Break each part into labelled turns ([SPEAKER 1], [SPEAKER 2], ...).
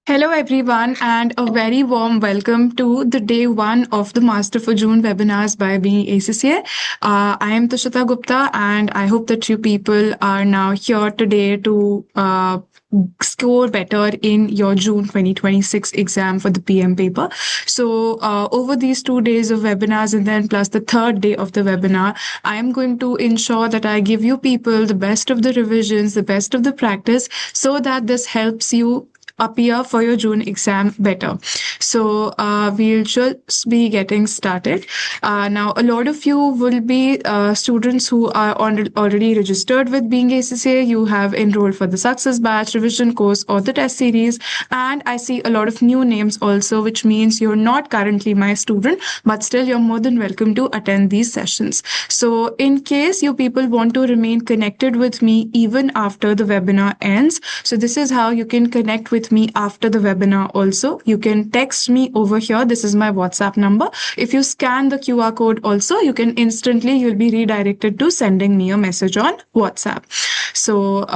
[SPEAKER 1] Hello, everyone, and a very warm welcome to the day one of the Master for June webinars by Being ACCA. I am Tushita Gupta, and I hope that you people are now here today to score better in your June 2026 exam for the PM paper. So, over these 2 days of webinars and then plus the third day of the webinar, I am going to ensure that I give you people the best of the revisions, the best of the practice, so that this helps you appear for your June exam better. So we'll just be getting started. Now, a lot of you will be students who are already registered with Being ACCA. You have enrolled for the Success Batch, Revision course, or the test series. And I see a lot of new names also, which means you're not currently my student, but still you're more than welcome to attend these sessions. So in case you people want to remain connected with me even after the webinar ends, so this is how you can connect with me after the webinar also. You can text me over here. This is my WhatsApp number. If you scan the QR code also, you'll be redirected to sending me a message on WhatsApp. So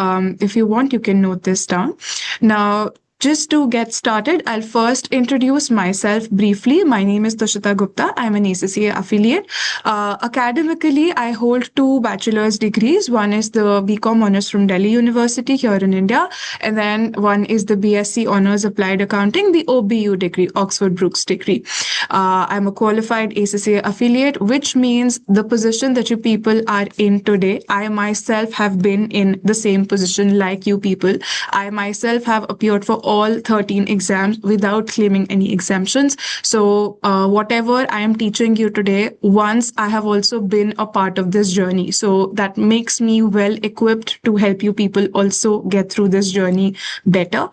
[SPEAKER 1] if you want, you can note this down. Now, just to get started, I'll first introduce myself briefly. My name is Tushita Gupta. I'm an ACCA affiliate. Academically, I hold two bachelor's degrees. One is the BCom Honours from Delhi University here in India, and then one is the BSc Honours Applied Accounting, the OBU degree, Oxford Brookes degree. I'm a qualified ACCA affiliate, which means the position that you people are in today, I myself have been in the same position like you people. I myself have appeared for all 13 exams without claiming any exemptions. So whatever I am teaching you today, once I have also been a part of this journey. So that makes me well equipped to help you people also get through this journey better.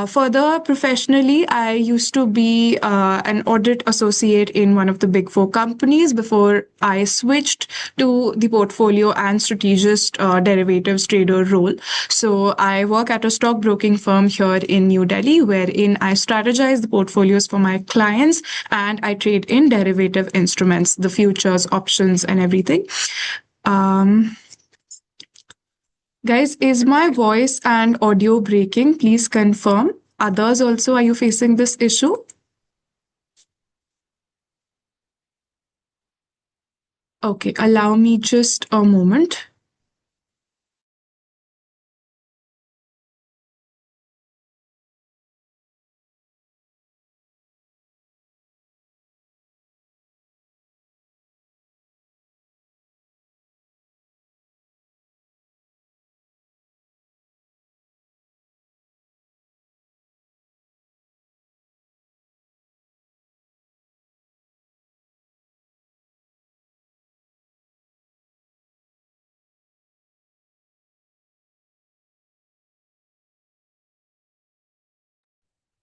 [SPEAKER 1] Further, professionally, I used to be an audit associate in one of the big four companies before I switched to the portfolio and strategist derivatives trader role. So I work at a stockbroking firm here in New Delhi, wherein I strategize the portfolios for my clients and I trade in derivative instruments, the futures, options, and everything. Guys, is my voice and audio breaking? Please confirm. Others also, are you facing this issue? Okay, allow me just a moment.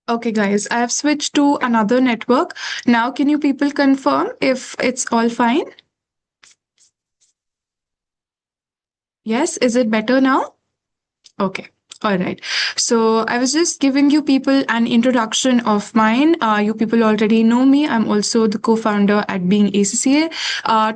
[SPEAKER 1] Okay, guys, I have switched to another network. Now, can you people confirm if it's all fine? Yes, is it better now? Okay. All right. So I was just giving you people an introduction of mine. You people already know me. I'm also the co-founder at Being ACCA.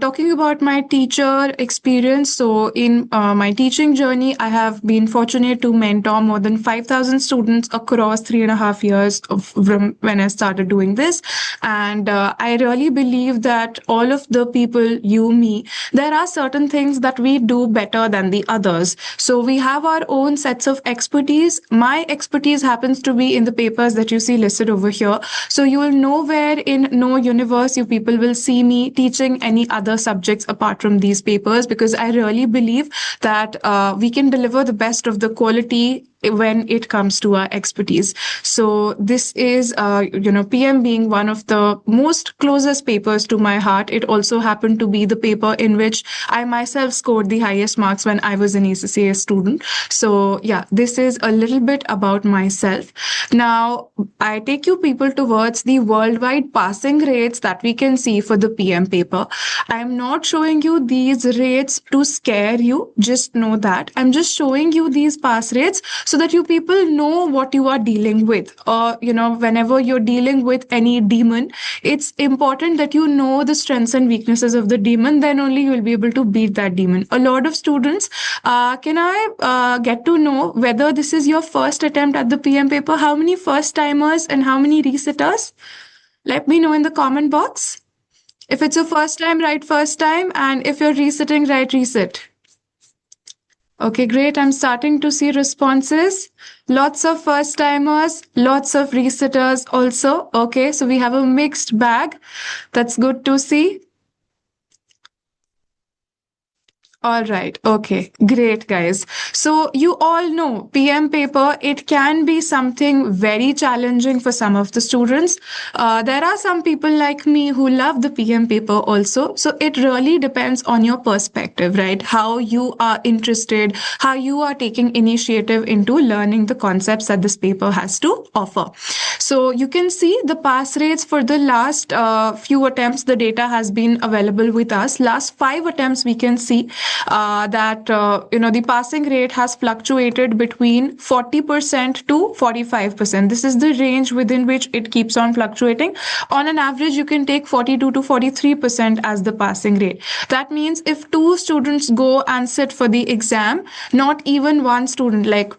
[SPEAKER 1] Talking about my teacher experience. So in my teaching journey, I have been fortunate to mentor more than 5,000 students across 3.5 years from when I started doing this. And I really believe that all of the people, you, me, there are certain things that we do better than the others. So we have our own sets of expertise. My expertise happens to be in the papers that you see listed over here. So you will nowhere in no universe you people will see me teaching any other subjects apart from these papers, because I really believe that we can deliver the best of the quality when it comes to our expertise. So this is, PM being one of the most closest papers to my heart. It also happened to be the paper in which I myself scored the highest marks when I was an ACCA student. So yeah, this is a little bit about myself. Now, I take you people towards the worldwide passing rates that we can see for the PM paper. I'm not showing you these rates to scare you. Just know that. I'm just showing you these pass rates so so that you people know what you are dealing with. Or, whenever you're dealing with any demon, it's important that you know the strengths and weaknesses of the demon. Then only you will be able to beat that demon. A lot of students, can I get to know whether this is your first attempt at the PM paper? How many first timers and how many resetters? Let me know in the comment box. If it's your first time, write first time. And if you're resetting, write reset. Okay, great. I'm starting to see responses. Lots of first timers, lots of resetters also. Okay, so we have a mixed bag. That's good to see. All right. Okay. Great, guys. So you all know PM paper, it can be something very challenging for some of the students. There are some people like me who love the PM paper also. So it really depends on your perspective, right? How you are interested, how you are taking initiative into learning the concepts that this paper has to offer. So you can see the pass rates for the last few attempts. The data has been available with us. Last 5 attempts, we can see that the passing rate has fluctuated between 40% to 45%. This is the range within which it keeps on fluctuating. On an average, you can take 42 to 43% as the passing rate. That means if 2 students go and sit for the exam, not even one student, like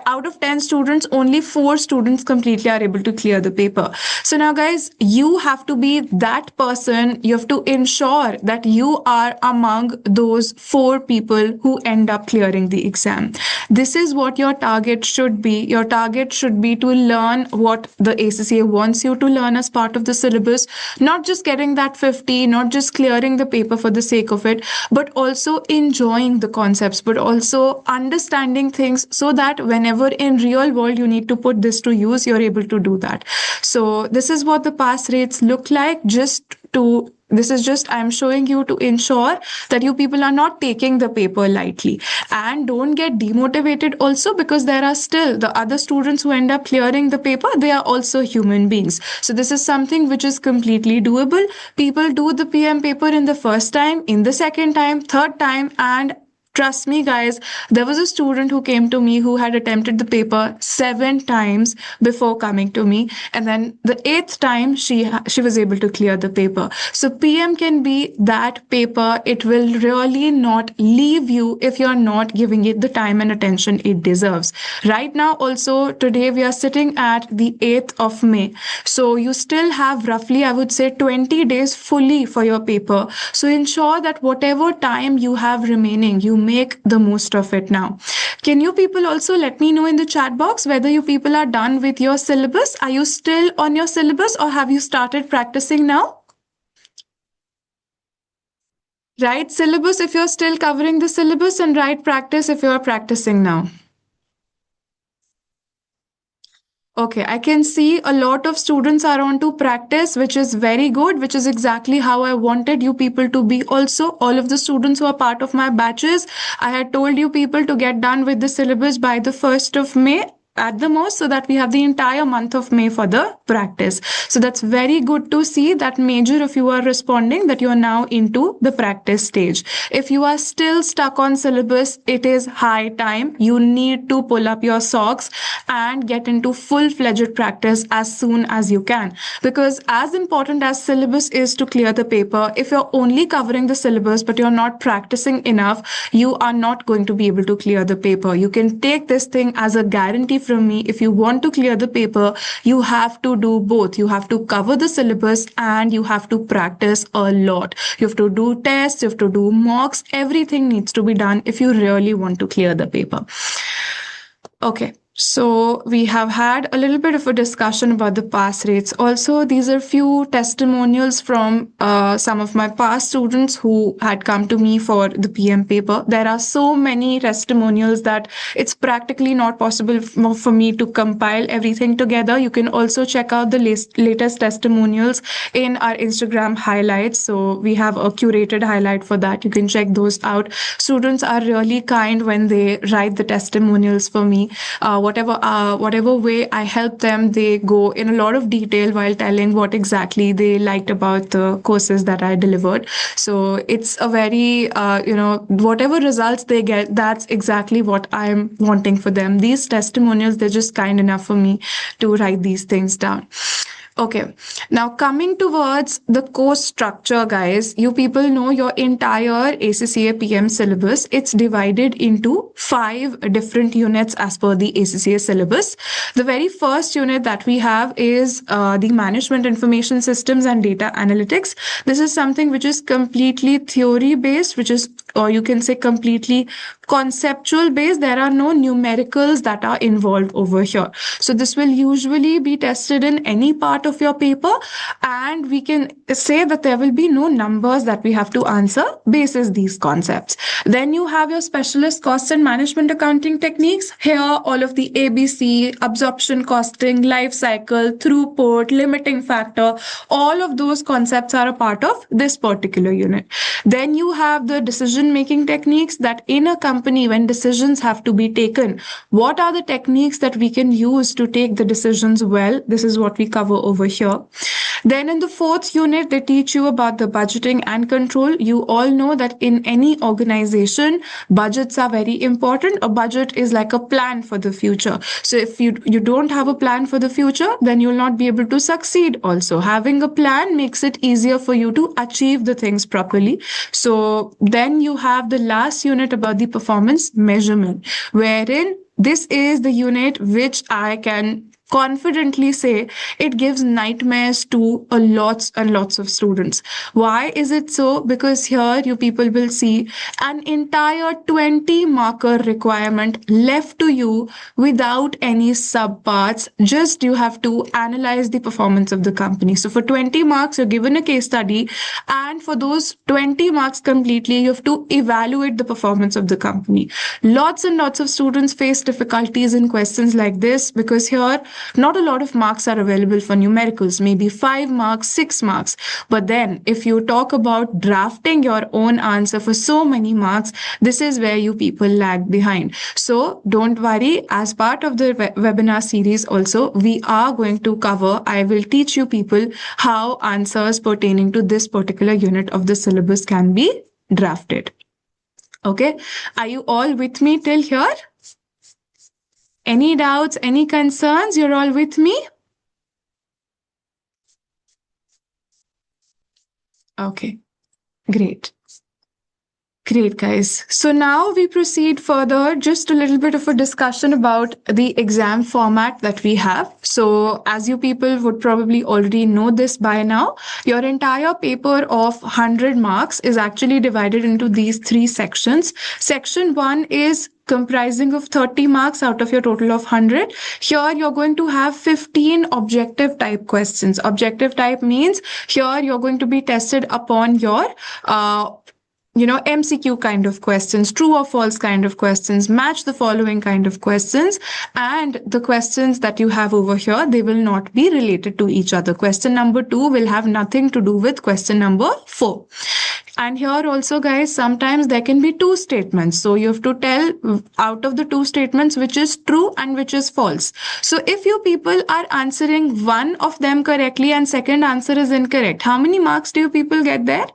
[SPEAKER 1] out of 10 students, only 4 students completely are able to clear the paper. So now, guys, you have to be that person. You have to ensure that you are among those 4 people who end up clearing the exam. This is what your target should be. Your target should be to learn what the ACCA wants you to learn as part of the syllabus, not just getting that 50, not just clearing the paper for the sake of it, but also enjoying the concepts, but also understanding things so that whenever in real world you need to put this to use, you're able to do that. So this is what the pass rates look like. I'm showing you to ensure that you people are not taking the paper lightly, and don't get demotivated also, because there are still the other students who end up clearing the paper. They are also human beings. So this is something which is completely doable. People do the PM paper in the first time, in the second time, third time, and trust me, guys, there was a student who came to me who had attempted the paper 7 times before coming to me. And then the 8th time, she was able to clear the paper. So PM can be that paper. It will really not leave you if you're not giving it the time and attention it deserves. Right now, also, today we are sitting at the 8th of May. So you still have roughly, I would say, 20 days fully for your paper. So ensure that whatever time you have remaining, you make the most of it now. Can you people also let me know in the chat box whether you people are done with your syllabus? Are you still on your syllabus, or have you started practicing now? Write syllabus if you're still covering the syllabus, and write practice if you're practicing now. Okay, I can see a lot of students are on to practice, which is very good, which is exactly how I wanted you people to be also. All of the students who are part of my batches, I had told you people to get done with the syllabus by the 1st of May at the most, so that we have the entire month of May for the practice. So that's very good to see that major of you are responding, that you are now into the practice stage. If you are still stuck on syllabus, it is high time. You need to pull up your socks and get into full-fledged practice as soon as you can. Because as important as syllabus is to clear the paper, if you're only covering the syllabus but you're not practicing enough, you are not going to be able to clear the paper. You can take this thing as a guarantee from me. If you want to clear the paper, you have to do both. You have to cover the syllabus and you have to practice a lot. You have to do tests, you have to do mocks. Everything needs to be done if you really want to clear the paper. Okay. So we have had a little bit of a discussion about the pass rates. Also, these are few testimonials from some of my past students who had come to me for the PM paper. There are so many testimonials that it's practically not possible for me to compile everything together. You can also check out the latest testimonials in our Instagram highlights. So we have a curated highlight for that. You can check those out. Students are really kind when they write the testimonials for me. whatever way I help them, they go in a lot of detail while telling what exactly they liked about the courses that I delivered. So it's a very whatever results they get, that's exactly what I'm wanting for them. These testimonials, they're just kind enough for me to write these things down. Okay, now coming towards the course structure, guys, you people know your entire ACCA PM syllabus. It's divided into 5 different units as per the ACCA syllabus. The very first unit that we have is the Management Information Systems and Data Analytics. This is something which is completely theory based, which is, or you can say, completely conceptual based. There are no numericals that are involved over here. So this will usually be tested in any part of your paper, and we can say that there will be no numbers that we have to answer basis these concepts. Then you have your specialist cost and management accounting techniques. Here all of the ABC, absorption costing, life cycle, throughput, limiting factor, all of those concepts are a part of this particular unit. Then you have the decision making techniques, that in a company when decisions have to be taken, what are the techniques that we can use to take the decisions well. This is what we cover over here. Then in the fourth unit, they teach you about the budgeting and control. You all know that in any organization, budgets are very important. A budget is like a plan for the future. So if you don't have a plan for the future, then you'll not be able to succeed also. Having a plan makes it easier for you to achieve the things properly. So then you have the last unit about the performance measurement, wherein this is the unit which I can confidently say it gives nightmares to a lots and lots of students. Why is it so? Because here you people will see an entire 20 marker requirement left to you without any subparts. Just you have to analyze the performance of the company. So for 20 marks, you're given a case study, and for those 20 marks completely, you have to evaluate the performance of the company. Lots and lots of students face difficulties in questions like this, because here not a lot of marks are available for numericals, maybe 5 marks, 6 marks. But then if you talk about drafting your own answer for so many marks, this is where you people lag behind. So don't worry, as part of the webinar series also, we are going to cover, I will teach you people how answers pertaining to this particular unit of the syllabus can be drafted. Okay, are you all with me till here? Any doubts, any concerns? You're all with me? Okay, great. Great, guys. So now we proceed further, just a little bit of a discussion about the exam format that we have. So as you people would probably already know this by now, your entire paper of 100 marks is actually divided into these 3 sections. Section 1 is comprising of 30 marks out of your total of 100. Here you're going to have 15 objective type questions. Objective type means here you're going to be tested upon your MCQ kind of questions, true or false kind of questions, match the following kind of questions. And the questions that you have over here, they will not be related to each other. Question number 2 will have nothing to do with question number 4. And here also, guys, sometimes there can be 2 statements. So you have to tell out of the 2 statements which is true and which is false. So if you people are answering one of them correctly and second answer is incorrect, how many marks do you people get there?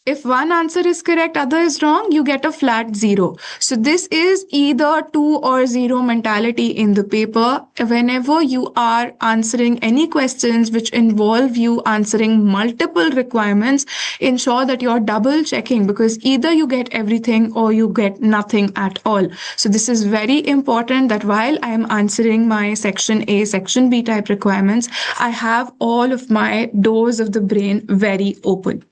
[SPEAKER 1] If one answer is correct, other is wrong, you get a flat 0. So this is either 2 or 0 mentality in the paper. Whenever you are answering any questions which involve you answering multiple requirements, ensure that you're double checking, because either you get everything or you get nothing at all. So this is very important, that while I am answering my section A, section B type requirements, I have all of my doors of the brain very open.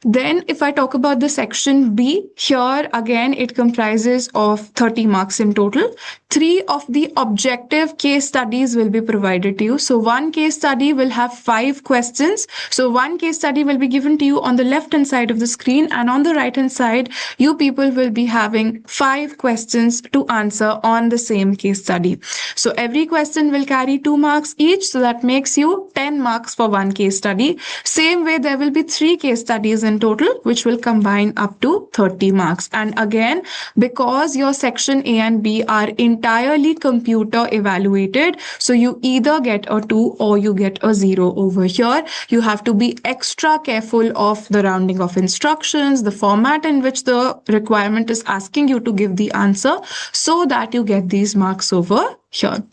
[SPEAKER 1] Then if I talk about the section B, here again it comprises of 30 marks in total. 3 of the objective case studies will be provided to you. So one case study will have 5 questions. So one case study will be given to you on the left hand side of the screen, and on the right hand side, you people will be having 5 questions to answer on the same case study. So every question will carry 2 marks each. So that makes you 10 marks for one case study. Same way, there will be 3 case studies quizzes in total, which will combine up to 30 marks. And again, because your section A and B are entirely computer evaluated, so you either get a 2 or you get a 0 over here. You have to be extra careful of the rounding of instructions, the format in which the requirement is asking you to give the answer, so that you get these marks over here.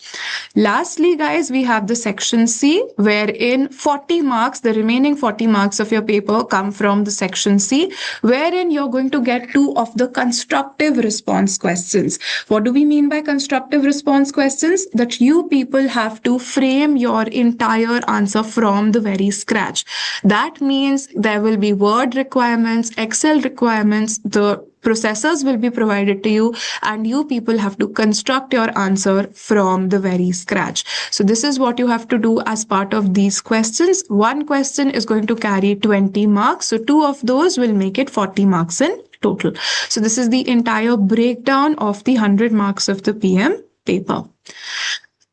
[SPEAKER 1] Lastly, guys, we have the section C, wherein 40 marks, the remaining 40 marks of your paper come from the section C, wherein you're going to get two of the constructive response questions. What do we mean by constructive response questions? That you people have to frame your entire answer from the very scratch. That means there will be Word requirements, Excel requirements, the processors will be provided to you, and you people have to construct your answer from the very scratch. So this is what you have to do as part of these questions. One question is going to carry 20 marks. So two of those will make it 40 marks in total. So this is the entire breakdown of the 100 marks of the PM paper.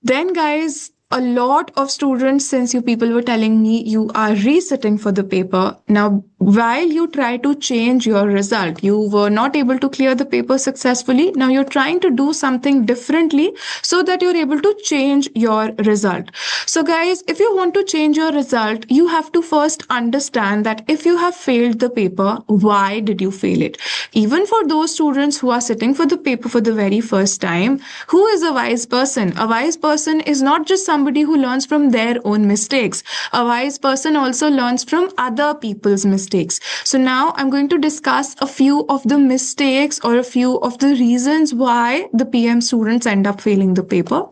[SPEAKER 1] Then, guys, a lot of students, since you people were telling me you are resitting for the paper. Now, while you try to change your result, you were not able to clear the paper successfully. Now you're trying to do something differently so that you're able to change your result. So guys, if you want to change your result, you have to first understand that if you have failed the paper, why did you fail it? Even for those students who are sitting for the paper for the very first time, who is a wise person? A wise person is not just somebody who learns from their own mistakes. A wise person also learns from other people's mistakes. So now I'm going to discuss a few of the mistakes or a few of the reasons why the PM students end up failing the paper.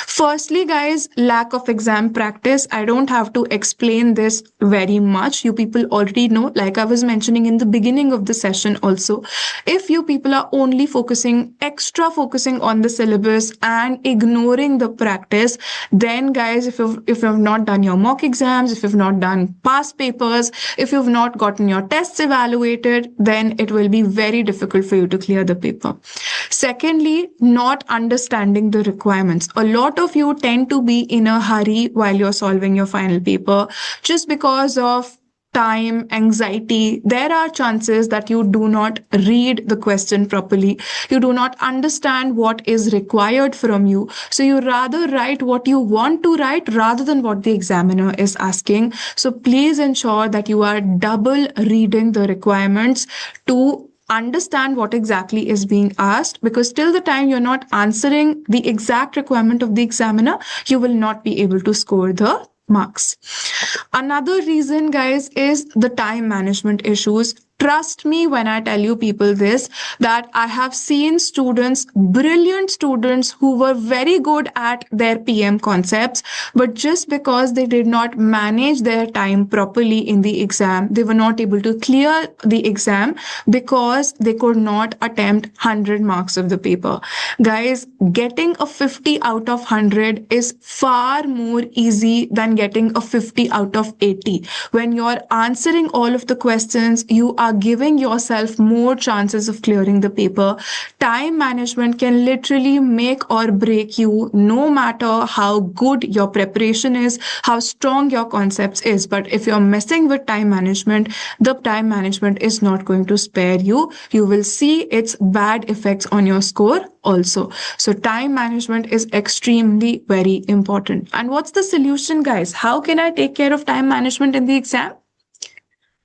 [SPEAKER 1] Firstly, guys, lack of exam practice. I don't have to explain this very much. You people already know, like I was mentioning in the beginning of the session also, if you people are only extra focusing on the syllabus and ignoring the practice, then guys, if you've not done your mock exams, if you've not done past papers, if you've not gotten your tests evaluated, then it will be very difficult for you to clear the paper. Secondly, not understanding the requirements. A lot of you tend to be in a hurry while you're solving your final paper just because of time, anxiety. There are chances that you do not read the question properly. You do not understand what is required from you. So you rather write what you want to write rather than what the examiner is asking. So please ensure that you are double reading the requirements to understand what exactly is being asked, because till the time you're not answering the exact requirement of the examiner, you will not be able to score the marks. Another reason, guys, is the time management issues. Trust me when I tell you people this, that I have seen students, brilliant students who were very good at their PM concepts, but just because they did not manage their time properly in the exam, they were not able to clear the exam because they could not attempt 100 marks of the paper. Guys, getting a 50 out of 100 is far more easy than getting a 50 out of 80. When you're answering all of the questions, you are giving yourself more chances of clearing the paper. Time management can literally make or break you, no matter how good your preparation is, how strong your concepts is. But if you're messing with time management, the time management is not going to spare you. You will see its bad effects on your score also. So time management is extremely very important. And what's the solution, guys? How can I take care of time management in the exam?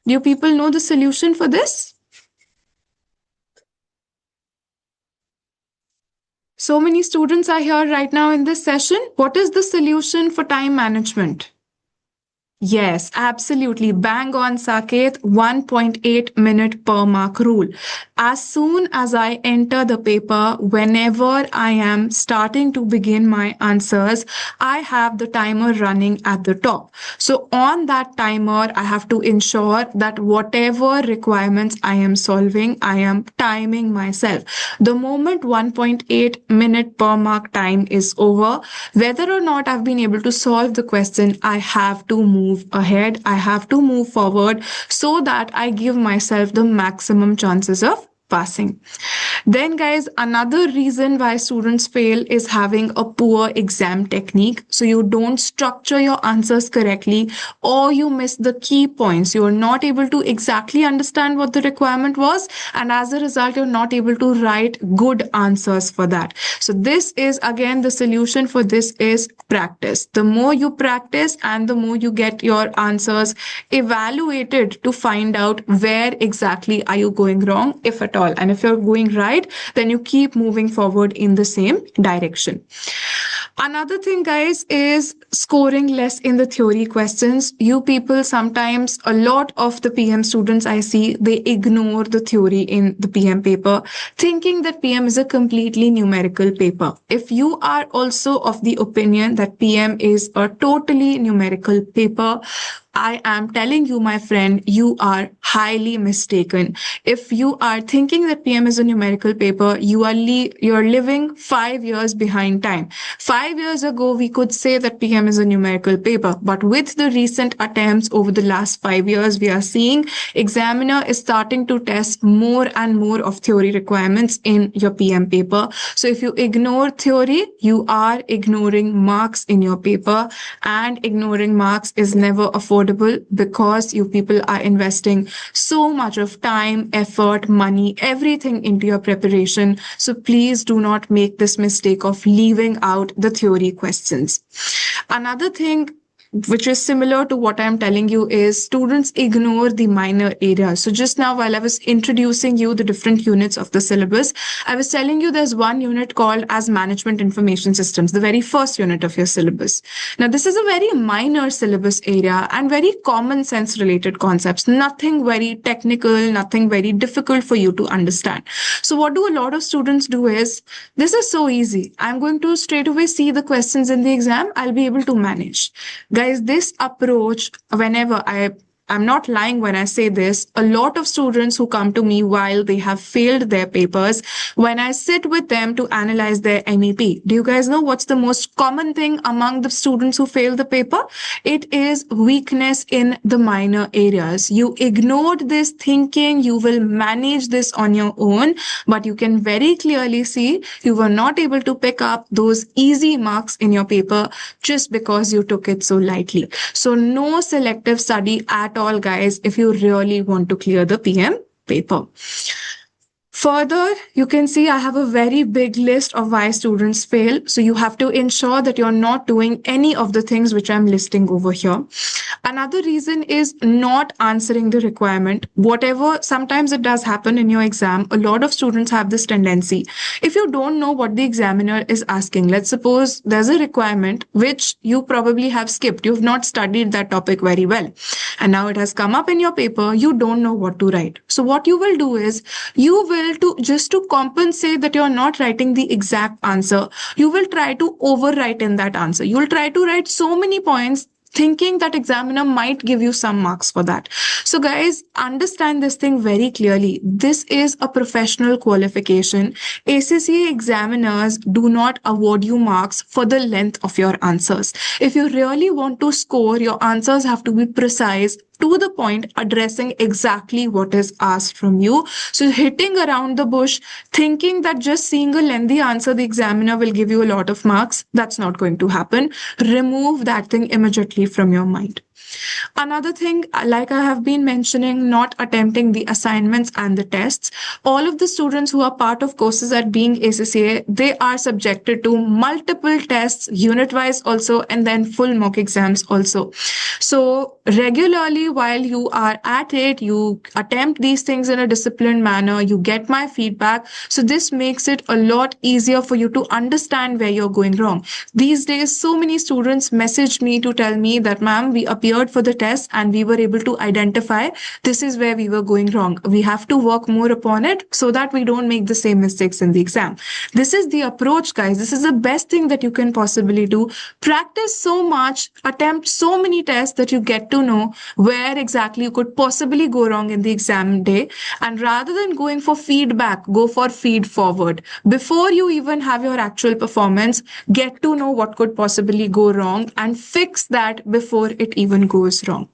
[SPEAKER 1] Do you people know the solution for this? So many students are here right now in this session. What is the solution for time management? Yes, absolutely. Bang on, Saket. 1.8 minute per mark rule. As soon as I enter the paper, whenever I am starting to begin my answers, I have the timer running at the top. So on that timer, I have to ensure that whatever requirements I am solving, I am timing myself. The moment 1.8 minute per mark time is over, whether or not I've been able to solve the question, I have to move ahead. I have to move forward so that I give myself the maximum chances of passing. Then, guys, another reason why students fail is having a poor exam technique. So, you don't structure your answers correctly, or you miss the key points. You are not able to exactly understand what the requirement was, and as a result, you're not able to write good answers for that. So, this is again the solution for this is practice. The more you practice and the more you get your answers evaluated to find out where exactly are you going wrong, if at all. And if you're going right, then you keep moving forward in the same direction. Another thing, guys, is scoring less in the theory questions. You people sometimes, a lot of the PM students I see, they ignore the theory in the PM paper, thinking that PM is a completely numerical paper. If you are also of the opinion that PM is a totally numerical paper, I am telling you, my friend, you are highly mistaken. If you are thinking that PM is a numerical paper, you're living 5 years behind time. 5 years ago, we could say that PM is a numerical paper, but with the recent attempts over the last 5 years, we are seeing examiner is starting to test more and more of theory requirements in your PM paper. So if you ignore theory, you are ignoring marks in your paper, and ignoring marks is never affordable because you people are investing so much of time, effort, money, everything into your preparation. So please do not make this mistake of leaving out the theory questions. Another thing which is similar to what I'm telling you is students ignore the minor areas. So just now, while I was introducing you the different units of the syllabus, I was telling you there's one unit called as Management Information Systems, the very first unit of your syllabus. Now, this is a very minor syllabus area and very common sense related concepts, nothing very technical, nothing very difficult for you to understand. So what do a lot of students do is, this is so easy. I'm going to straight away see the questions in the exam. I'll be able to manage. Guys, this approach, whenever I'm not lying when I say this, a lot of students who come to me while they have failed their papers, when I sit with them to analyze their MEP, do you guys know what's the most common thing among the students who fail the paper? It is weakness in the minor areas. You ignored this thinking you will manage this on your own, but you can very clearly see you were not able to pick up those easy marks in your paper just because you took it so lightly. So no selective study at all, guys, if you really want to clear the PM paper. Further, you can see I have a very big list of why students fail. So you have to ensure that you're not doing any of the things which I'm listing over here. Another reason is not answering the requirement. Whatever, sometimes it does happen in your exam. A lot of students have this tendency. If you don't know what the examiner is asking, let's suppose there's a requirement which you probably have skipped. You've not studied that topic very well. And now it has come up in your paper. You don't know what to write. So what you will do is you will to compensate that you're not writing the exact answer, you will try to overwrite in that answer. You will try to write so many points thinking that examiner might give you some marks for that. So guys, understand this thing very clearly. This is a professional qualification. ACCA examiners do not award you marks for the length of your answers. If you really want to score, your answers have to be precise, to the point, addressing exactly what is asked from you. So hitting around the bush, thinking that just seeing a lengthy answer, the examiner will give you a lot of marks, that's not going to happen. Remove that thing immediately from your mind. Another thing, like I have been mentioning, not attempting the assignments and the tests. All of the students who are part of courses at Being ACCA, they are subjected to multiple tests, unit-wise also, and then full mock exams also. So regularly while you are at it, you attempt these things in a disciplined manner, you get my feedback. So this makes it a lot easier for you to understand where you're going wrong. These days, so many students message me to tell me that, ma'am, we appeared for the test and we were able to identify this is where we were going wrong. We have to work more upon it so that we don't make the same mistakes in the exam. This is the approach, guys. This is the best thing that you can possibly do. Practice so much, attempt so many tests that you get to know where exactly you could possibly go wrong in the exam day. And rather than going for feedback, go for feed forward. Before you even have your actual performance, get to know what could possibly go wrong and fix that before it even goes wrong.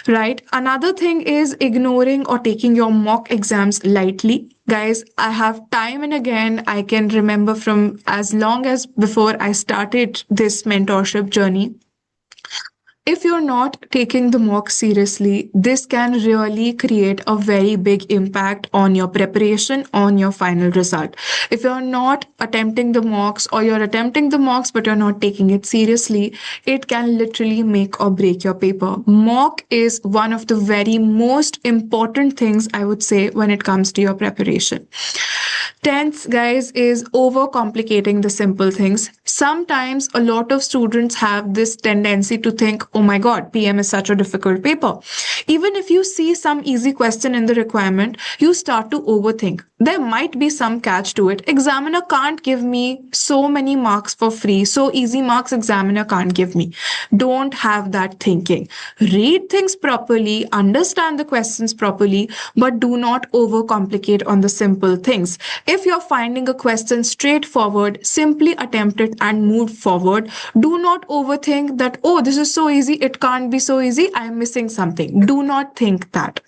[SPEAKER 1] right? Another thing is ignoring or taking your mock exams lightly. Guys, I have time and again, I can remember from as long as before I started this mentorship journey, if you're not taking the mock seriously, this can really create a very big impact on your preparation, on your final result. If you're not attempting the mocks or you're attempting the mocks but you're not taking it seriously, it can literally make or break your paper. Mock is one of the very most important things I would say when it comes to your preparation. Tense, guys, is overcomplicating the simple things. Sometimes a lot of students have this tendency to think, oh my God, PM is such a difficult paper. Even if you see some easy question in the requirement, you start to overthink. There might be some catch to it. Examiner can't give me so many marks for free. So easy marks examiner can't give me. Don't have that thinking. Read things properly, understand the questions properly, but do not overcomplicate on the simple things. If you're finding a question straightforward, simply attempt it and move forward. Do not overthink that, oh, this is so easy, it can't be so easy, I'm missing something. Do not think that.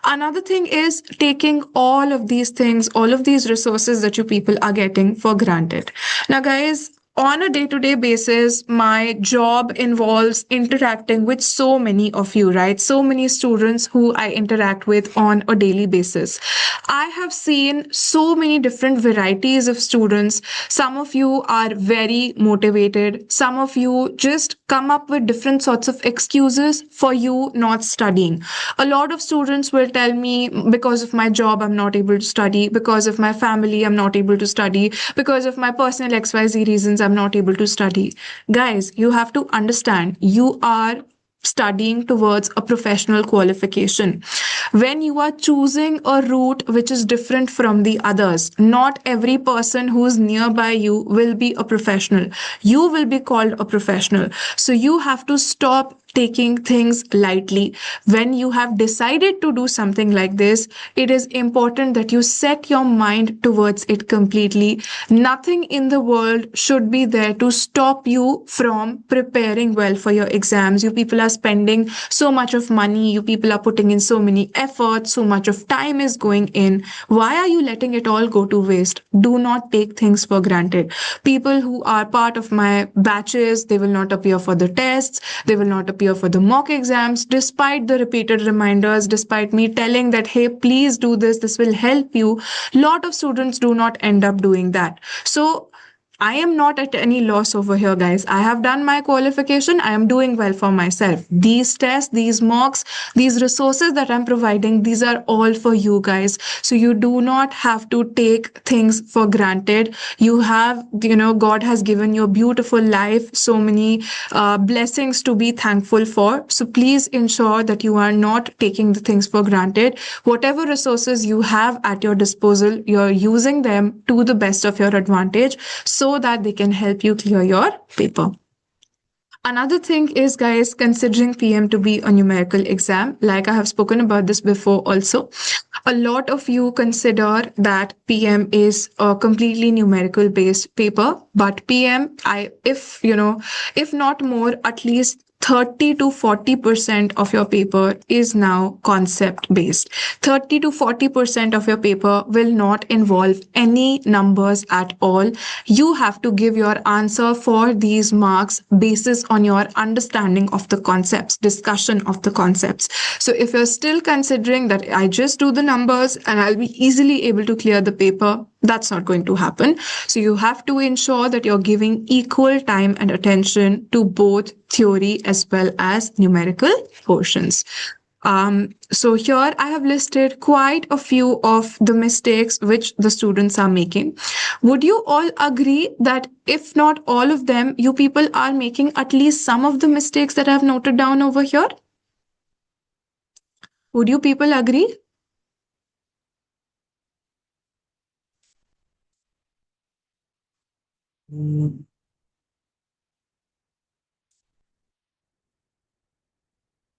[SPEAKER 1] Another thing is taking all of these things, all of these resources that you people are getting for granted. Now, guys, on a day to day basis, my job involves interacting with so many of you, right? So many students who I interact with on a daily basis. I have seen so many different varieties of students. Some of you are very motivated. Some of you just come up with different sorts of excuses for you not studying. A lot of students will tell me, because of my job, I'm not able to study. Because of my family, I'm not able to study. Because of my personal XYZ reasons, I'm not able to study. Guys, you have to understand, you are studying towards a professional qualification. When you are choosing a route which is different from the others, not every person who's nearby you will be a professional. You will be called a professional. So you have to stop taking things lightly. When you have decided to do something like this, it is important that you set your mind towards it completely. Nothing in the world should be there to stop you from preparing well for your exams. You people are spending so much of money, you people are putting in so many efforts, so much of time is going in. Why are you letting it all go to waste? Do not take things for granted. People who are part of my batches, they will not appear for the tests, they will not appear for the mock exams, despite the repeated reminders, despite me telling that, hey, please do this will help you. Lot of students do not end up doing that. So I am not at any loss over here, guys. I have done my qualification. I am doing well for myself. These tests, these mocks, these resources that I'm providing, these are all for you guys. So you do not have to take things for granted. You have, God has given you a beautiful life, so many blessings to be thankful for. So please ensure that you are not taking the things for granted. Whatever resources you have at your disposal, you're using them to the best of your advantage so that they can help you clear your paper. Another thing is, guys, considering PM to be a numerical exam. Like I have spoken about this before also. A lot of you consider that PM is a completely numerical based paper, but PM, if not more, at least 30 to 40% of your paper is now concept based. 30 to 40% of your paper will not involve any numbers at all. You have to give your answer for these marks basis on your understanding of the concepts, discussion of the concepts. So if you're still considering that I just do the numbers and I'll be easily able to clear the paper, that's not going to happen. So you have to ensure that you're giving equal time and attention to both theory as well as numerical portions. So here I have listed quite a few of the mistakes which the students are making. Would you all agree that if not all of them, you people are making at least some of the mistakes that I have noted down over here? Would you people agree?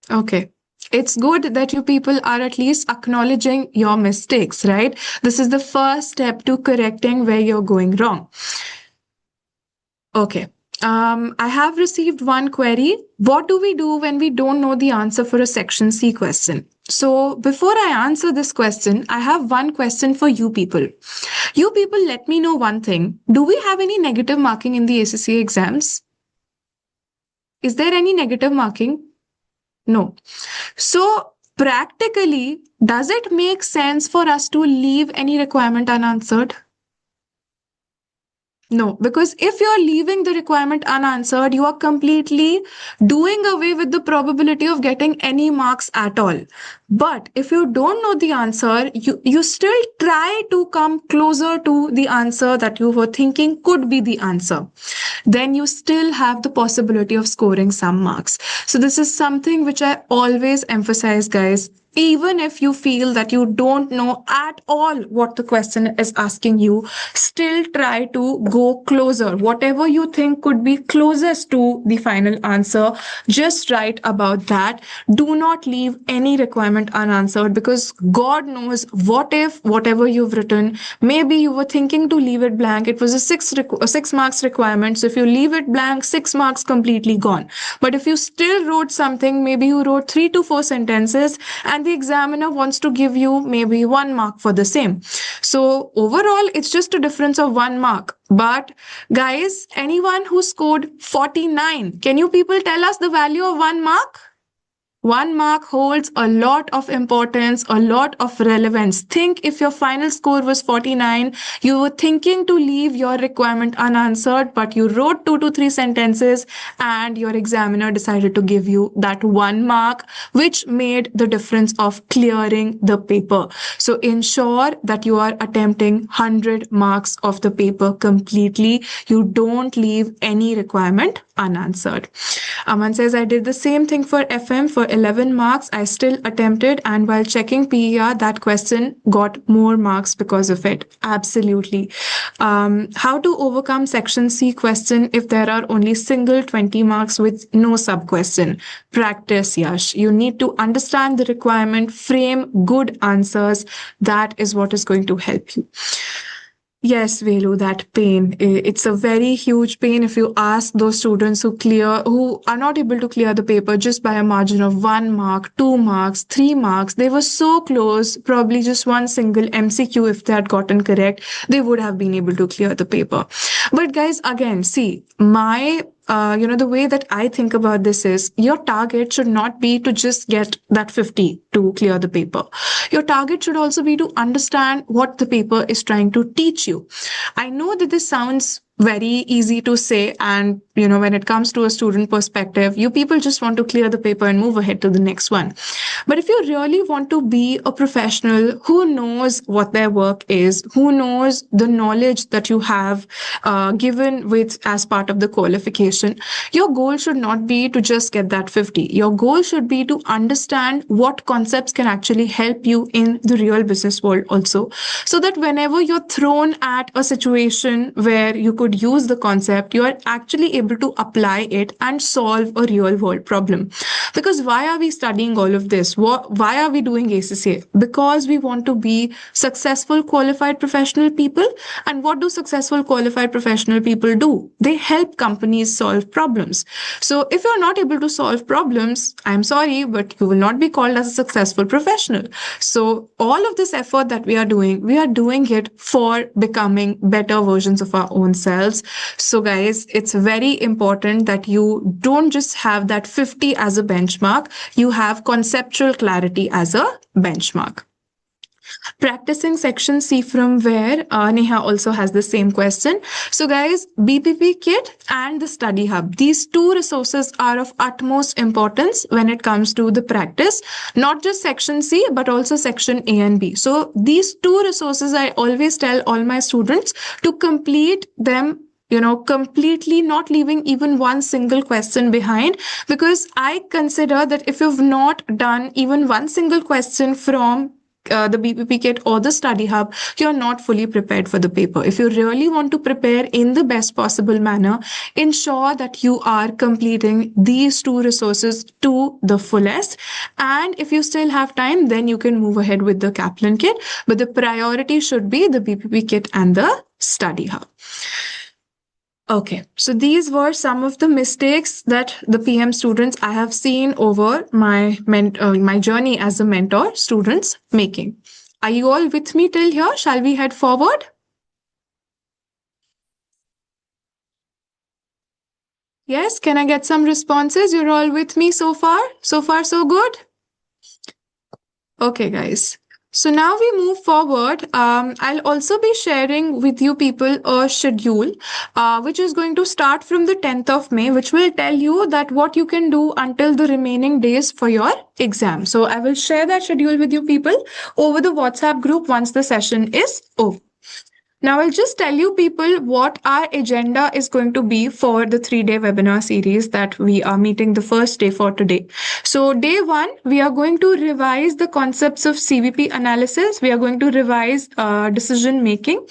[SPEAKER 1] Okay. It's good that you people are at least acknowledging your mistakes, right? This is the first step to correcting where you're going wrong. Okay. I have received one query. What do we do when we don't know the answer for a section C question? So, before I answer this question, I have one question for you people. You people, let me know one thing. Do we have any negative marking in the ACCA exams? Is there any negative marking? No. So, practically, does it make sense for us to leave any requirement unanswered? No, because if you're leaving the requirement unanswered, you are completely doing away with the probability of getting any marks at all. But if you don't know the answer, you still try to come closer to the answer that you were thinking could be the answer. Then you still have the possibility of scoring some marks. So this is something which I always emphasize, guys. Even if you feel that you don't know at all what the question is asking you, still try to go closer. Whatever you think could be closest to the final answer, just write about that. Do not leave any requirement unanswered, because God knows what if whatever you've written, maybe you were thinking to leave it blank. It was a 6 marks requirement. So if you leave it blank, 6 marks completely gone. But if you still wrote something, maybe you wrote 3 to 4 sentences, and the examiner wants to give you maybe 1 mark for the same. So overall, it's just a difference of 1 mark. But guys, anyone who scored 49, can you people tell us the value of 1 mark? 1 mark holds a lot of importance, a lot of relevance. Think if your final score was 49, you were thinking to leave your requirement unanswered, but you wrote 2 to 3 sentences and your examiner decided to give you that 1 mark, which made the difference of clearing the paper. So ensure that you are attempting 100 marks of the paper completely. You don't leave any requirement unanswered. Aman says, I did the same thing for FM for 11 marks. I still attempted, and while checking PER, that question got more marks because of it. Absolutely. How to overcome section C question if there are only single 20 marks with no sub question? Practice, Yash. You need to understand the requirement, frame good answers. That is what is going to help you. Yes, Velu, that pain. It's a very huge pain if you ask those students who are not able to clear the paper just by a margin of 1 mark, 2 marks, 3 marks. They were so close, probably just one single MCQ, if they had gotten correct, they would have been able to clear the paper. But guys, again, see, the way that I think about this is your target should not be to just get that 50 to clear the paper. Your target should also be to understand what the paper is trying to teach you. I know that this sounds very easy to say, and when it comes to a student perspective, you people just want to clear the paper and move ahead to the next one. But if you really want to be a professional who knows what their work is, who knows the knowledge that you have given with as part of the qualification, your goal should not be to just get that 50. Your goal should be to understand what concepts can actually help you in the real business world also, so that whenever you're thrown at a situation where you could use the concept, you are actually able to apply it and solve a real world problem. Because why are we studying all of this? Why are we doing ACCA? Because we want to be successful qualified professional people. And what do successful qualified professional people do? They help companies solve problems. So if you're not able to solve problems, I'm sorry, but you will not be called as a successful professional. So all of this effort that we are doing it for becoming better versions of our own selves. So guys, it's very important that you don't just have that 50 as a benchmark. You have conceptual clarity as a benchmark. Practicing section C from where? Neha also has the same question. So guys, BPP kit and the study hub, these two resources are of utmost importance when it comes to the practice, not just section C, but also section A and B. So these two resources, I always tell all my students to complete them, completely, not leaving even one single question behind, because I consider that if you've not done even one single question from the BPP kit or the study hub, you're not fully prepared for the paper. If you really want to prepare in the best possible manner, ensure that you are completing these two resources to the fullest. And if you still have time, then you can move ahead with the Kaplan kit. But the priority should be the BPP kit and the study hub. Okay, so these were some of the mistakes that the PM students I have seen over my journey as a mentor students making. Are you all with me till here? Shall we head forward? Yes, can I get some responses? You're all with me so far? So far, so good? Okay, guys. So now we move forward. I'll also be sharing with you people a schedule, which is going to start from the 10th of May, which will tell you that what you can do until the remaining days for your exam. So I will share that schedule with you people over the WhatsApp group once the session is over. Now, I'll just tell you people what our agenda is going to be for the 3-day webinar series that we are meeting the first day for today. So, day one, we are going to revise the concepts of CVP analysis. We are going to revise decision making.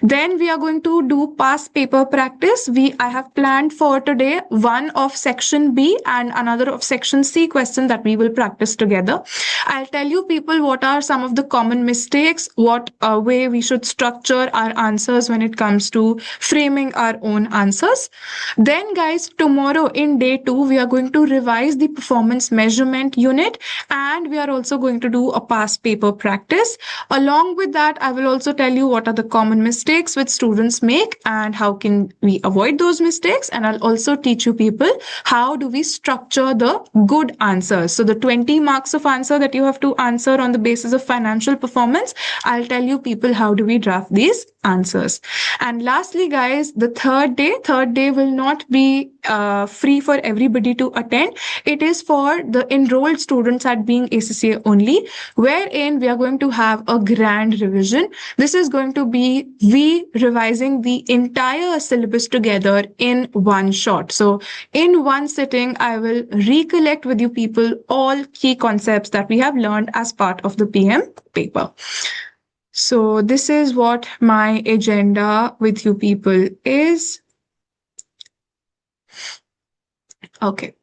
[SPEAKER 1] Then we are going to do past paper practice. I have planned for today one of section B and another of section C question that we will practice together. I'll tell you people what are some of the common mistakes, what way we should structure our answers when it comes to framing our own answers. Then guys, tomorrow in day 2, we are going to revise the performance measurement unit, and we are also going to do a past paper practice. Along with that, I will also tell you what are the common mistakes which students make and how can we avoid those mistakes. And I'll also teach you people how do we structure the good answers. So the 20 marks of answer that you have to answer on the basis of financial performance, I'll tell you people how do we draft these answers. And lastly, guys, the third day will not be free for everybody to attend. It is for the enrolled students at being ACCA only, wherein we are going to have a grand revision. This is going to be we revising the entire syllabus together in one shot. So in one sitting, I will recollect with you people all key concepts that we have learned as part of the PM paper. So this is what my agenda with you people is. Okay.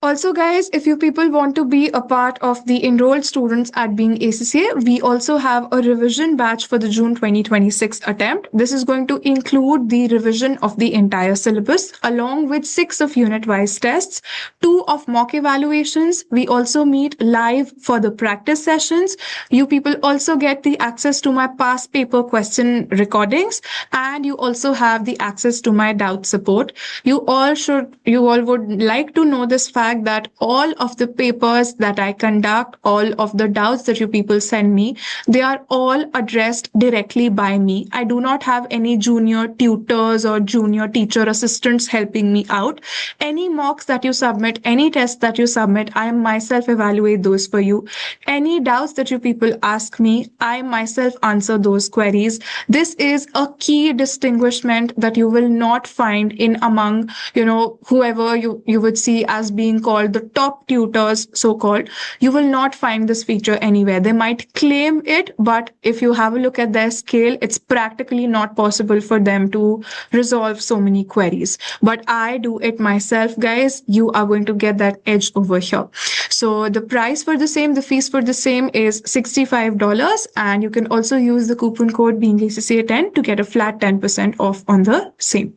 [SPEAKER 1] Also, guys, if you people want to be a part of the enrolled students at Being ACCA, we also have a revision batch for the June 2026 attempt. This is going to include the revision of the entire syllabus, along with 6 of unit-wise tests, 2 of mock evaluations. We also meet live for the practice sessions. You people also get the access to my past paper question recordings, and you also have the access to my doubt support. You all would like to know this fact that all of the papers that I conduct, all of the doubts that you people send me, they are all addressed directly by me. I do not have any junior tutors or junior teacher assistants helping me out. Any mocks that you submit, any tests that you submit, I myself evaluate those for you. Any doubts that you people ask me, I myself answer those queries. This is a key distinguishment that you will not find in among, whoever you would see as being called the top tutors, so-called. You will not find this feature anywhere. They might claim it, but if you have a look at their scale, it's practically not possible for them to resolve so many queries. But I do it myself, guys. You are going to get that edge over here. So the price for the same, the fees for the same is $65, and you can also use the coupon code BEINGACCA10 to get a flat 10% off on the same.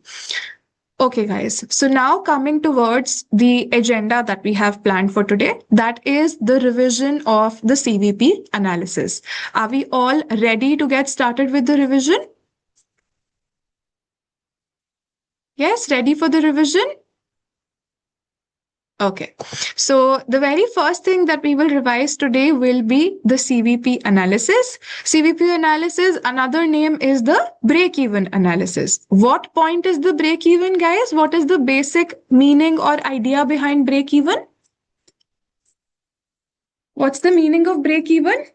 [SPEAKER 1] Okay, guys. So now coming towards the agenda that we have planned for today, that is the revision of the CVP analysis. Are we all ready to get started with the revision? Yes, ready for the revision? Okay, so the very first thing that we will revise today will be the CVP analysis. CVP analysis, another name is the break-even analysis. What point is the break-even, guys? What is the basic meaning or idea behind break-even? What's the meaning of break-even?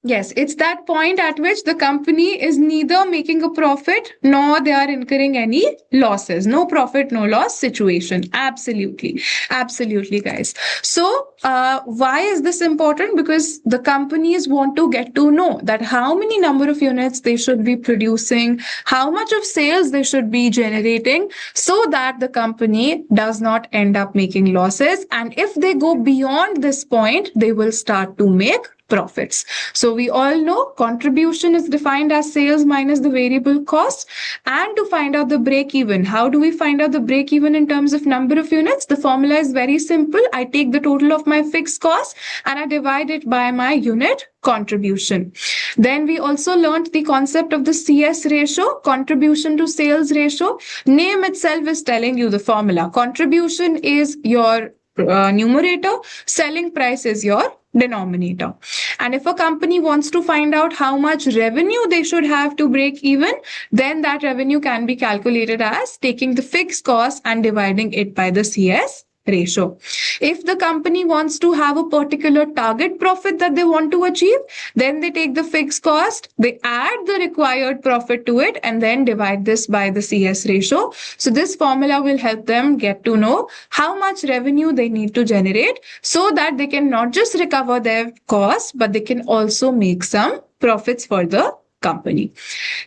[SPEAKER 1] Yes, it's that point at which the company is neither making a profit nor they are incurring any losses. No profit, no loss situation. Absolutely. Absolutely, guys. So, why is this important? Because the companies want to get to know that how many number of units they should be producing, how much of sales they should be generating, so that the company does not end up making losses. And if they go beyond this point, they will start to make profits. So we all know contribution is defined as sales minus the variable cost. And to find out the break even, how do we find out the break even in terms of number of units? The formula is very simple. I take the total of my fixed cost and I divide it by my unit contribution. Then we also learned the concept of the CS ratio, contribution to sales ratio. Name itself is telling you the formula. Contribution is your numerator, selling price is your denominator. And if a company wants to find out how much revenue they should have to break even, then that revenue can be calculated as taking the fixed cost and dividing it by the CS ratio. If the company wants to have a particular target profit that they want to achieve, then they take the fixed cost, they add the required profit to it, and then divide this by the CS ratio. So this formula will help them get to know how much revenue they need to generate so that they can not just recover their costs, but they can also make some profits for the company.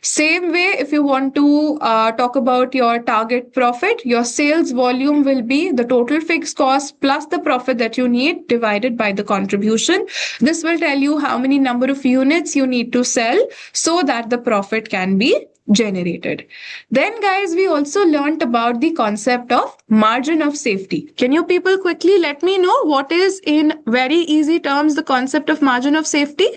[SPEAKER 1] Same way, if you want to talk about your target profit, your sales volume will be the total fixed cost plus the profit that you need divided by the contribution. This will tell you how many number of units you need to sell so that the profit can be generated. Then guys, we also learned about the concept of margin of safety. Can you people quickly let me know what is in very easy terms the concept of margin of safety?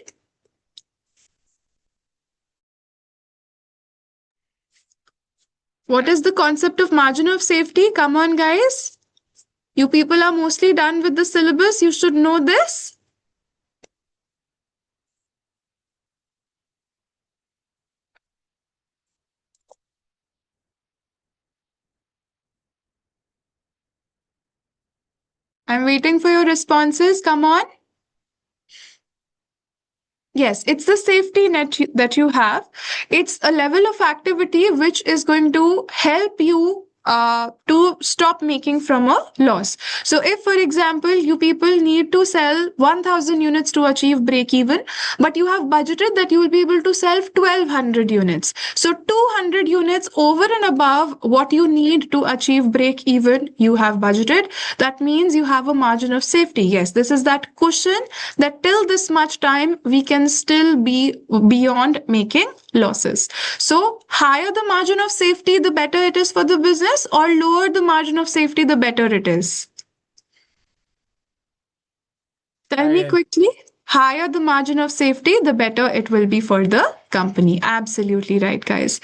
[SPEAKER 1] What is the concept of margin of safety? Come on, guys. You people are mostly done with the syllabus. You should know this. I'm waiting for your responses. Come on. Yes, it's the safety net that you have. It's a level of activity which is going to help you to stop making from a loss. So if, for example, you people need to sell 1000 units to achieve break even, but you have budgeted that you will be able to sell 1200 units. So 200 units over and above what you need to achieve break even, you have budgeted. That means you have a margin of safety. Yes, this is that cushion that till this much time we can still be beyond making losses. So higher the margin of safety, the better it is for the business, or lower the margin of safety, the better it is? Tell me quickly. Higher the margin of safety, the better it will be for the company. Absolutely right, guys.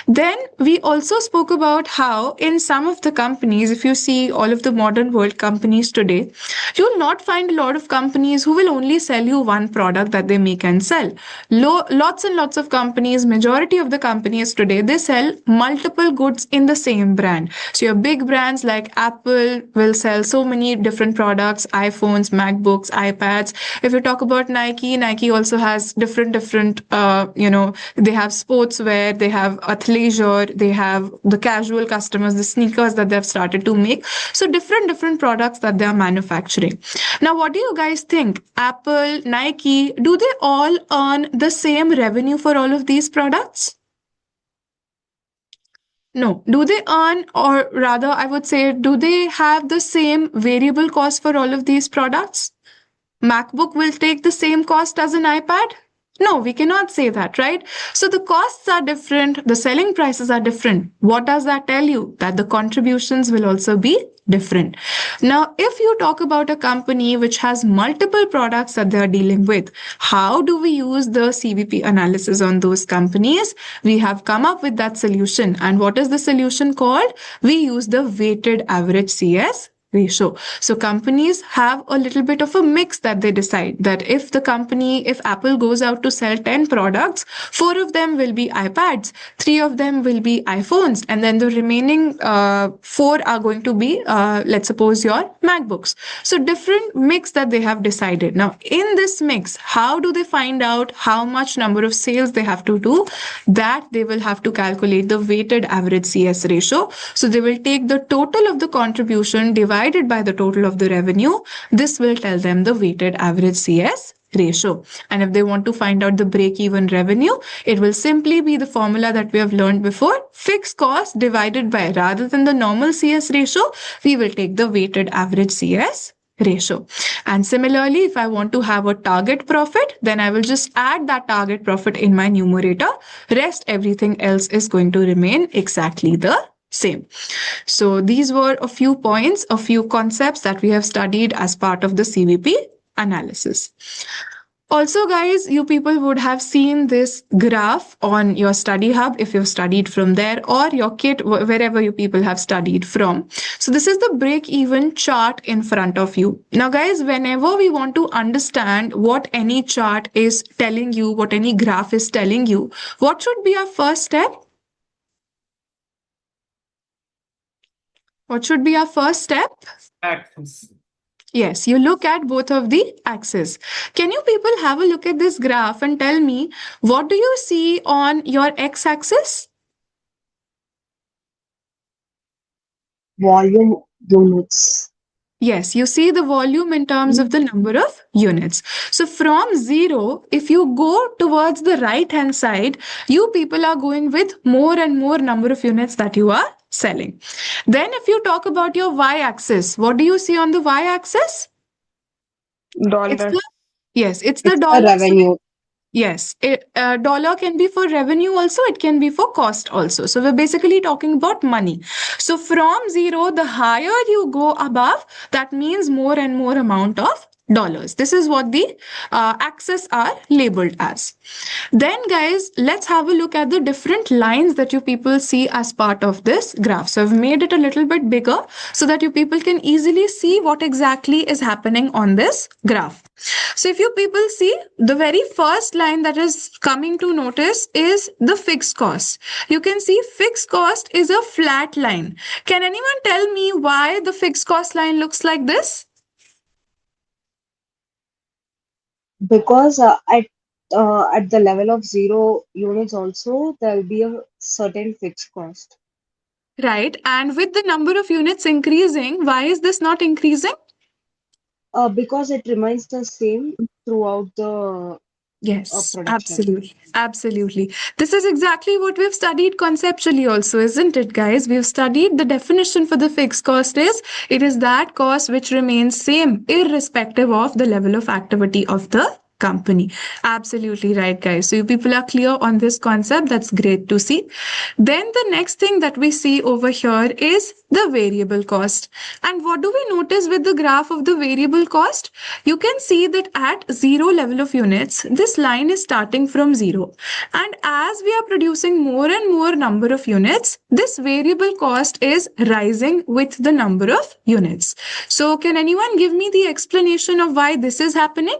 [SPEAKER 1] Then we also spoke about how in some of the companies, if you see all of the modern world companies today, you'll not find a lot of companies who will only sell you one product that they make and sell. Lots and lots of companies, majority of the companies today, they sell multiple goods in the same brand. So your big brands like Apple will sell so many different products, iPhones, MacBooks, iPads. If you talk about Nike also has different they have sportswear, they have athleisure, they have the casual customers, the sneakers that they've started to make. So different products that they are manufacturing. Now, what do you guys think? Apple, Nike, do they all earn the same revenue for all of these products? No. Do they earn, or rather, I would say, do they have the same variable cost for all of these products? MacBook will take the same cost as an iPad? No, we cannot say that, right? So the costs are different, the selling prices are different. What does that tell you? That the contributions will also be different. Now, if you talk about a company which has multiple products that they are dealing with, how do we use the CVP analysis on those companies? We have come up with that solution. And what is the solution called? We use the weighted average CS ratio. So companies have a little bit of a mix that they decide that if Apple goes out to sell 10 products, 4 of them will be iPads, 3 of them will be iPhones, and then the remaining 4 are going to be, let's suppose, your MacBooks. So different mix that they have decided. Now, in this mix, how do they find out how much number of sales they have to do? That they will have to calculate the weighted average CS ratio. So they will take the total of the contribution divided by the total of the revenue. This will tell them the weighted average CS ratio. And if they want to find out the break-even revenue, it will simply be the formula that we have learned before. Fixed cost divided by, rather than the normal CS ratio, we will take the weighted average CS ratio. And similarly, if I want to have a target profit, then I will just add that target profit in my numerator. Rest everything else is going to remain exactly the same. So these were a few points, a few concepts that we have studied as part of the CVP analysis. Also, guys, you people would have seen this graph on your study hub if you've studied from there, or your kit, wherever you people have studied from. So this is the break even chart in front of you. Now, guys, whenever we want to understand what any chart is telling you, what any graph is telling you, what should be our first step? What should be our first step?
[SPEAKER 2] Axis.
[SPEAKER 1] Yes, you look at both of the axes. Can you people have a look at this graph and tell me what do you see on your x-axis?
[SPEAKER 3] Volume units.
[SPEAKER 1] Yes, you see the volume in terms of the number of units. So from 0, if you go towards the right hand side, you people are going with more and more number of units that you are selling. Then if you talk about your y-axis, what do you see on the y-axis? It's
[SPEAKER 4] Dollar.
[SPEAKER 1] the Yes, it's the
[SPEAKER 3] It's the
[SPEAKER 1] dollar.
[SPEAKER 3] revenue.
[SPEAKER 1] Yes, dollar can be for revenue also, it can be for cost also. So we're basically talking about money. So from 0, the higher you go above, that means more and more amount of dollars. This is what the axes are labeled as. Then, guys, let's have a look at the different lines that you people see as part of this graph. So I've made it a little bit bigger so that you people can easily see what exactly is happening on this graph. So if you people see, the very first line that is coming to notice is the fixed cost. You can see fixed cost is a flat line. Can anyone tell me why the fixed cost line looks like this?
[SPEAKER 3] Because at the level of 0 units also there'll be a certain fixed cost.
[SPEAKER 1] Right. And with the number of units increasing, why is this not increasing?
[SPEAKER 3] Because it remains the same throughout the
[SPEAKER 1] Yes,
[SPEAKER 3] production.
[SPEAKER 1] absolutely. Absolutely. This is exactly what we've studied conceptually also, isn't it, guys? We've studied the definition for the fixed cost is it is that cost which remains same irrespective of the level of activity of the company. Absolutely right, guys. So you people are clear on this concept. That's great to see. Then the next thing that we see over here is the variable cost. And what do we notice with the graph of the variable cost? You can see that at 0 level of units, this line is starting from 0. And as we are producing more and more number of units, this variable cost is rising with the number of units. So can anyone give me the explanation of why this is happening?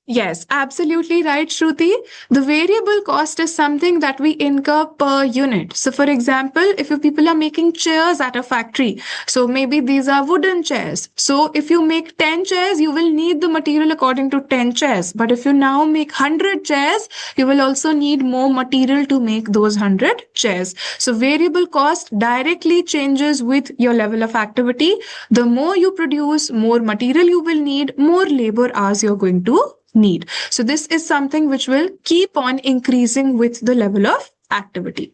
[SPEAKER 1] Yes, absolutely right, Shruti. The variable cost is something that we incur per unit. So, for example, if you people are making chairs at a factory, so maybe these are wooden chairs. So, if you make 10 chairs, you will need the material according to 10 chairs. But if you now make 100 chairs, you will also need more material to make those 100 chairs. So, variable cost directly changes with your level of activity. The more you produce, more material you will need, more labor hours you're going to need. So this is something which will keep on increasing with the level of activity.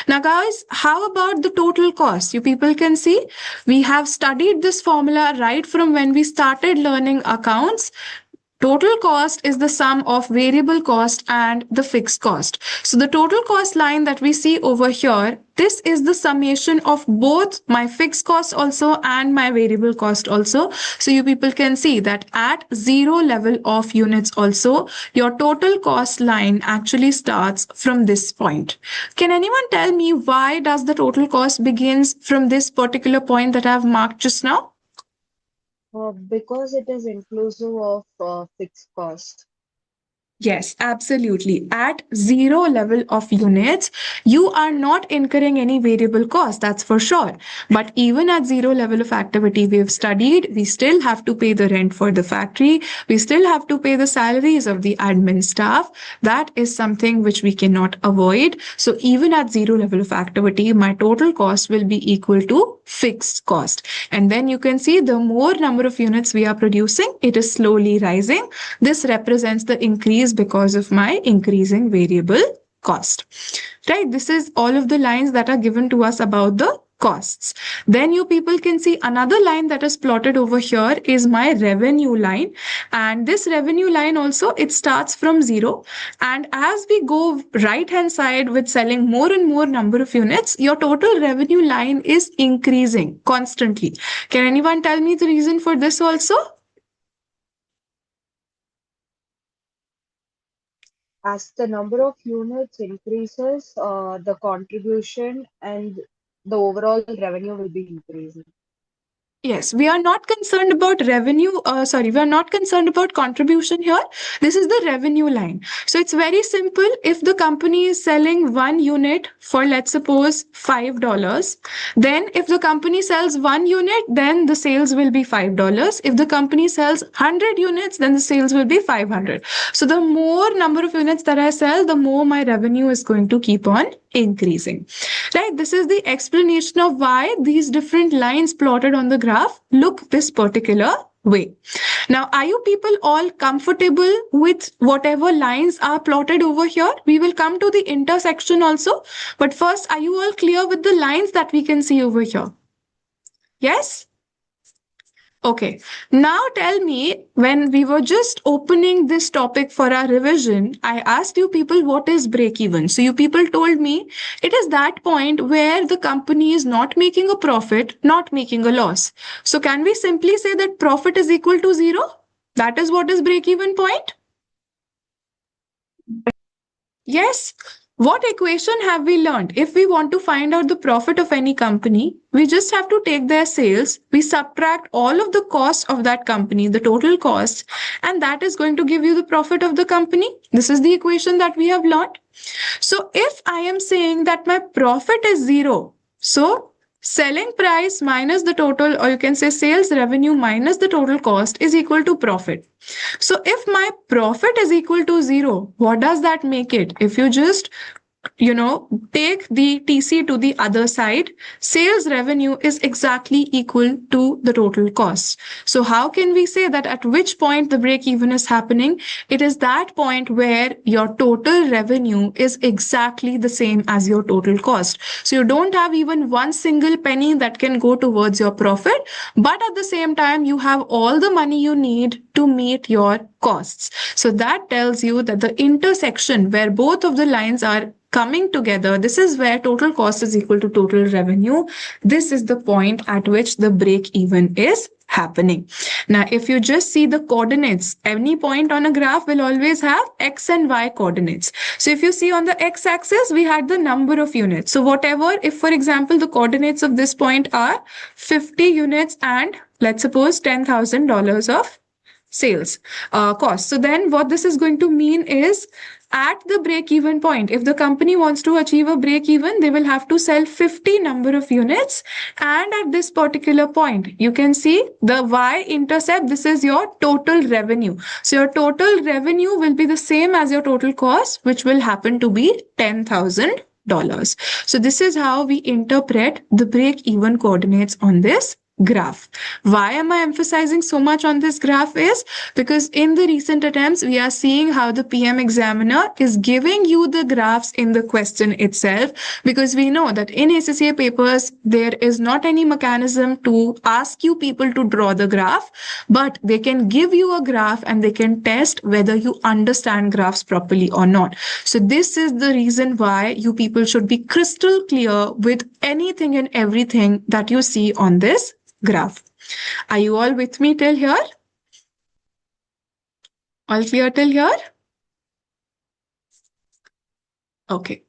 [SPEAKER 1] Now, guys, how about the total cost? You people can see we have studied this formula right from when we started learning accounts. Total cost is the sum of variable cost and the fixed cost. So the total cost line that we see over here, this is the summation of both my fixed cost also and my variable cost also. So you people can see that at 0 level of units also, your total cost line actually starts from this point. Can anyone tell me why does the total cost begins from this particular point that I have marked just now?
[SPEAKER 3] Because it is inclusive of fixed cost.
[SPEAKER 1] Yes, absolutely. At 0 level of units, you are not incurring any variable cost, that's for sure. But even at 0 level of activity we've studied, we still have to pay the rent for the factory. We still have to pay the salaries of the admin staff. That is something which we cannot avoid. So even at 0 level of activity, my total cost will be equal to fixed cost. And then you can see the more number of units we are producing, it is slowly rising. This represents the increase because of my increasing variable cost. Right? This is all of the lines that are given to us about the costs. Then you people can see another line that is plotted over here is my revenue line. And this revenue line also, it starts from zero. And as we go right hand side with selling more and more number of units, your total revenue line is increasing constantly. Can anyone tell me the reason for this also?
[SPEAKER 3] As the number of units increases, the contribution and the overall revenue will be increasing.
[SPEAKER 1] Yes, we are not concerned about revenue. We are not concerned about contribution here. This is the revenue line. So it's very simple. If the company is selling one unit for, let's suppose, $5, then if the company sells one unit, then the sales will be $5. If the company sells 100 units, then the sales will be 500. So the more number of units that I sell, the more my revenue is going to keep on increasing. Right? This is the explanation of why these different lines plotted on the graph look this particular way. Now, are you people all comfortable with whatever lines are plotted over here? We will come to the intersection also. But first, are you all clear with the lines that we can see over here? Yes? Okay, now tell me, when we were just opening this topic for our revision, I asked you people what is break even. So you people told me it is that point where the company is not making a profit, not making a loss. So can we simply say that profit is equal to zero? That is what is break even point? Yes. What equation have we learned? If we want to find out the profit of any company, we just have to take their sales, we subtract all of the costs of that company, the total cost, and that is going to give you the profit of the company. This is the equation that we have learned. So if I am saying that my profit is zero, so selling price minus the total, or you can say sales revenue minus the total cost is equal to profit. So if my profit is equal to zero, what does that make it? If you just take the TC to the other side, sales revenue is exactly equal to the total cost. So how can we say that at which point the break even is happening? It is that point where your total revenue is exactly the same as your total cost. So you don't have even one single penny that can go towards your profit, but at the same time, you have all the money you need to meet your costs. So that tells you that the intersection where both of the lines are coming together, this is where total cost is equal to total revenue. This is the point at which the break even is happening. Now, if you just see the coordinates, any point on a graph will always have X and Y coordinates. So if you see on the X axis, we had the number of units. So whatever, if for example, the coordinates of this point are 50 units and let's suppose $10,000 of sales cost. So then what this is going to mean is at the break even point, if the company wants to achieve a break even, they will have to sell 50 number of units. And at this particular point, you can see the Y intercept. This is your total revenue. So your total revenue will be the same as your total cost, which will happen to be $10,000. So this is how we interpret the break even coordinates on this graph. Why am I emphasizing so much on this graph is because in the recent attempts, we are seeing how the PM examiner is giving you the graphs in the question itself, because we know that in ACCA papers, there is not any mechanism to ask you people to draw the graph, but they can give you a graph and they can test whether you understand graphs properly or not. So this is the reason why you people should be crystal clear with anything and everything that you see on this graph. Are you all with me till here? All clear till here? Okay.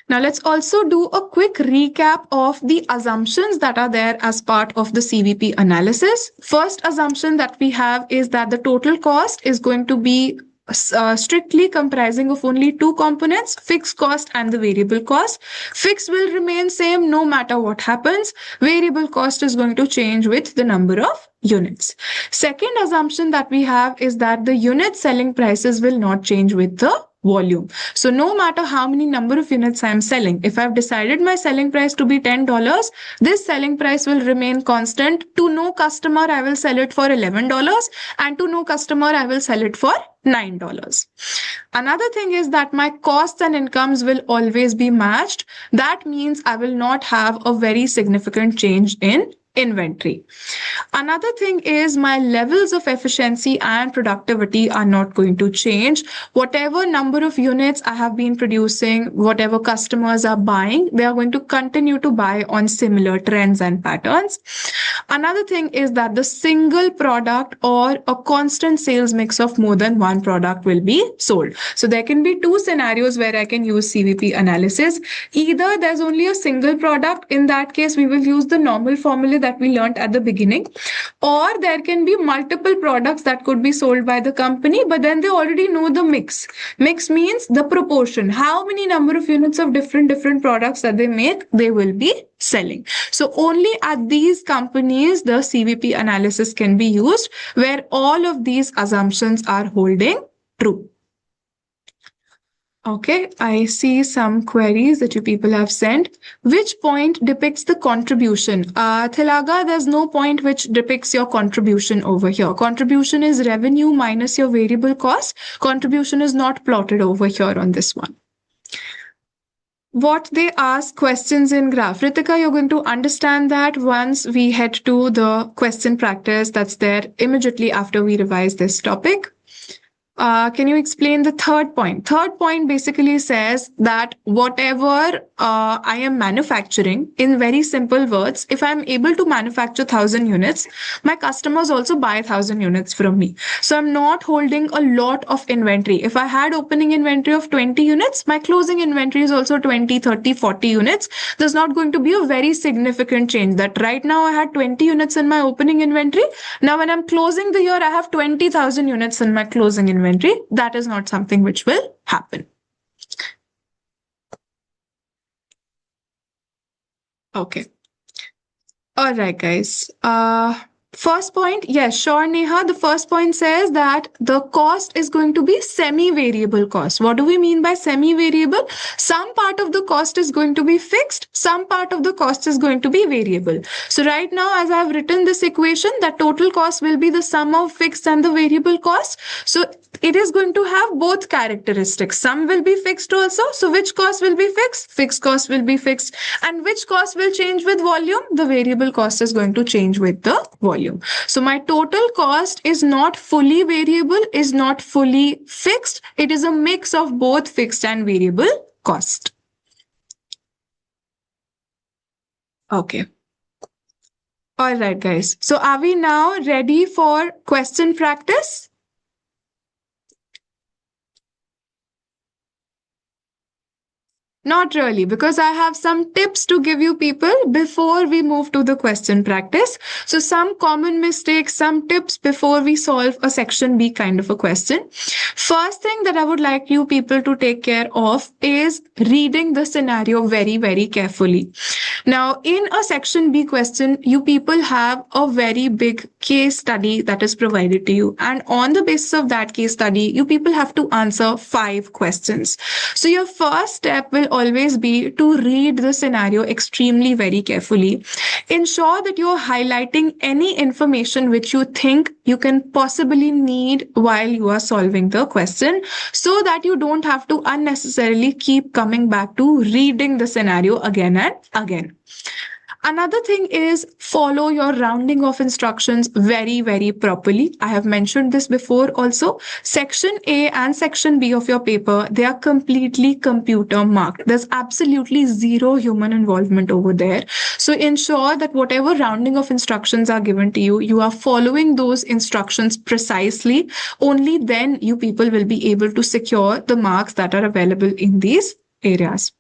[SPEAKER 1] Now let's also do a quick recap of the assumptions that are there as part of the CVP analysis. First assumption that we have is that the total cost is going to be strictly comprising of only two components, fixed cost and the variable cost. Fixed will remain same no matter what happens. Variable cost is going to change with the number of units. Second assumption that we have is that the unit selling prices will not change with the volume. So no matter how many number of units I am selling, if I've decided my selling price to be $10, this selling price will remain constant. To no customer, I will sell it for $11, and to no customer, I will sell it for $9. Another thing is that my costs and incomes will always be matched. That means I will not have a very significant change in inventory. Another thing is my levels of efficiency and productivity are not going to change. Whatever number of units I have been producing, whatever customers are buying, they are going to continue to buy on similar trends and patterns. Another thing is that the single product or a constant sales mix of more than one product will be sold. So there can be two scenarios where I can use CVP analysis. Either there's only a single product. In that case, we will use the normal formula that we learned at the beginning. Or there can be multiple products that could be sold by the company, but then they already know the mix. Mix means the proportion. How many number of units of different products that they make, they will be selling. So only at these companies, the CVP analysis can be used where all of these assumptions are holding true. Okay, I see some queries that you people have sent. Which point depicts the contribution? Thilaga, there's no point which depicts your contribution over here. Contribution is revenue minus your variable cost. Contribution is not plotted over here on this one. What they ask questions in graph. Ritika, you're going to understand that once we head to the question practice that's there immediately after we revise this topic. Can you explain the third point? Third point basically says that whatever I am manufacturing, in very simple words, if I'm able to manufacture 1,000 units, my customers also buy 1,000 units from me. So I'm not holding a lot of inventory. If I had opening inventory of 20 units, my closing inventory is also 20, 30, 40 units. There's not going to be a very significant change that right now I had 20 units in my opening inventory. Now when I'm closing the year, I have 20,000 units in my closing inventory. That is not something which will happen. Okay. All right, guys. First point, yes, sure, Neha. The first point says that the cost is going to be semi-variable cost. What do we mean by semi-variable? Some part of the cost is going to be fixed. Some part of the cost is going to be variable. So right now, as I have written this equation, that total cost will be the sum of fixed and the variable cost. So it is going to have both characteristics. Some will be fixed also. So which cost will be fixed? Fixed cost will be fixed. And which cost will change with volume? The variable cost is going to change with the volume. So my total cost is not fully variable, is not fully fixed. It is a mix of both fixed and variable cost. Okay. All right, guys. So are we now ready for question practice? Not really, because I have some tips to give you people before we move to the question practice. So some common mistakes, some tips before we solve a section B kind of a question. First thing that I would like you people to take care of is reading the scenario very, very carefully. Now, in a section B question, you people have a very big case study that is provided to you. And on the basis of that case study, you people have to answer 5 questions. So your first step will always be to read the scenario extremely very carefully. Ensure that you're highlighting any information which you think you can possibly need while you are solving the question so that you don't have to unnecessarily keep coming back to reading the scenario again and again. Another thing is follow your rounding off instructions very, very properly. I have mentioned this before also. Section A and section B of your paper, they are completely computer marked. There's absolutely zero human involvement over there. So ensure that whatever rounding of instructions are given to you, you are following those instructions precisely. Only then you people will be able to secure the marks that are available in these areas.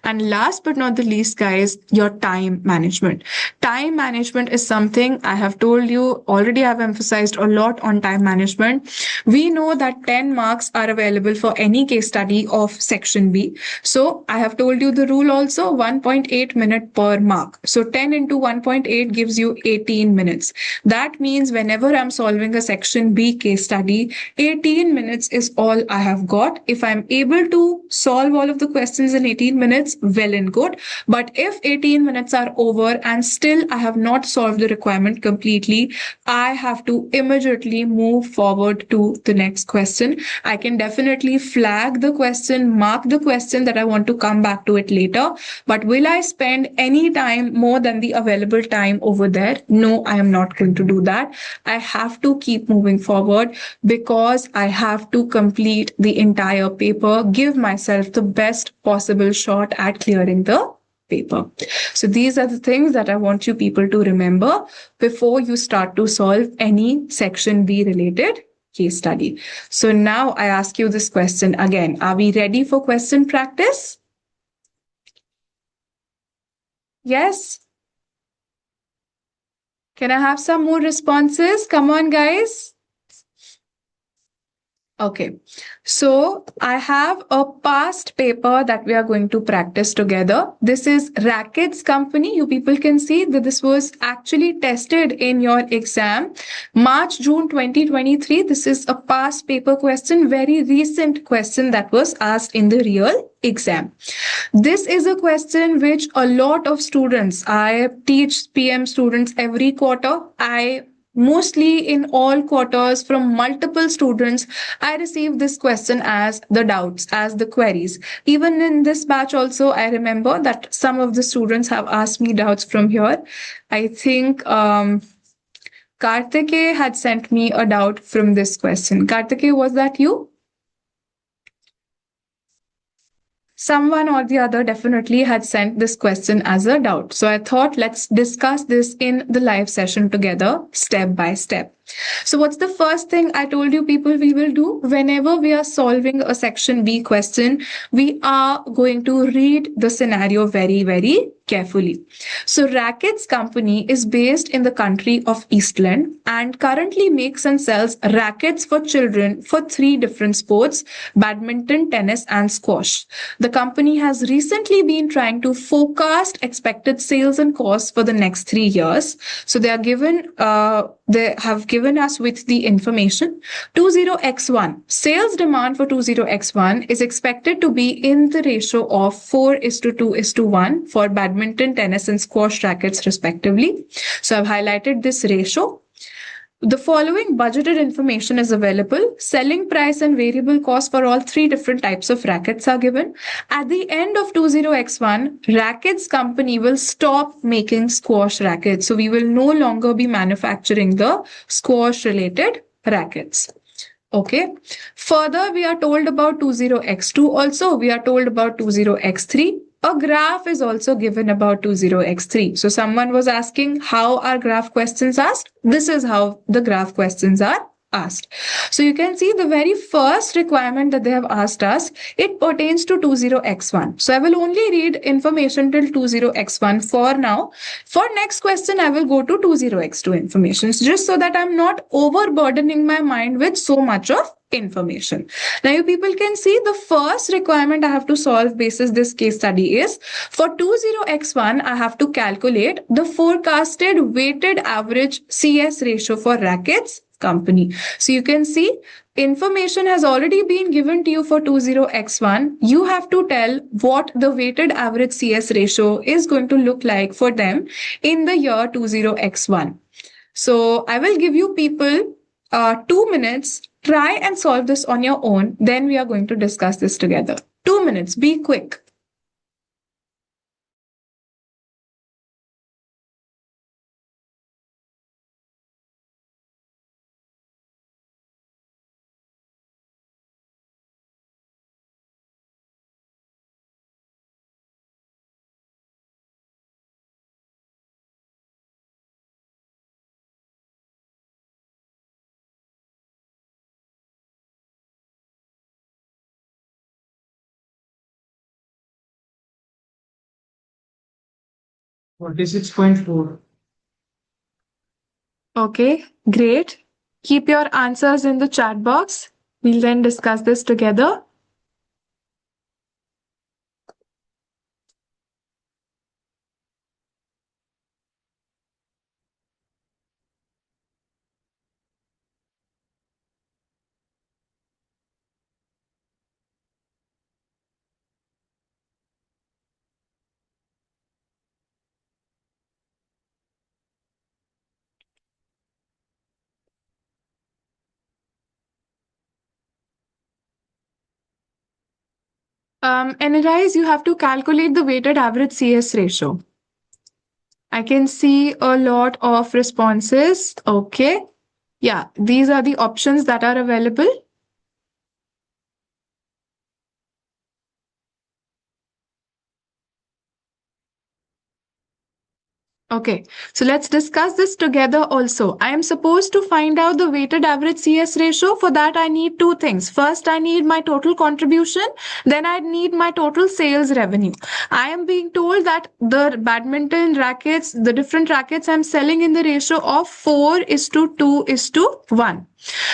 [SPEAKER 1] And last but not the least, guys, your time management. Time management is something I have told you already. I've emphasized a lot on time management. We know that 10 marks are available for any case study of section B. So I have told you the rule also, 1.8 minute per mark. So 10 into 1.8 gives you 18 minutes. That means whenever I'm solving a section B case study, 18 minutes is all I have got. If I'm able to solve all of the questions in 18 minutes, well and good. But if 18 minutes are over and still I have not solved the requirement completely, I have to immediately move forward to the next question. I can definitely flag the question, mark the question that I want to come back to it later. But will I spend any time more than the available time over there? No, I am not going to do that. I have to keep moving forward because I have to complete the entire paper, give myself the best possible shot at clearing the paper. So these are the things that I want you people to remember before you start to solve any section B related case study. So now I ask you this question again. Are we ready for question practice? Yes? Can I have some more responses? Come on, guys. Okay, so I have a past paper that we are going to practice together. This is Rackets Company. You people can see that this was actually tested in your exam. March, June 2023. This is a past paper question, very recent question that was asked in the real exam. This is a question which a lot of students, I teach PM students every quarter. I mostly in all quarters from multiple students, I receive this question as the doubts, as the queries. Even in this batch also, I remember that some of the students have asked me doubts from here. I think Kartike had sent me a doubt from this question. Kartike, was that you? Someone or the other definitely had sent this question as a doubt. So I thought let's discuss this in the live session together, step by step. So what's the first thing I told you people we will do? Whenever we are solving a section B question, we are going to read the scenario very, very carefully. So Rackets Company is based in the country of Eastland and currently makes and sells rackets for children for three different sports: badminton, tennis, and squash. The company has recently been trying to forecast expected sales and costs for the next 3 years. So they have given us with the information 20x1. Sales demand for 20x1 is expected to be in the ratio of 4:2:1 for badminton, tennis, and squash rackets, respectively. So I've highlighted this ratio. The following budgeted information is available. Selling price and variable cost for all three different types of rackets are given. At the end of 20x1, Rackets Company will stop making squash rackets. So we will no longer be manufacturing the squash related rackets. Okay. Further, we are told about 20x2 also. We are told about 20x3. A graph is also given about 20x3. So someone was asking how are graph questions asked? This is how the graph questions are asked. So you can see the very first requirement that they have asked us, it pertains to 20x1. So I will only read information till 20x1 for now. For next question, I will go to 20x2 information just so that I'm not overburdening my mind with so much of information. Now you people can see the first requirement I have to solve basis this case study is for 20x1 I have to calculate the forecasted weighted average CS ratio for Rackets Company. So you can see information has already been given to you for 20x1. You have to tell what the weighted average CS ratio is going to look like for them in the year 20x1. So I will give you people 2 minutes. Try and solve this on your own. Then we are going to discuss this together. 2 minutes. Be quick. Okay, great. Keep your answers in the chat box. We'll then discuss this together. Energize, you have to calculate the weighted average CS ratio. I can see a lot of responses. Okay. Yeah, these are the options that are available. Okay, so let's discuss this together also. I am supposed to find out the weighted average CS ratio. For that, I need two things. First, I need my total contribution. Then I need my total sales revenue. I am being told that the badminton rackets, the different rackets I'm selling in the ratio of 4 is to 2 is to 1.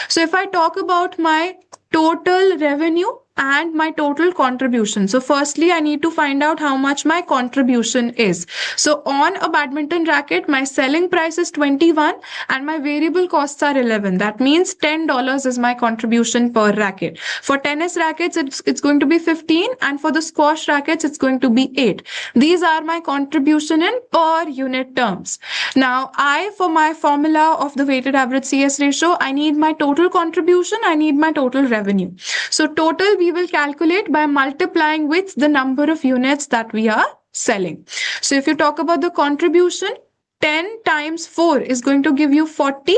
[SPEAKER 1] So if I talk about my total revenue and my total contribution. So firstly, I need to find out how much my contribution is. So on a badminton racket, my selling price is 21 and my variable costs are 11. That means $10 is my contribution per racket. For tennis rackets, it's going to be 15, and for the squash rackets, it's going to be 8. These are my contribution in per unit terms. Now, for my formula of the weighted average CS ratio, I need my total contribution, I need my total revenue. So total we will calculate by multiplying with the number of units that we are selling. So if you talk about the contribution, 10 times 4 is going to give you 40.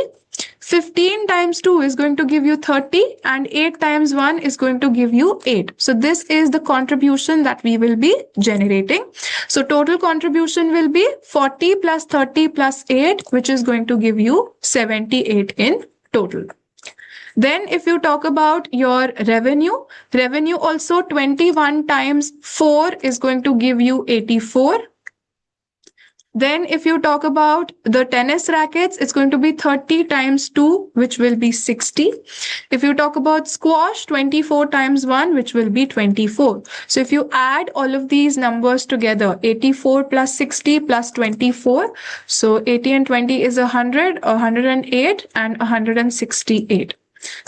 [SPEAKER 1] 15 times 2 is going to give you 30, and 8 times 1 is going to give you 8. So this is the contribution that we will be generating. So total contribution will be 40 plus 30 plus 8, which is going to give you 78 in total. Then if you talk about your revenue also 21 times 4 is going to give you 84. Then if you talk about the tennis rackets, it's going to be 30 times 2, which will be 60. If you talk about squash, 24 times 1, which will be 24. So if you add all of these numbers together, 84 plus 60 plus 24, so 80 and 20 is 100, 108 and 168.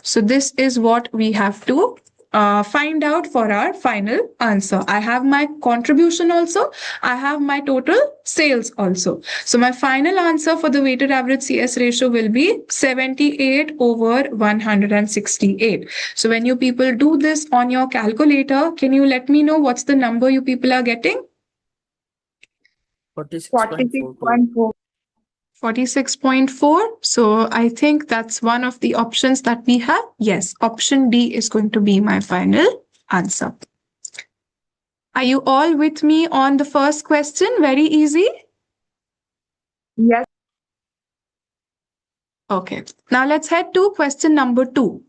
[SPEAKER 1] So this is what we have to find out for our final answer. I have my contribution also. I have my total sales also. So my final answer for the weighted average CS ratio will be 78 over 168. So when you people do this on your calculator, can you let me know what's the number you people are getting?
[SPEAKER 3] 46.42.
[SPEAKER 1] 46.4. So I think that's one of the options that we have. Yes, option D is going to be my final answer. Are you all with me on the first question? Very easy.
[SPEAKER 3] Yes.
[SPEAKER 1] Okay, now let's head to question number 2.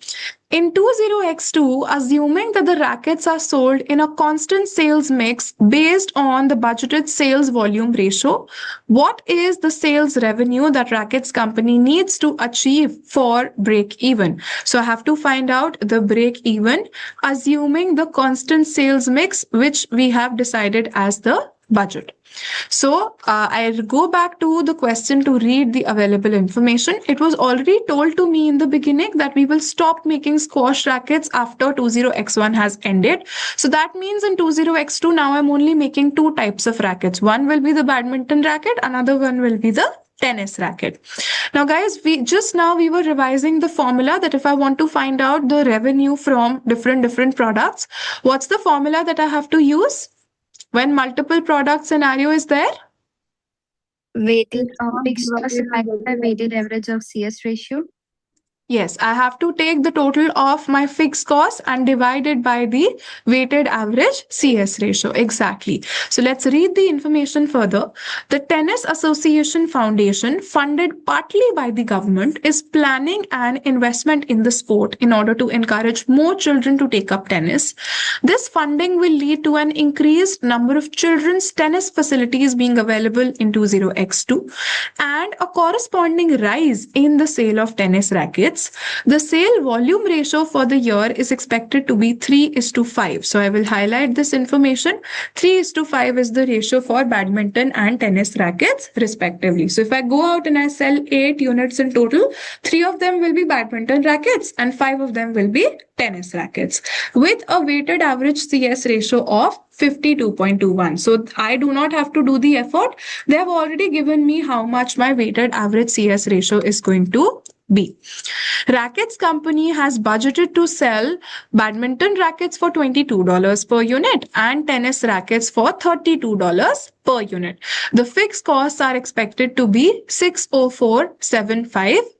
[SPEAKER 1] In 20x2, assuming that the rackets are sold in a constant sales mix based on the budgeted sales volume ratio, what is the sales revenue that rackets company needs to achieve for break even? So I have to find out the break even, assuming the constant sales mix, which we have decided as the budget. So I'll go back to the question to read the available information. It was already told to me in the beginning that we will stop making squash rackets after 20x1 has ended. So that means in 20x2 now I'm only making two types of rackets. One will be the badminton racket, another one will be the tennis racket. Now guys, we were revising the formula that if I want to find out the revenue from different products, what's the formula that I have to use when multiple product scenario is there?
[SPEAKER 2] Weighted fixed cost divided by weighted average of CS ratio.
[SPEAKER 1] Yes, I have to take the total of my fixed cost and divide it by the weighted average CS ratio. Exactly. So let's read the information further. The Tennis Association Foundation, funded partly by the government, is planning an investment in the sport in order to encourage more children to take up tennis. This funding will lead to an increased number of children's tennis facilities being available in 20x2 and a corresponding rise in the sale of tennis rackets. The sale volume ratio for the year is expected to be 3:5. So I will highlight this information. 3:5 is the ratio for badminton and tennis rackets respectively. So if I go out and I sell 8 units in total, 3 of them will be badminton rackets and 5 of them will be tennis rackets with a weighted average CS ratio of 52.21. So I do not have to do the effort. They have already given me how much my weighted average CS ratio is going to B. Rackets company has budgeted to sell badminton rackets for $22 per unit and tennis rackets for $32 per unit. The fixed costs are expected to be 604,750.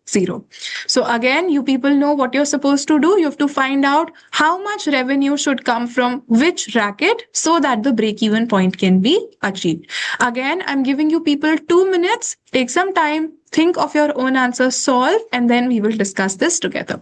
[SPEAKER 1] So again, you people know what you're supposed to do. You have to find out how much revenue should come from which racket so that the break even point can be achieved. Again, I'm giving you people 2 minutes. Take some time, think of your own answer, solve, and then we will discuss this together.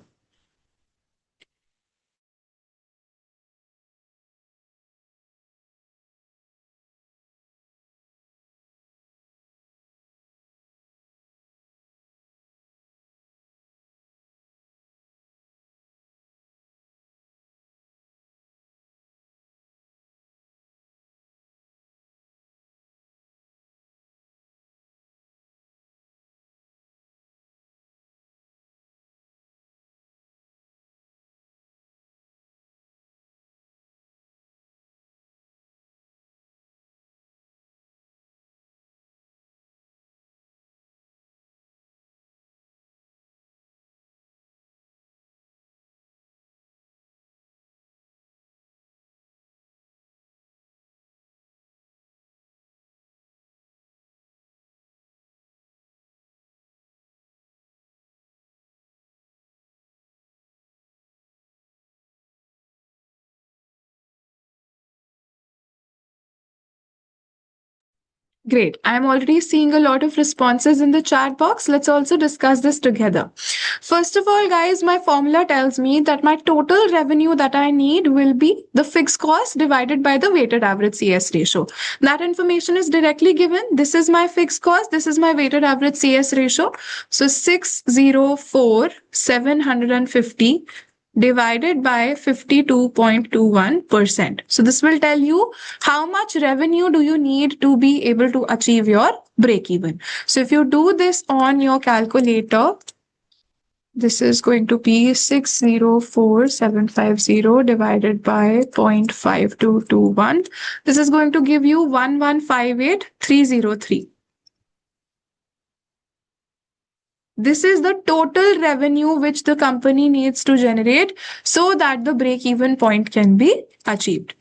[SPEAKER 1] Great. I'm already seeing a lot of responses in the chat box. Let's also discuss this together. First of all, guys, my formula tells me that my total revenue that I need will be the fixed cost divided by the weighted average CS ratio. That information is directly given. This is my fixed cost. This is my weighted average CS ratio. So 604,750 divided by 52.21%. So this will tell you how much revenue do you need to be able to achieve your break even. So if you do this on your calculator, this is going to be 604,750 divided by 0.5221. This is going to give you 1,158,303. This is the total revenue which the company needs to generate so that the break even point can be achieved.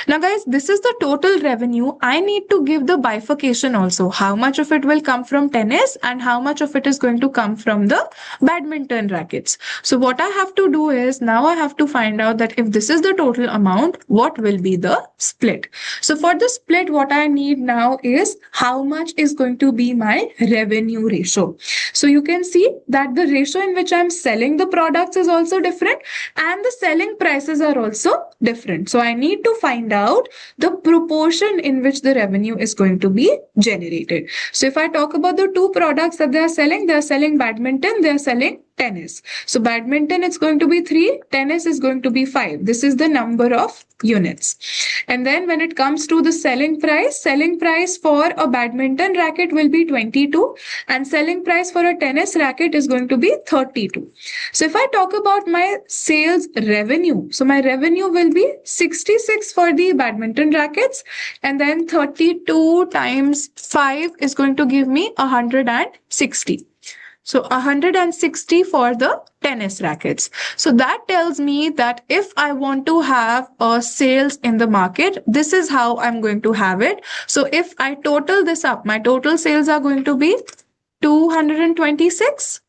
[SPEAKER 1] Now, guys, this is the total revenue. I need to give the bifurcation also. How much of it will come from tennis and how much of it is going to come from the badminton rackets. So what I have to do is now I have to find out that if this is the total amount, what will be the split. So for the split, what I need now is how much is going to be my revenue ratio. So you can see that the ratio in which I'm selling the products is also different and the selling prices are also different. So I need to find out the proportion in which the revenue is going to be generated. So if I talk about the two products that they are selling badminton, they are selling tennis. So badminton it's going to be 3, tennis is going to be 5. This is the number of units. And then when it comes to the selling price for a badminton racket will be 22 and selling price for a tennis racket is going to be 32. So if I talk about my sales revenue, so my revenue will be 66 for the badminton rackets and then 32 times 5 is going to give me 160. So 160 for the tennis rackets. So that tells me that if I want to have a sales in the market, this is how I'm going to have it. So if I total this up, my total sales are going to be 226.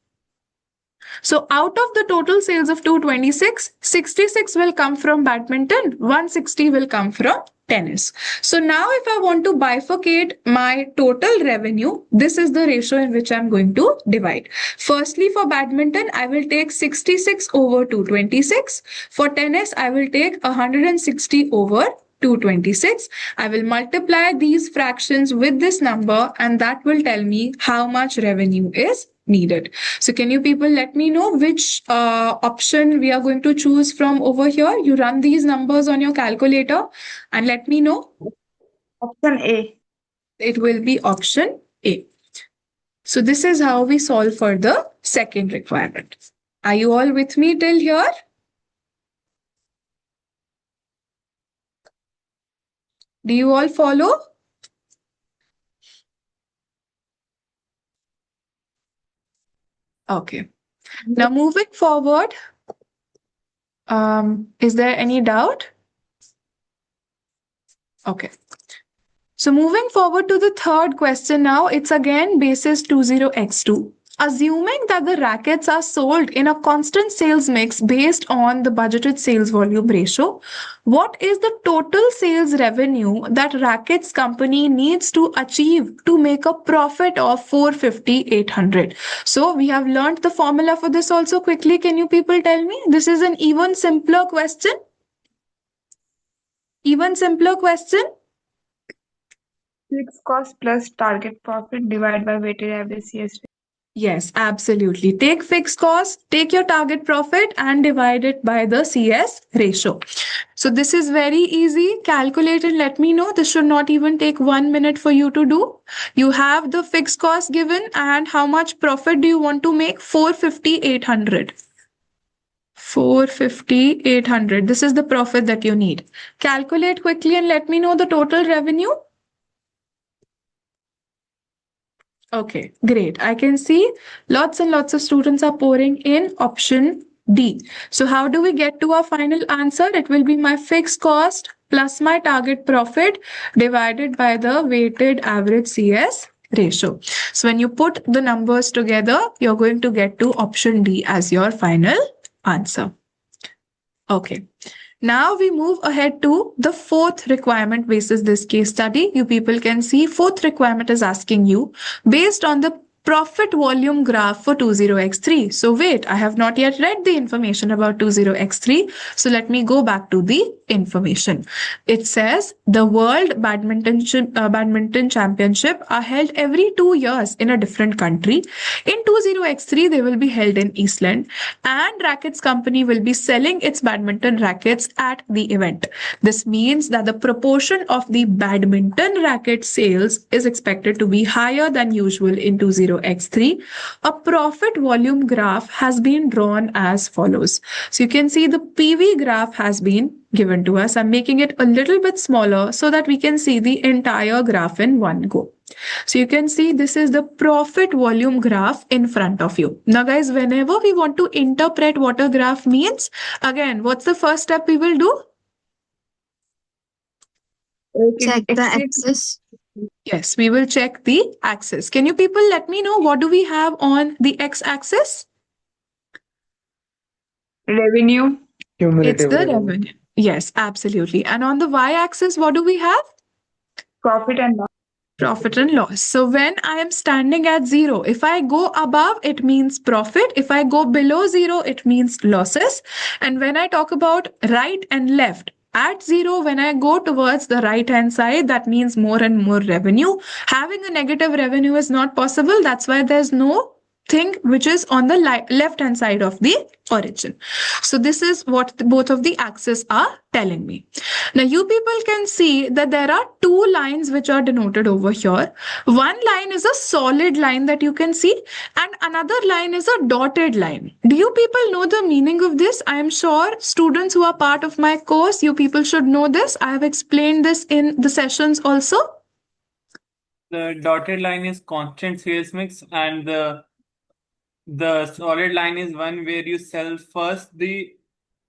[SPEAKER 1] So out of the total sales of 226, 66 will come from badminton, 160 will come from tennis. So now if I want to bifurcate my total revenue, this is the ratio in which I'm going to divide. Firstly, for badminton, I will take 66 over 226. For tennis, I will take 160 over 226. I will multiply these fractions with this number and that will tell me how much revenue is needed. So can you people let me know which option we are going to choose from over here? You run these numbers on your calculator and let me know.
[SPEAKER 4] Option A.
[SPEAKER 1] It will be option A. So this is how we solve for the second requirement. Are you all with me till here? Do you all follow? Okay. Now, moving forward, is there any doubt? Okay. So moving forward to the third question now, it's again basis 20x2. Assuming that the rackets are sold in a constant sales mix based on the budgeted sales volume ratio, what is the total sales revenue that rackets company needs to achieve to make a profit of 450, 800? So we have learned the formula for this also quickly. Can you people tell me? This is an even simpler question. Even simpler question.
[SPEAKER 4] Fixed cost plus target profit divided by weighted average CS.
[SPEAKER 1] Yes, absolutely. Take fixed cost, take your target profit and divide it by the CS ratio. So this is very easy. Calculate and let me know. This should not even take 1 minute for you to do. You have the fixed cost given and how much profit do you want to make? 450, 800. 450, 800. This is the profit that you need. Calculate quickly and let me know the total revenue. Okay, great. I can see lots and lots of students are pouring in option D. So how do we get to our final answer? It will be my fixed cost plus my target profit divided by the weighted average CS ratio. So when you put the numbers together, you're going to get to option D as your final answer. Okay. Now we move ahead to the fourth requirement basis this case study. You people can see fourth requirement is asking you based on the profit volume graph for 20x3. So wait, I have not yet read the information about 20x3. So let me go back to the information. It says the World Badminton Championship are held every 2 years in a different country. In 20x3, they will be held in Iceland and Rackets Company will be selling its badminton rackets at the event. This means that the proportion of the badminton racket sales is expected to be higher than usual in 20x3. A profit volume graph has been drawn as follows. So you can see the PV graph has been given to us. I'm making it a little bit smaller so that we can see the entire graph in one go. So you can see this is the profit volume graph in front of you. Now guys, whenever we want to interpret what a graph means, again, what's the first step we will do?
[SPEAKER 2] Check the axis.
[SPEAKER 1] Yes, we will check the axis. Can you people let me know what do we have on the x-axis?
[SPEAKER 4] Revenue.
[SPEAKER 1] It's the revenue. Yes, absolutely. And on the y-axis, what do we have?
[SPEAKER 4] Profit and loss.
[SPEAKER 1] Profit and loss. So when I am standing at 0, if I go above, it means profit. If I go below 0, it means losses. And when I talk about right and left, at 0, when I go towards the right hand side, that means more and more revenue. Having a negative revenue is not possible. That's why there's no thing which is on the left hand side of the origin. So this is what both of the axes are telling me. Now you people can see that there are two lines which are denoted over here. One line is a solid line that you can see and another line is a dotted line. Do you people know the meaning of this? I am sure students who are part of my course, you people should know this. I have explained this in the sessions also.
[SPEAKER 5] The dotted line is constant sales mix, and the solid line is one where you sell first the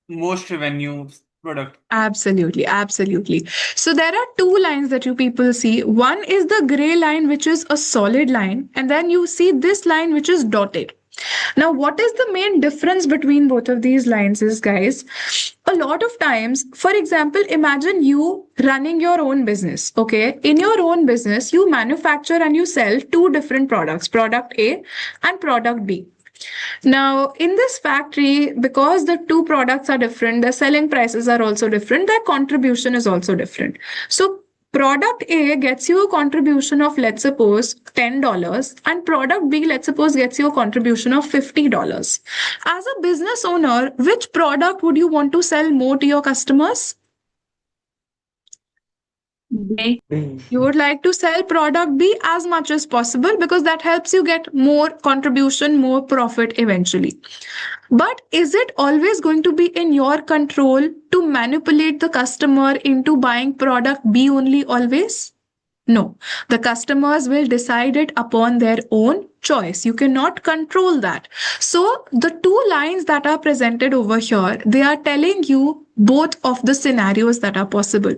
[SPEAKER 5] most revenue product.
[SPEAKER 1] Absolutely, absolutely. So there are two lines that you people see. One is the gray line, which is a solid line, and then you see this line, which is dotted. Now, what is the main difference between both of these lines is, guys, a lot of times, for example, imagine you running your own business, okay? In your own business, you manufacture and you sell two different products, product A and product B. Now, in this factory, because the two products are different, the selling prices are also different, their contribution is also different. So, product A gets you a contribution of, let's suppose, $10, and product B, let's suppose, gets you a contribution of $50. As a business owner, which product would you want to sell more to your customers?
[SPEAKER 4] B.
[SPEAKER 1] You would like to sell product B as much as possible because that helps you get more contribution, more profit eventually. But is it always going to be in your control to manipulate the customer into buying product B only always? No, the customers will decide it upon their own choice. You cannot control that. So the two lines that are presented over here, they are telling you both of the scenarios that are possible.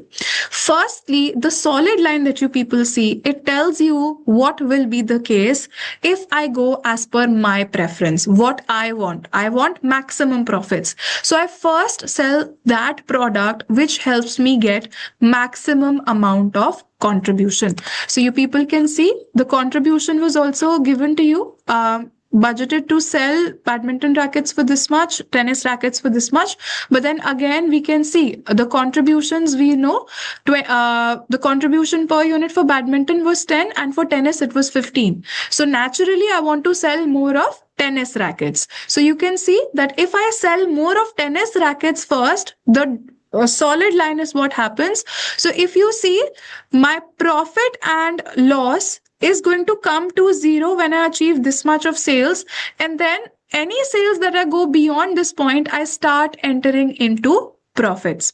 [SPEAKER 1] Firstly, the solid line that you people see, it tells you what will be the case if I go as per my preference, what I want. I want maximum profits. So I first sell that product which helps me get maximum amount of contribution. So you people can see the contribution was also given to you. Budgeted to sell badminton rackets for this much, tennis rackets for this much. But then again, we can see the contributions we know. The contribution per unit for badminton was 10 and for tennis it was 15. So naturally, I want to sell more of tennis rackets. So you can see that if I sell more of tennis rackets first, the a solid line is what happens. So if you see, my profit and loss is going to come to zero when I achieve this much of sales. And then any sales that I go beyond this point, I start entering into profits.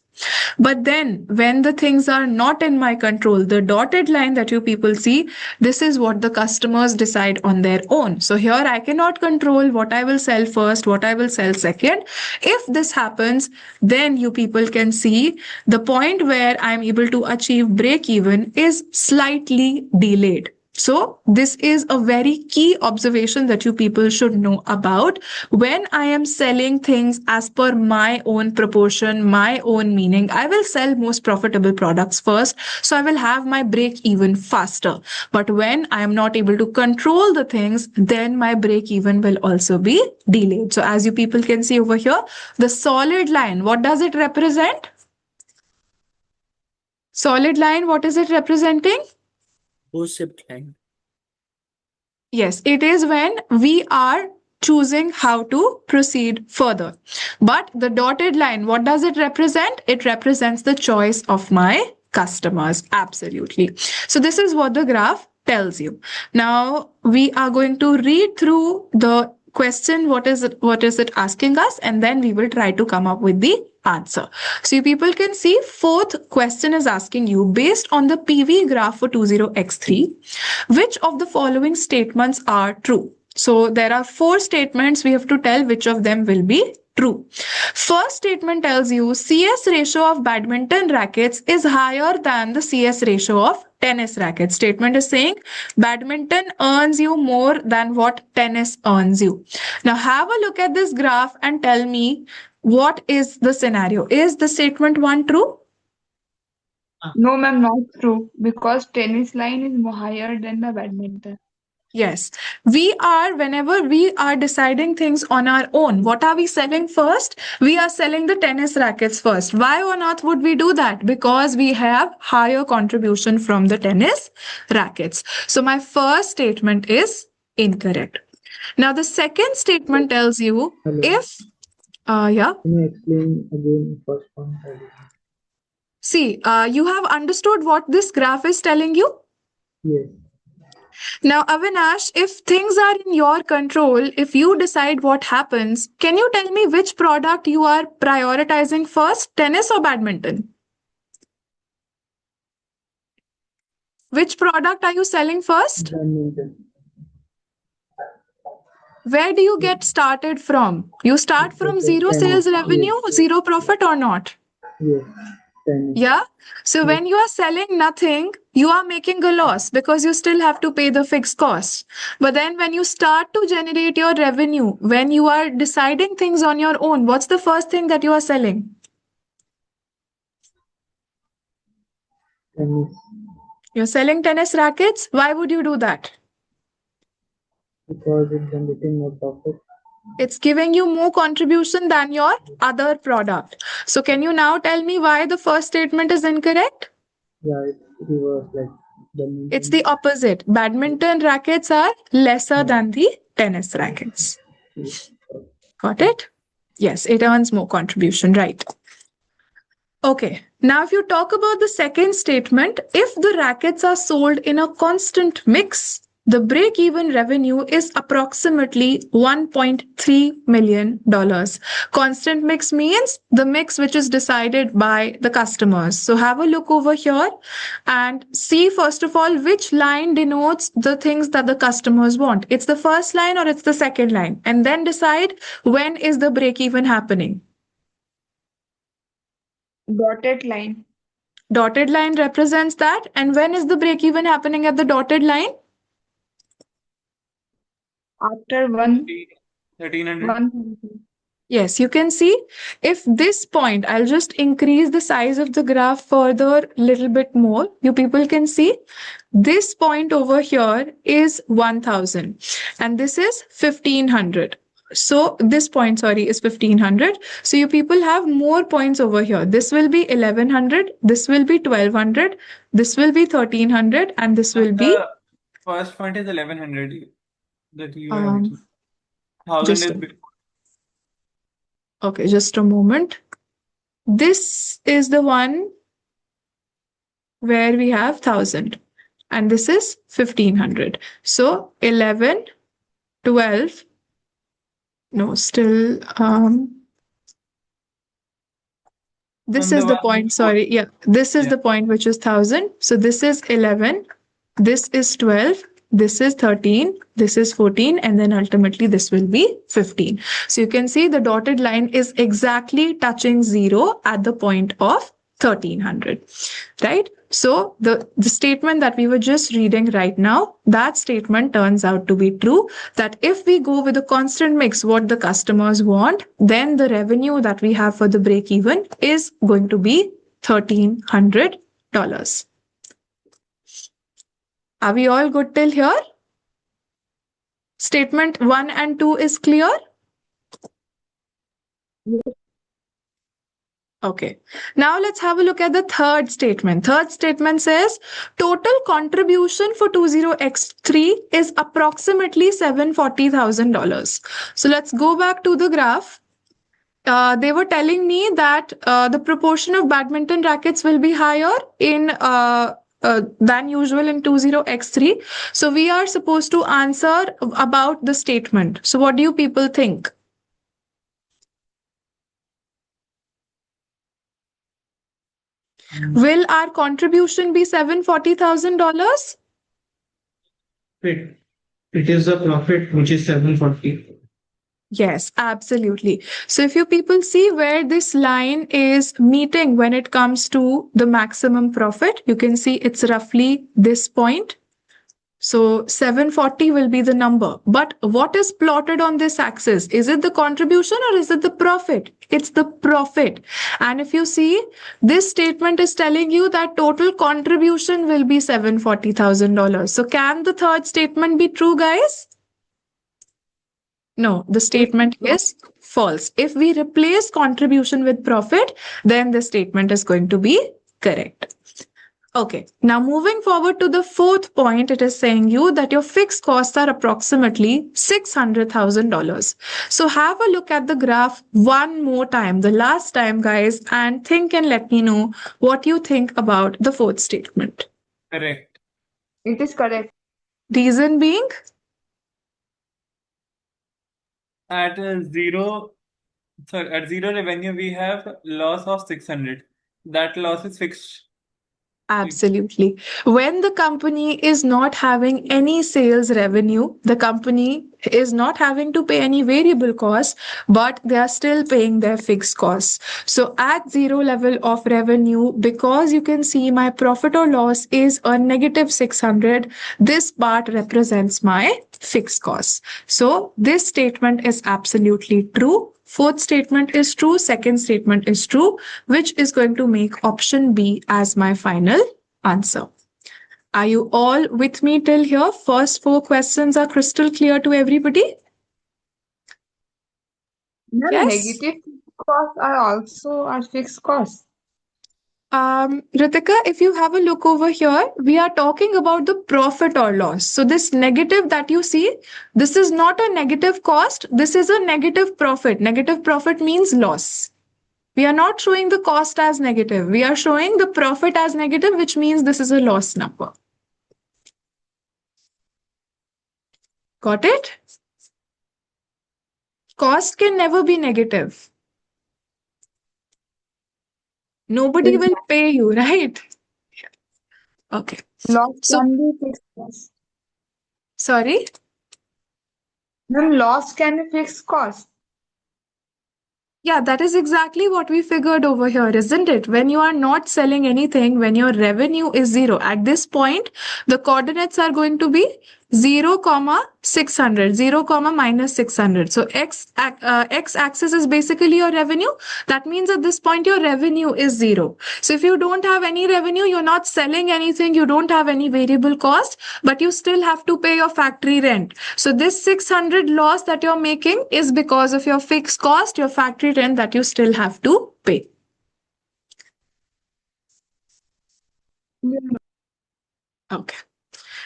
[SPEAKER 1] But then when the things are not in my control, the dotted line that you people see, this is what the customers decide on their own. So here I cannot control what I will sell first, what I will sell second. If this happens, then you people can see the point where I'm able to achieve break even is slightly delayed. So this is a very key observation that you people should know about. When I am selling things as per my own proportion, my own meaning, I will sell most profitable products first. So I will have my break even faster. But when I am not able to control the things, then my break even will also be delayed. So as you people can see over here, the solid line, what does it represent? Solid line, what is it representing?
[SPEAKER 6] Positive line.
[SPEAKER 1] Yes, it is when we are choosing how to proceed further. But the dotted line, what does it represent? It represents the choice of my customers. Absolutely. So this is what the graph tells you. Now we are going to read through the question, what is it asking us, and then we will try to come up with the answer. So you people can see fourth question is asking you, based on the PV graph for 20x3, which of the following statements are true? So there are 4 statements. We have to tell which of them will be true. First statement tells you CS ratio of badminton rackets is higher than the CS ratio of tennis rackets. Statement is saying badminton earns you more than what tennis earns you. Now have a look at this graph and tell me what is the scenario. Is the statement 1 true?
[SPEAKER 4] No, ma'am, not true. Because tennis line is higher than the badminton.
[SPEAKER 1] Yes, whenever we are deciding things on our own, what are we selling first? We are selling the tennis rackets first. Why on earth would we do that? Because we have higher contribution from the tennis rackets. So my first statement is incorrect. Now the second statement tells you
[SPEAKER 6] Hello.
[SPEAKER 1] if, yeah.
[SPEAKER 6] Can you explain again first point?
[SPEAKER 1] See, you have understood what this graph is telling you?
[SPEAKER 6] Yes.
[SPEAKER 1] Now, Avinash, if things are in your control, if you decide what happens, can you tell me which product you are prioritizing first, tennis or badminton? Which product are you selling first?
[SPEAKER 6] Badminton.
[SPEAKER 1] Where do you get started from? You start from zero
[SPEAKER 6] Tennis.
[SPEAKER 1] sales revenue,
[SPEAKER 6] Yes.
[SPEAKER 1] zero profit or not?
[SPEAKER 6] Yes. Tennis.
[SPEAKER 1] Yeah. So when you are selling nothing, you are making a loss because you still have to pay the fixed cost. But then when you start to generate your revenue, when you are deciding things on your own, what's the first thing that you are selling?
[SPEAKER 6] Tennis.
[SPEAKER 1] You're selling tennis rackets. Why would you do that?
[SPEAKER 6] Because it's generating more profit.
[SPEAKER 1] It's giving you more contribution than your other product. So can you now tell me why the first statement is incorrect?
[SPEAKER 6] Yeah, it's reverse like badminton.
[SPEAKER 1] It's the opposite. Badminton rackets are lesser than the tennis rackets. Got it? Yes, it earns more contribution, right? Okay, now if you talk about the second statement, if the rackets are sold in a constant mix, The break-even revenue is approximately $1.3 million. Constant mix means the mix which is decided by the customers. So have a look over here and see first of all which line denotes the things that the customers want. It's the first line or it's the second line, and then decide when is the break-even happening.
[SPEAKER 4] Dotted line.
[SPEAKER 1] Dotted line represents that, and when is the break-even happening at the dotted line?
[SPEAKER 4] After one
[SPEAKER 5] 1300.
[SPEAKER 4] 130.
[SPEAKER 1] Yes, you can see if this point, I'll just increase the size of the graph further little bit more. You people can see this point over here is 1000 and this is 1500. So this point, sorry, is 1500. So you people have more points over here. This will be 1100, this will be 1200, this will be 1300, and this will be
[SPEAKER 5] The first point is 1100 that you have
[SPEAKER 1] um,
[SPEAKER 5] written. 1000
[SPEAKER 1] just
[SPEAKER 5] is
[SPEAKER 1] a,
[SPEAKER 5] before.
[SPEAKER 1] okay, just a moment. This is the one where we have 1000 and this is 1500. So 11, 12, no, still, this
[SPEAKER 5] And the
[SPEAKER 1] is the
[SPEAKER 5] one
[SPEAKER 1] point,
[SPEAKER 5] before.
[SPEAKER 1] sorry. Yeah, this is
[SPEAKER 5] Yeah.
[SPEAKER 1] the point which is 1000. So this is 11, this is 12, this is 13, this is 14, and then ultimately this will be 15. So you can see the dotted line is exactly touching zero at the point of 1300, right? So the statement that we were just reading right now, that statement turns out to be true, that if we go with a constant mix, what the customers want, then the revenue that we have for the break even is going to be $1,300. Are we all good till here? Statement 1 and 2 is clear? Okay. Now let's have a look at the third statement. Third statement says total contribution for 20X3 is approximately $740,000. So let's go back to the graph. They were telling me that the proportion of badminton rackets will be higher in than usual in 20X3. So we are supposed to answer about the statement. So what do you people think? Will our contribution be $740,000?
[SPEAKER 6] It is the profit which is 740.
[SPEAKER 1] Yes, absolutely. So if you people see where this line is meeting when it comes to the maximum profit, you can see it's roughly this point. So 740 will be the number. But what is plotted on this axis? Is it the contribution or is it the profit? It's the profit. And if you see, this statement is telling you that total contribution will be $740,000. So can the third statement be true, guys? No, the statement is false. If we replace contribution with profit, then the statement is going to be correct. Okay, now moving forward to the fourth point, it is saying you that your fixed costs are approximately $600,000. So have a look at the graph one more time, the last time, guys, and think and let me know what you think about the fourth statement.
[SPEAKER 5] Correct.
[SPEAKER 4] It is correct.
[SPEAKER 1] Reason being?
[SPEAKER 5] At zero revenue, we have loss of 600. That loss is fixed.
[SPEAKER 1] Absolutely. When the company is not having any sales revenue, the company is not having to pay any variable costs, but they are still paying their fixed costs. So at zero level of revenue, because you can see my profit or loss is a negative 600, this part represents my fixed costs. So this statement is absolutely true. Fourth statement is true. Second statement is true, which is going to make option B as my final answer. Are you all with me till here? First four questions are crystal clear to everybody?
[SPEAKER 4] Ma'am,
[SPEAKER 1] Yes?
[SPEAKER 4] negative costs are also our fixed costs.
[SPEAKER 1] Ritika, if you have a look over here, we are talking about the profit or loss. So this negative that you see, this is not a negative cost. This is a negative profit. Negative profit means loss. We are not showing the cost as negative. We are showing the profit as negative, which means this is a loss number. Got it? Cost can never be negative. Nobody will pay you, right? Okay.
[SPEAKER 4] Loss
[SPEAKER 1] So,
[SPEAKER 4] can be fixed cost.
[SPEAKER 1] sorry?
[SPEAKER 4] Ma'am, loss can be fixed cost.
[SPEAKER 1] Yeah, that is exactly what we figured over here, isn't it? When you are not selling anything, when your revenue is zero, at this point, the coordinates are going to be 0, comma 600, 0, comma minus 600. So x axis is basically your revenue. That means at this point, your revenue is zero. So if you don't have any revenue, you're not selling anything, you don't have any variable cost, but you still have to pay your factory rent. So this 600 loss that you're making is because of your fixed cost, your factory rent that you still have to pay. Okay.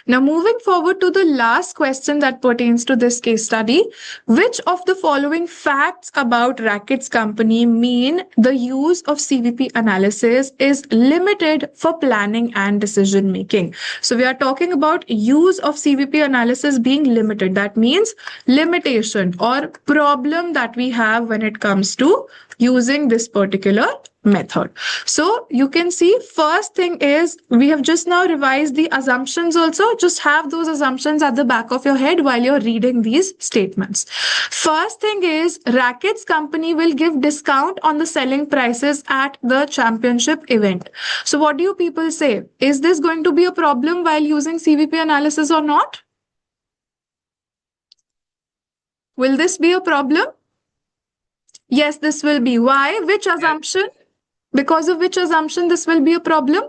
[SPEAKER 1] Now, moving forward to the last question that pertains to this case study, which of the following facts about Racket's company mean the use of CVP analysis is limited for planning and decision making? So, we are talking about use of CVP analysis being limited. That means limitation or problem that we have when it comes to using this particular method. So you can see first thing is we have just now revised the assumptions also. Just have those assumptions at the back of your head while you're reading these statements. First thing is Racket's company will give discount on the selling prices at the championship event. So what do you people say? Is this going to be a problem while using CVP analysis or not? Will this be a problem? Yes, this will be. Why? Which assumption? Because of which assumption this will be a problem?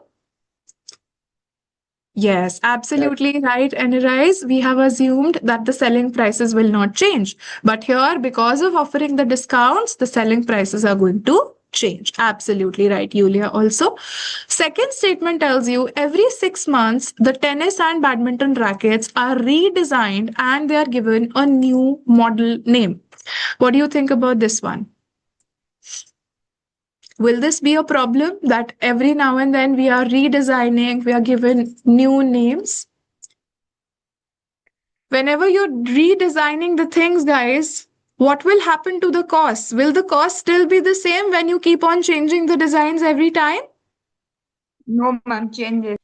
[SPEAKER 1] Yes, absolutely right, Anirise. We have assumed that the selling prices will not change. But here, because of offering the discounts, the selling prices are going to change. Absolutely right, Yulia. Also, second statement tells you every 6 months, the tennis and badminton rackets are redesigned and they are given a new model name. What do you think about this one? Will this be a problem that every now and then we are redesigning, we are given new names? Whenever you're redesigning the things, guys, what will happen to the costs? Will the cost still be the same when you keep on changing the designs every time?
[SPEAKER 4] No, ma'am, changes.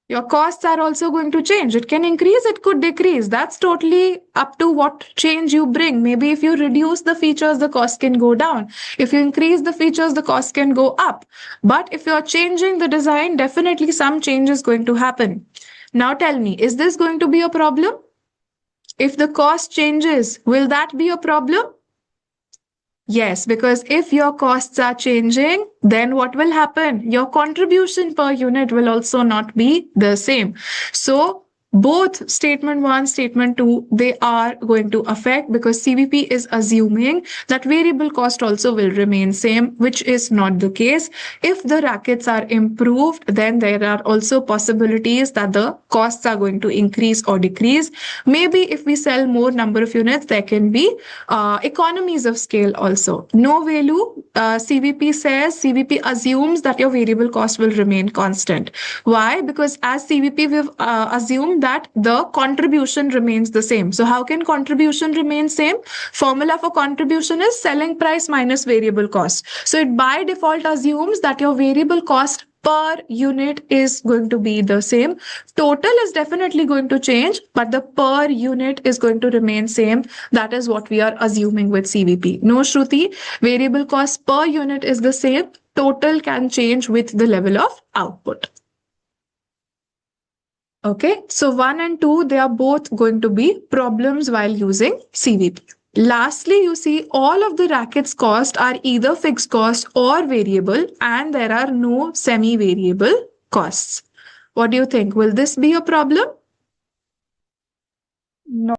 [SPEAKER 1] Your costs are also going to change. It can increase, it could decrease. That's totally up to what change you bring. Maybe if you reduce the features, the cost can go down. If you increase the features, the cost can go up. But if you're changing the design, definitely some change is going to happen. Now tell me, is this going to be a problem? If the cost changes, will that be a problem? Yes, because if your costs are changing, then what will happen? Your contribution per unit will also not be the same. So both statement 1, statement 2, they are going to affect because CVP is assuming that variable cost also will remain same, which is not the case. If the rackets are improved, then there are also possibilities that the costs are going to increase or decrease. Maybe if we sell more number of units, there can be economies of scale also. No value, CVP assumes that your variable cost will remain constant. Why? Because as CVP, we've assumed that the contribution remains the same. So how can contribution remain same? Formula for contribution is selling price minus variable cost. So it by default assumes that your variable cost per unit is going to be the same. Total is definitely going to change, but the per unit is going to remain same. That is what we are assuming with CVP. No, Shruti, variable cost per unit is the same. Total can change with the level of output. Okay, so 1 and 2, they are both going to be problems while using CVP. Lastly, you see all of the rackets cost are either fixed cost or variable and there are no semi-variable costs. What do you think? Will this be a problem?
[SPEAKER 4] No.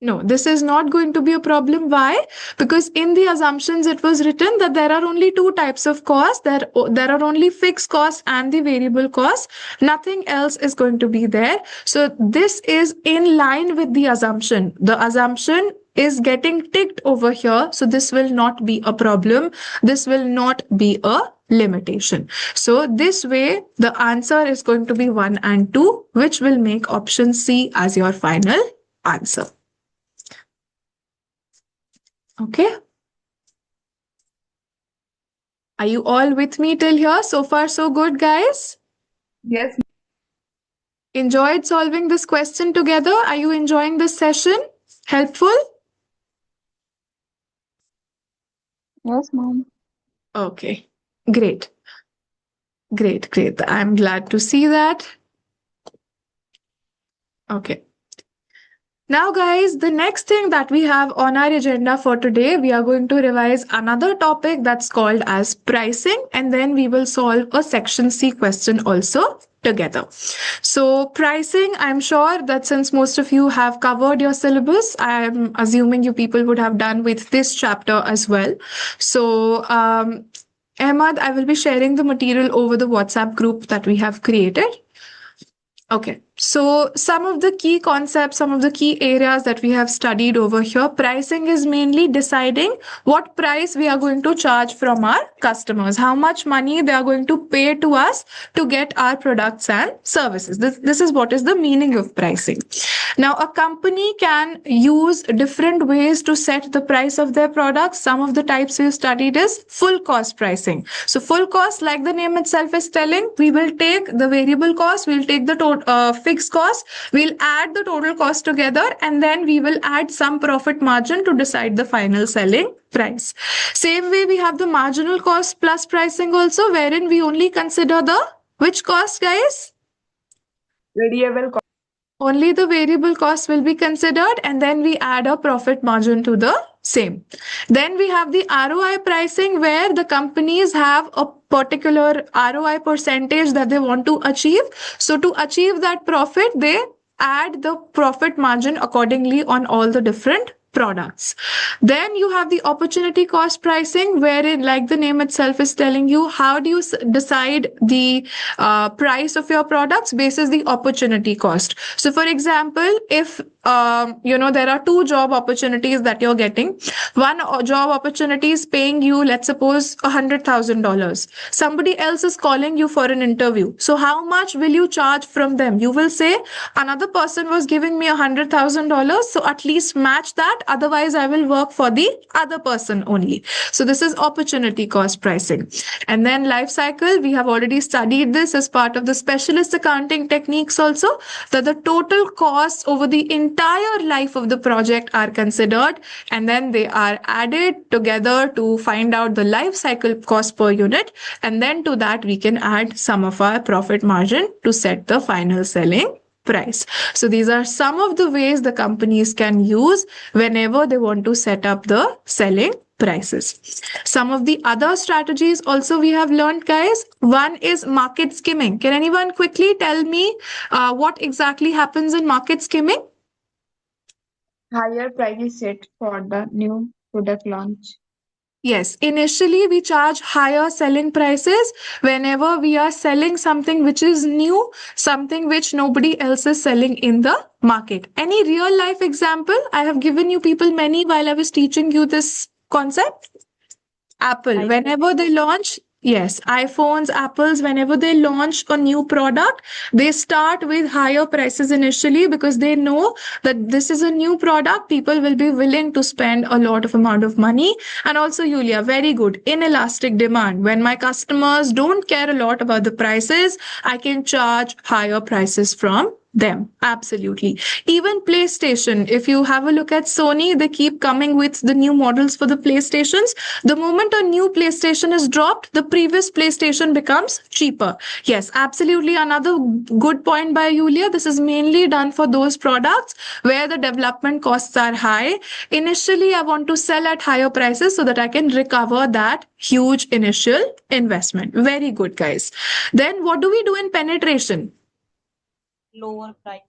[SPEAKER 1] No, this is not going to be a problem. Why? Because in the assumptions, it was written that there are only two types of costs. There are only fixed costs and the variable costs. Nothing else is going to be there. So this is in line with the assumption. The assumption is getting ticked over here. So this will not be a problem. This will not be a limitation. So this way, the answer is going to be 1 and 2, which will make option C as your final answer. Okay. Are you all with me till here? So far, so good, guys?
[SPEAKER 4] Yes.
[SPEAKER 1] Enjoyed solving this question together? Are you enjoying this session? Helpful?
[SPEAKER 4] Yes, mom.
[SPEAKER 1] Okay. Great. Great, great. I'm glad to see that. Okay. Now, guys, the next thing that we have on our agenda for today, we are going to revise another topic that's called as pricing, and then we will solve a section C question also together. So, pricing, I'm sure that since most of you have covered your syllabus, I'm assuming you people would have done with this chapter as well. So, Ahmad, I will be sharing the material over the WhatsApp group that we have created. Okay, so some of the key concepts, some of the key areas that we have studied over here, pricing is mainly deciding what price we are going to charge from our customers, how much money they are going to pay to us to get our products and services. This is what is the meaning of pricing. Now, a company can use different ways to set the price of their products. Some of the types we've studied is full cost pricing. So, full cost, like the name itself is telling, we will take the variable cost, we'll take the fixed cost, we'll add the total cost together, and then we will add some profit margin to decide the final selling price. Same way, we have the marginal cost plus pricing also, wherein we only consider the which cost, guys?
[SPEAKER 4] Variable cost.
[SPEAKER 1] Only the variable cost will be considered, and then we add a profit margin to the same. Then we have the ROI pricing, where the companies have a particular ROI percentage that they want to achieve. So to achieve that profit, they add the profit margin accordingly on all the different products. Then you have the opportunity cost pricing, wherein, like the name itself is telling you, how do you decide the price of your products basis the opportunity cost. So, for example, if there are two job opportunities that you're getting. One job opportunity is paying you, let's suppose, $100,000. Somebody else is calling you for an interview. So, how much will you charge from them? You will say, another person was giving me $100,000, so at least match that. Otherwise, I will work for the other person only. So, this is opportunity cost pricing. And then life cycle, we have already studied this as part of the specialist accounting techniques also, that the total costs over the entire life of the project are considered, and then they are added together to find out the life cycle cost per unit, and then to that we can add some of our profit margin to set the final selling price. So these are some of the ways the companies can use whenever they want to set up the selling prices. Some of the other strategies also we have learned, guys. One is market skimming. Can anyone quickly tell me what exactly happens in market skimming?
[SPEAKER 4] Higher price is set for the new product launch.
[SPEAKER 1] Yes, initially we charge higher selling prices whenever we are selling something which is new, something which nobody else is selling in the market. Any real life example? I have given you people many while I was teaching you this concept. Apple, whenever they launch, yes, iPhones, Apples, whenever they launch a new product, they start with higher prices initially because they know that this is a new product. People will be willing to spend a lot of amount of money. And also, Yulia, very good. Inelastic demand. When my customers don't care a lot about the prices, I can charge higher prices from them. Absolutely. Even PlayStation, if you have a look at Sony, they keep coming with the new models for the PlayStations. The moment a new PlayStation is dropped, the previous PlayStation becomes cheaper. Yes, absolutely. Another good point by Yulia. This is mainly done for those products where the development costs are high. Initially, I want to sell at higher prices so that I can recover that huge initial investment. Very good, guys. Then what do we do in penetration?
[SPEAKER 7] Lower price.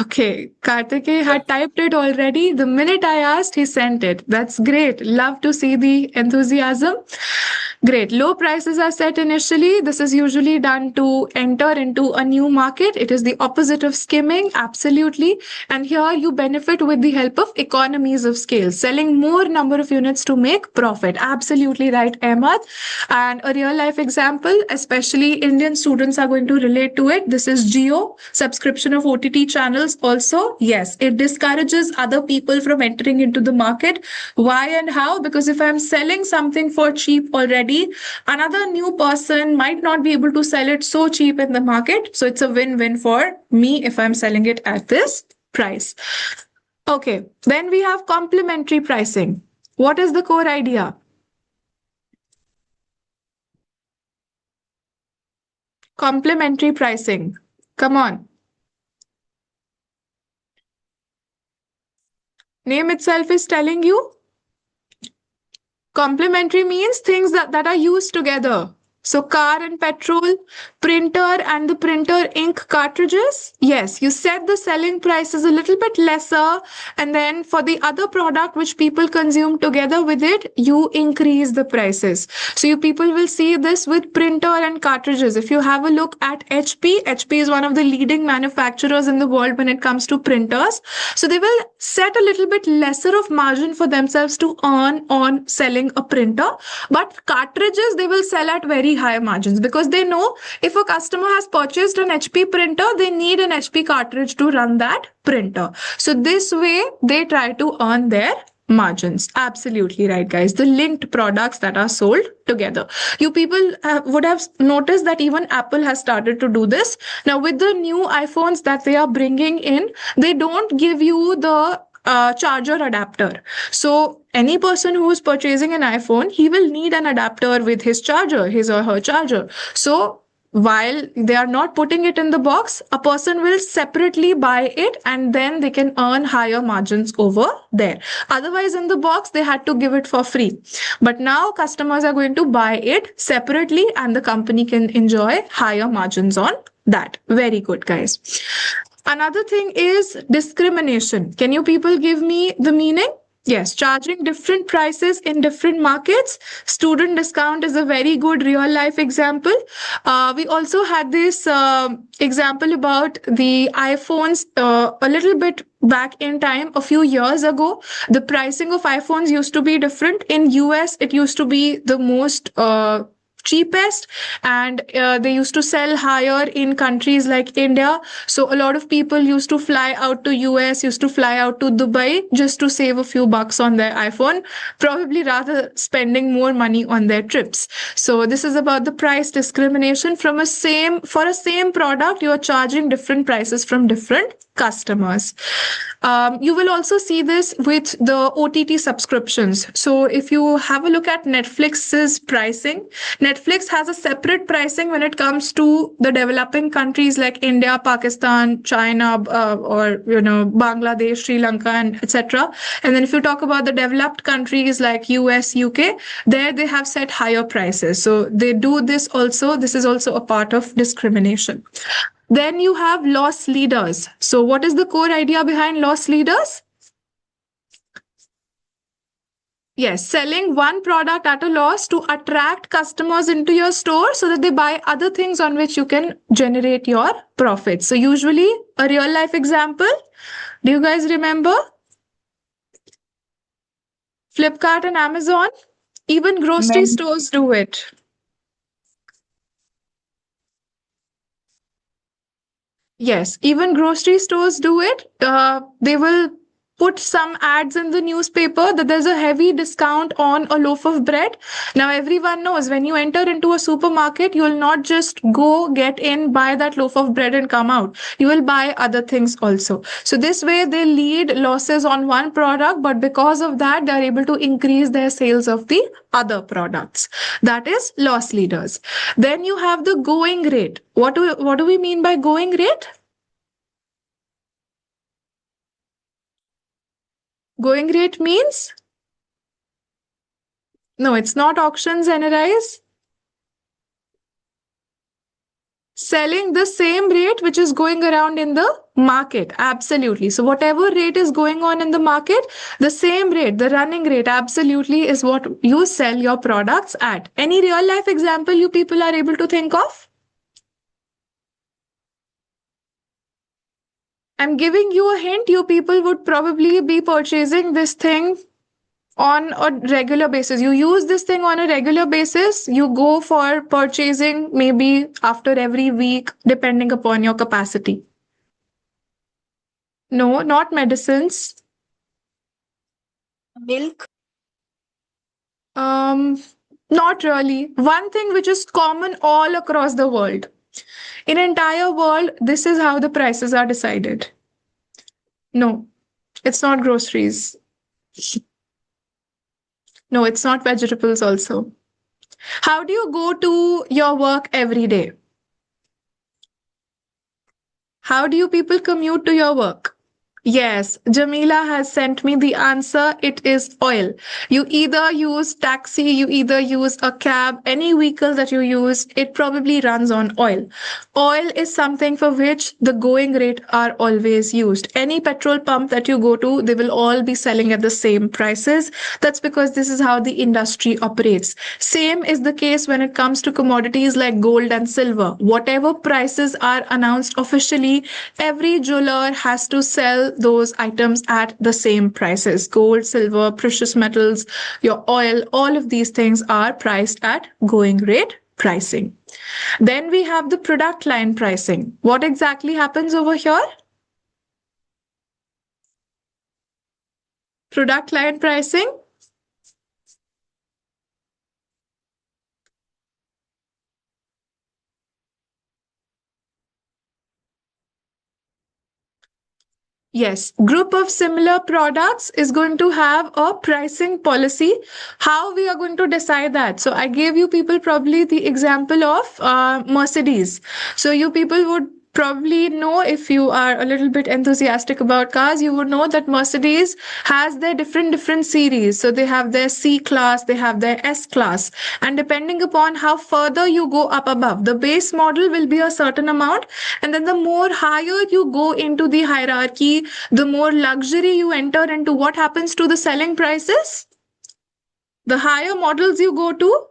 [SPEAKER 1] Okay, Kartikeya had typed it already. The minute I asked, he sent it. That's great. Love to see the enthusiasm. Great. Low prices are set initially. This is usually done to enter into a new market. It is the opposite of skimming, absolutely. And here you benefit with the help of economies of scale, selling more number of units to make profit. Absolutely right, Ahmad. And a real life example, especially Indian students are going to relate to it. This is Geo, subscription of OTT channels also. Yes, it discourages other people from entering into the market. Why and how? Because if I'm selling something for cheap already, another new person might not be able to sell it so cheap in the market. So it's a win-win for me if I'm selling it at this price. Okay, then we have complementary pricing. What is the core idea? Complementary pricing. Come on. Name itself is telling you. Complementary means things that are used together. So car and petrol, printer and the printer ink cartridges. Yes, you set the selling prices a little bit lesser, and then for the other product which people consume together with it, you increase the prices. So you people will see this with printer and cartridges. If you have a look at HP is one of the leading manufacturers in the world when it comes to printers. So they will set a little bit lesser of margin for themselves to earn on selling a printer, but cartridges they will sell at very high margins because they know if a customer has purchased an HP printer, they need an HP cartridge to run that printer. So this way they try to earn their margins. Absolutely right, guys. The linked products that are sold together. You people would have noticed that even Apple has started to do this. Now, with the new iPhones that they are bringing in, they don't give you the charger adapter. So any person who is purchasing an iPhone, he will need an adapter with his charger, his or her charger. So while they are not putting it in the box, a person will separately buy it and then they can earn higher margins over there. Otherwise, in the box, they had to give it for free. But now customers are going to buy it separately and the company can enjoy higher margins on that. Very good, guys. Another thing is discrimination. Can you people give me the meaning? Yes, charging different prices in different markets. Student discount is a very good real life example. We also had this example about the iPhones a little bit back in time, a few years ago. The pricing of iPhones used to be different. In US, it used to be the most cheapest, and they used to sell higher in countries like India. So a lot of people used to fly out to US, used to fly out to Dubai just to save a few bucks on their iPhone, probably rather spending more money on their trips. So this is about the price discrimination. For a same product, you are charging different prices from different customers. You will also see this with the OTT subscriptions. So if you have a look at Netflix's pricing, Netflix has a separate pricing when it comes to the developing countries like India, Pakistan, China, or Bangladesh, Sri Lanka, and etc. And then if you talk about the developed countries like US, UK, there they have set higher prices. So they do this also. This is also a part of discrimination. Then you have loss leaders. So what is the core idea behind loss leaders? Yes, selling one product at a loss to attract customers into your store so that they buy other things on which you can generate your profits. So usually a real life example. Do you guys remember? Flipkart and Amazon? Even grocery stores do it. Yes, even grocery stores do it. They will put some ads in the newspaper that there's a heavy discount on a loaf of bread. Now, everyone knows when you enter into a supermarket, you will not just go get in, buy that loaf of bread and come out. You will buy other things also. So this way they lead losses on one product, but because of that, they're able to increase their sales of the other products. That is loss leaders. Then you have the going rate. What do we mean by going rate? Going rate means? No, it's not auctions, NRIs. Selling the same rate which is going around in the market. Absolutely. So whatever rate is going on in the market, the same rate, the running rate, absolutely is what you sell your products at. Any real life example you people are able to think of? I'm giving you a hint. You people would probably be purchasing this thing on a regular basis. You use this thing on a regular basis. You go for purchasing maybe after every week, depending upon your capacity. No, not medicines.
[SPEAKER 7] Milk.
[SPEAKER 1] Um, Not really. One thing which is common all across the world. In entire world, this is how the prices are decided. No, it's not groceries. No, it's not vegetables also. How do you go to your work every day? How do you people commute to your work? Yes, Jamila has sent me the answer. It is oil. You either use taxi, you either use a cab, any vehicle that you use, it probably runs on oil. Oil is something for which the going rate are always used. Any petrol pump that you go to, they will all be selling at the same prices. That's because this is how the industry operates. Same is the case when it comes to commodities like gold and silver. Whatever prices are announced officially, every jeweler has to sell those items at the same prices. Gold, silver, precious metals, your oil, all of these things are priced at going rate pricing. Then we have the product line pricing. What exactly happens over here? Product line pricing. Yes, group of similar products is going to have a pricing policy. How we are going to decide that? So I gave you people probably the example of Mercedes. So you people would probably know, if you are a little bit enthusiastic about cars, you would know that Mercedes has their different series. So they have their C class, they have their S class, and depending upon how further you go up above, the base model will be a certain amount, and then the more higher you go into the hierarchy, the more luxury you enter into. What happens to the selling prices? The higher models you go to,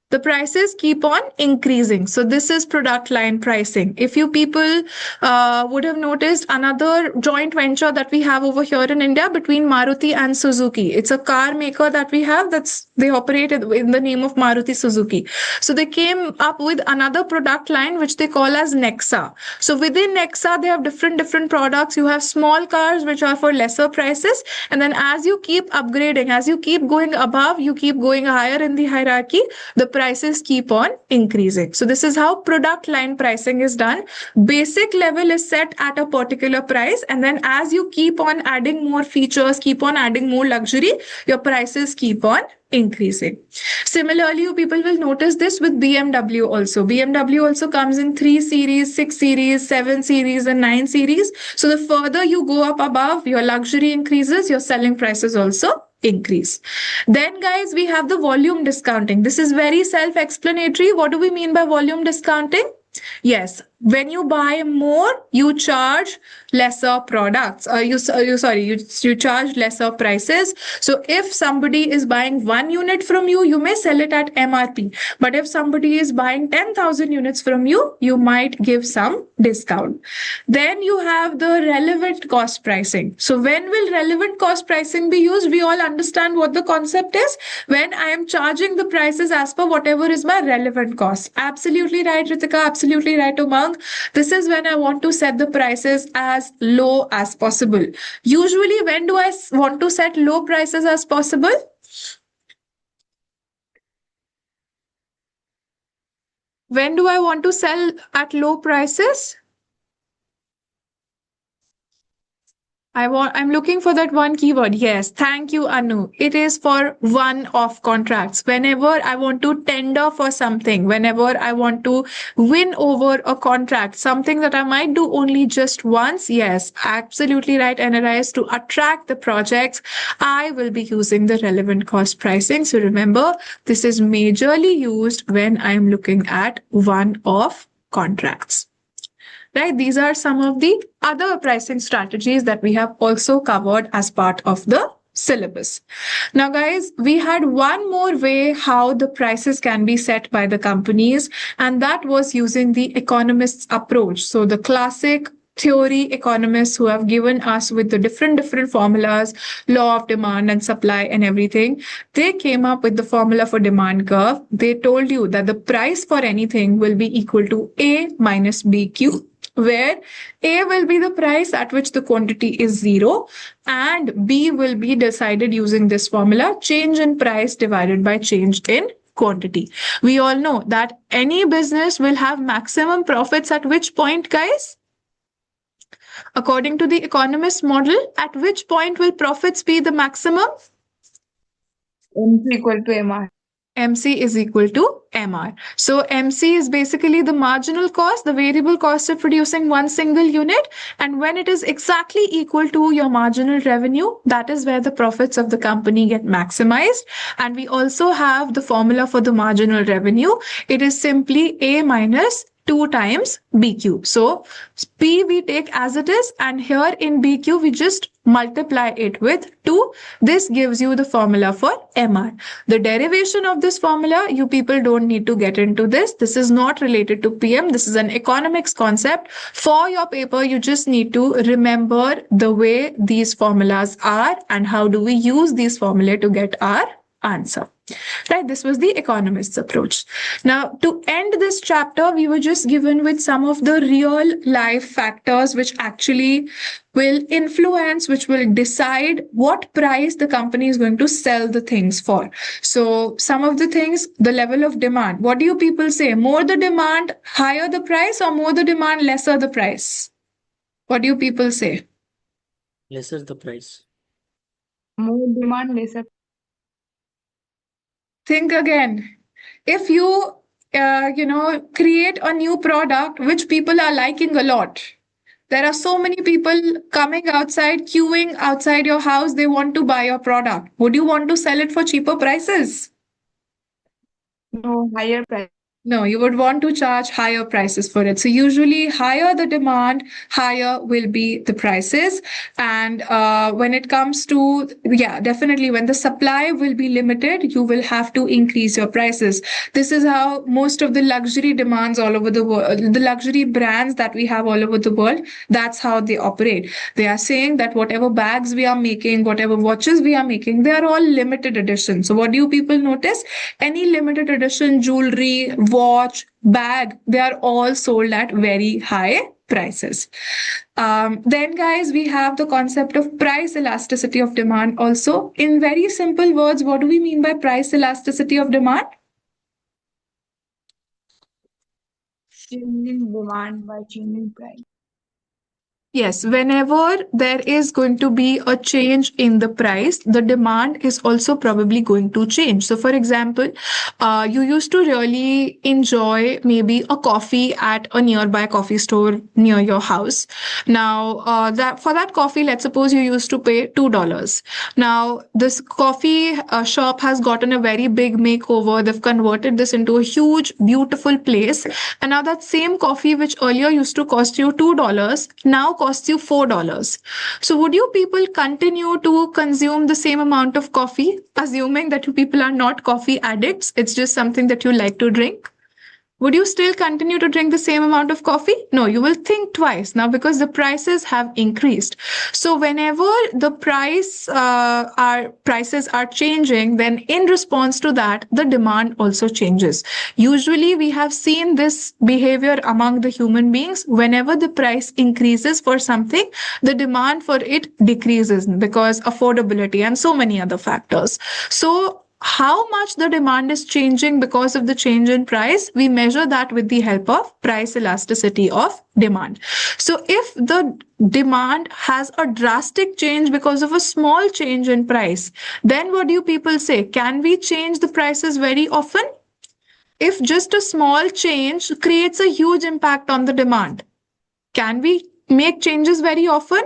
[SPEAKER 1] the prices keep on increasing. So this is product line pricing. If you people would have noticed another joint venture that we have over here in India between Maruti and Suzuki. It's a car maker that we have, they operate in the name of Maruti Suzuki. So they came up with another product line which they call as Nexa. So within Nexa, they have different products. You have small cars which are for lesser prices, and then as you keep upgrading, as you keep going above, you keep going higher in the hierarchy, the prices keep on increasing. So this is how product line pricing is done. Basic level is set at a particular price, and then as you keep on adding more features, keep on adding more luxury, your prices keep on increasing. Similarly, you people will notice this with BMW also. BMW also comes in 3 series, 6 series, 7 series, and 9 series. So the further you go up above, your luxury increases, your selling prices also increase. Then guys, we have the volume discounting. This is very self-explanatory. What do we mean by volume discounting? Yes, when you buy more, you charge lesser products. You charge lesser prices. So if somebody is buying 1 unit from you, you may sell it at MRP. But if somebody is buying 10,000 units from you, you might give some discount. Then you have the relevant cost pricing. So when will relevant cost pricing be used? We all understand what the concept is. When I am charging the prices as per whatever is my relevant cost. Absolutely right, Ritika. Absolutely right, Umang. This is when I want to set the prices as low as possible. Usually, when do I want to set low prices as possible? When do I want to sell at low prices? I'm looking for that one keyword. Yes, thank you, Anu. It is for one-off contracts. Whenever I want to tender for something, whenever I want to win over a contract, something that I might do only just once. Yes, absolutely right, NRIs. To attract the projects, I will be using the relevant cost pricing. So remember, this is majorly used when I'm looking at one-off contracts. Right? These are some of the other pricing strategies that we have also covered as part of the syllabus. Now, guys, we had one more way how the prices can be set by the companies, and that was using the economist's approach. So the classic theory economists who have given us with the different formulas, law of demand and supply and everything, they came up with the formula for demand curve. They told you that the price for anything will be equal to A minus BQ, where A will be the price at which the quantity is 0 and B will be decided using this formula, change in price divided by change in quantity. We all know that any business will have maximum profits at which point, guys? According to the economist model, at which point will profits be the maximum?
[SPEAKER 4] MC equal to MR.
[SPEAKER 1] MC is equal to MR. So MC is basically the marginal cost, the variable cost of producing one single unit. And when it is exactly equal to your marginal revenue, that is where the profits of the company get maximized. And we also have the formula for the marginal revenue. It is simply A minus 2 times BQ. So P we take as it is, and here in BQ we just multiply it with 2. This gives you the formula for MR. The derivation of this formula, you people don't need to get into this. This is not related to PM. This is an economics concept. For your paper, you just need to remember the way these formulas are and how do we use these formulae to get our answer. Right, this was the economist's approach. Now, to end this chapter, we were just given with some of the real life factors which actually will influence, which will decide what price the company is going to sell the things for. So, some of the things, the level of demand. What do you people say? More the demand, higher the price, or more the demand, lesser the price? What do you people say?
[SPEAKER 6] Lesser the price.
[SPEAKER 4] More demand, lesser.
[SPEAKER 1] Think again. If you, create a new product which people are liking a lot, there are so many people coming outside, queuing outside your house. They want to buy your product. Would you want to sell it for cheaper prices?
[SPEAKER 4] No, higher price.
[SPEAKER 1] No, you would want to charge higher prices for it. So usually higher the demand, higher will be the prices. And when it comes to, definitely when the supply will be limited, you will have to increase your prices. This is how most of the luxury demands all over the world, the luxury brands that we have all over the world, that's how they operate. They are saying that whatever bags we are making, whatever watches we are making, they are all limited edition. So what do you people notice? Any limited edition jewelry, watch, bag, they are all sold at very high prices. Then, guys, we have the concept of price elasticity of demand also. In very simple words, what do we mean by price elasticity of demand?
[SPEAKER 4] Changing demand by changing price.
[SPEAKER 1] Yes, whenever there is going to be a change in the price, the demand is also probably going to change. So, for example, you used to really enjoy maybe a coffee at a nearby coffee store near your house. Now, that for that coffee, let's suppose you used to pay $2. Now, this coffee shop has gotten a very big makeover. They've converted this into a huge, beautiful place. And now that same coffee, which earlier used to cost you $2, now costs you $4. So would you people continue to consume the same amount of coffee, assuming that you people are not coffee addicts? It's just something that you like to drink. Would you still continue to drink the same amount of coffee? No, you will think twice now because the prices have increased. So whenever the prices are changing, then in response to that, the demand also changes. Usually, we have seen this behavior among the human beings. Whenever the price increases for something, the demand for it decreases because affordability and so many other factors. So how much the demand is changing because of the change in price, we measure that with the help of price elasticity of demand. So if the demand has a drastic change because of a small change in price, then what do people say? Can we change the prices very often? If just a small change creates a huge impact on the demand, can we make changes very often?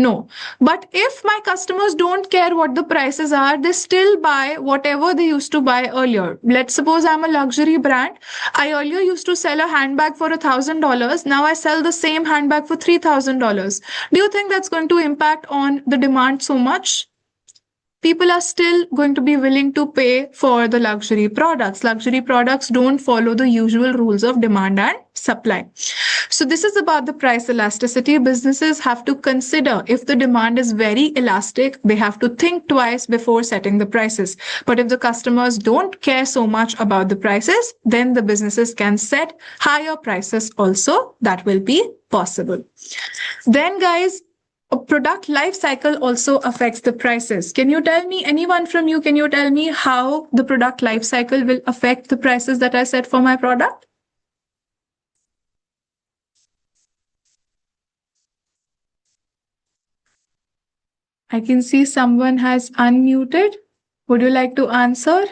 [SPEAKER 1] No. But if my customers don't care what the prices are, they still buy whatever they used to buy earlier. Let's suppose I'm a luxury brand. I earlier used to sell a handbag for $1,000. Now I sell the same handbag for $3,000. Do you think that's going to impact on the demand so much? People are still going to be willing to pay for the luxury products. Luxury products don't follow the usual rules of demand and supply. So, this is about the price elasticity. Businesses have to consider if the demand is very elastic, they have to think twice before setting the prices. But if the customers don't care so much about the prices, then the businesses can set higher prices also. That will be possible. Then, guys, a product life cycle also affects the prices. Can you tell me, anyone from you, can you tell me how the product life cycle will affect the prices that I set for my product? I can see someone has unmuted. Would you like to answer?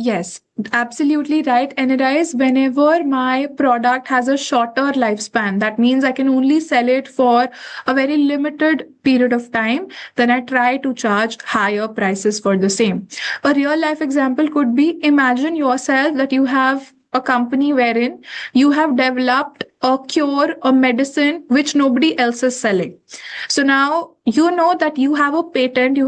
[SPEAKER 1] Yes, absolutely right. And it is whenever my product has a shorter lifespan, that means I can only sell it for a very limited period of time, then I try to charge higher prices for the same. A real life example could be, imagine yourself that you have a company wherein you have developed a cure, a medicine which nobody else is selling. So now you know that you have a patent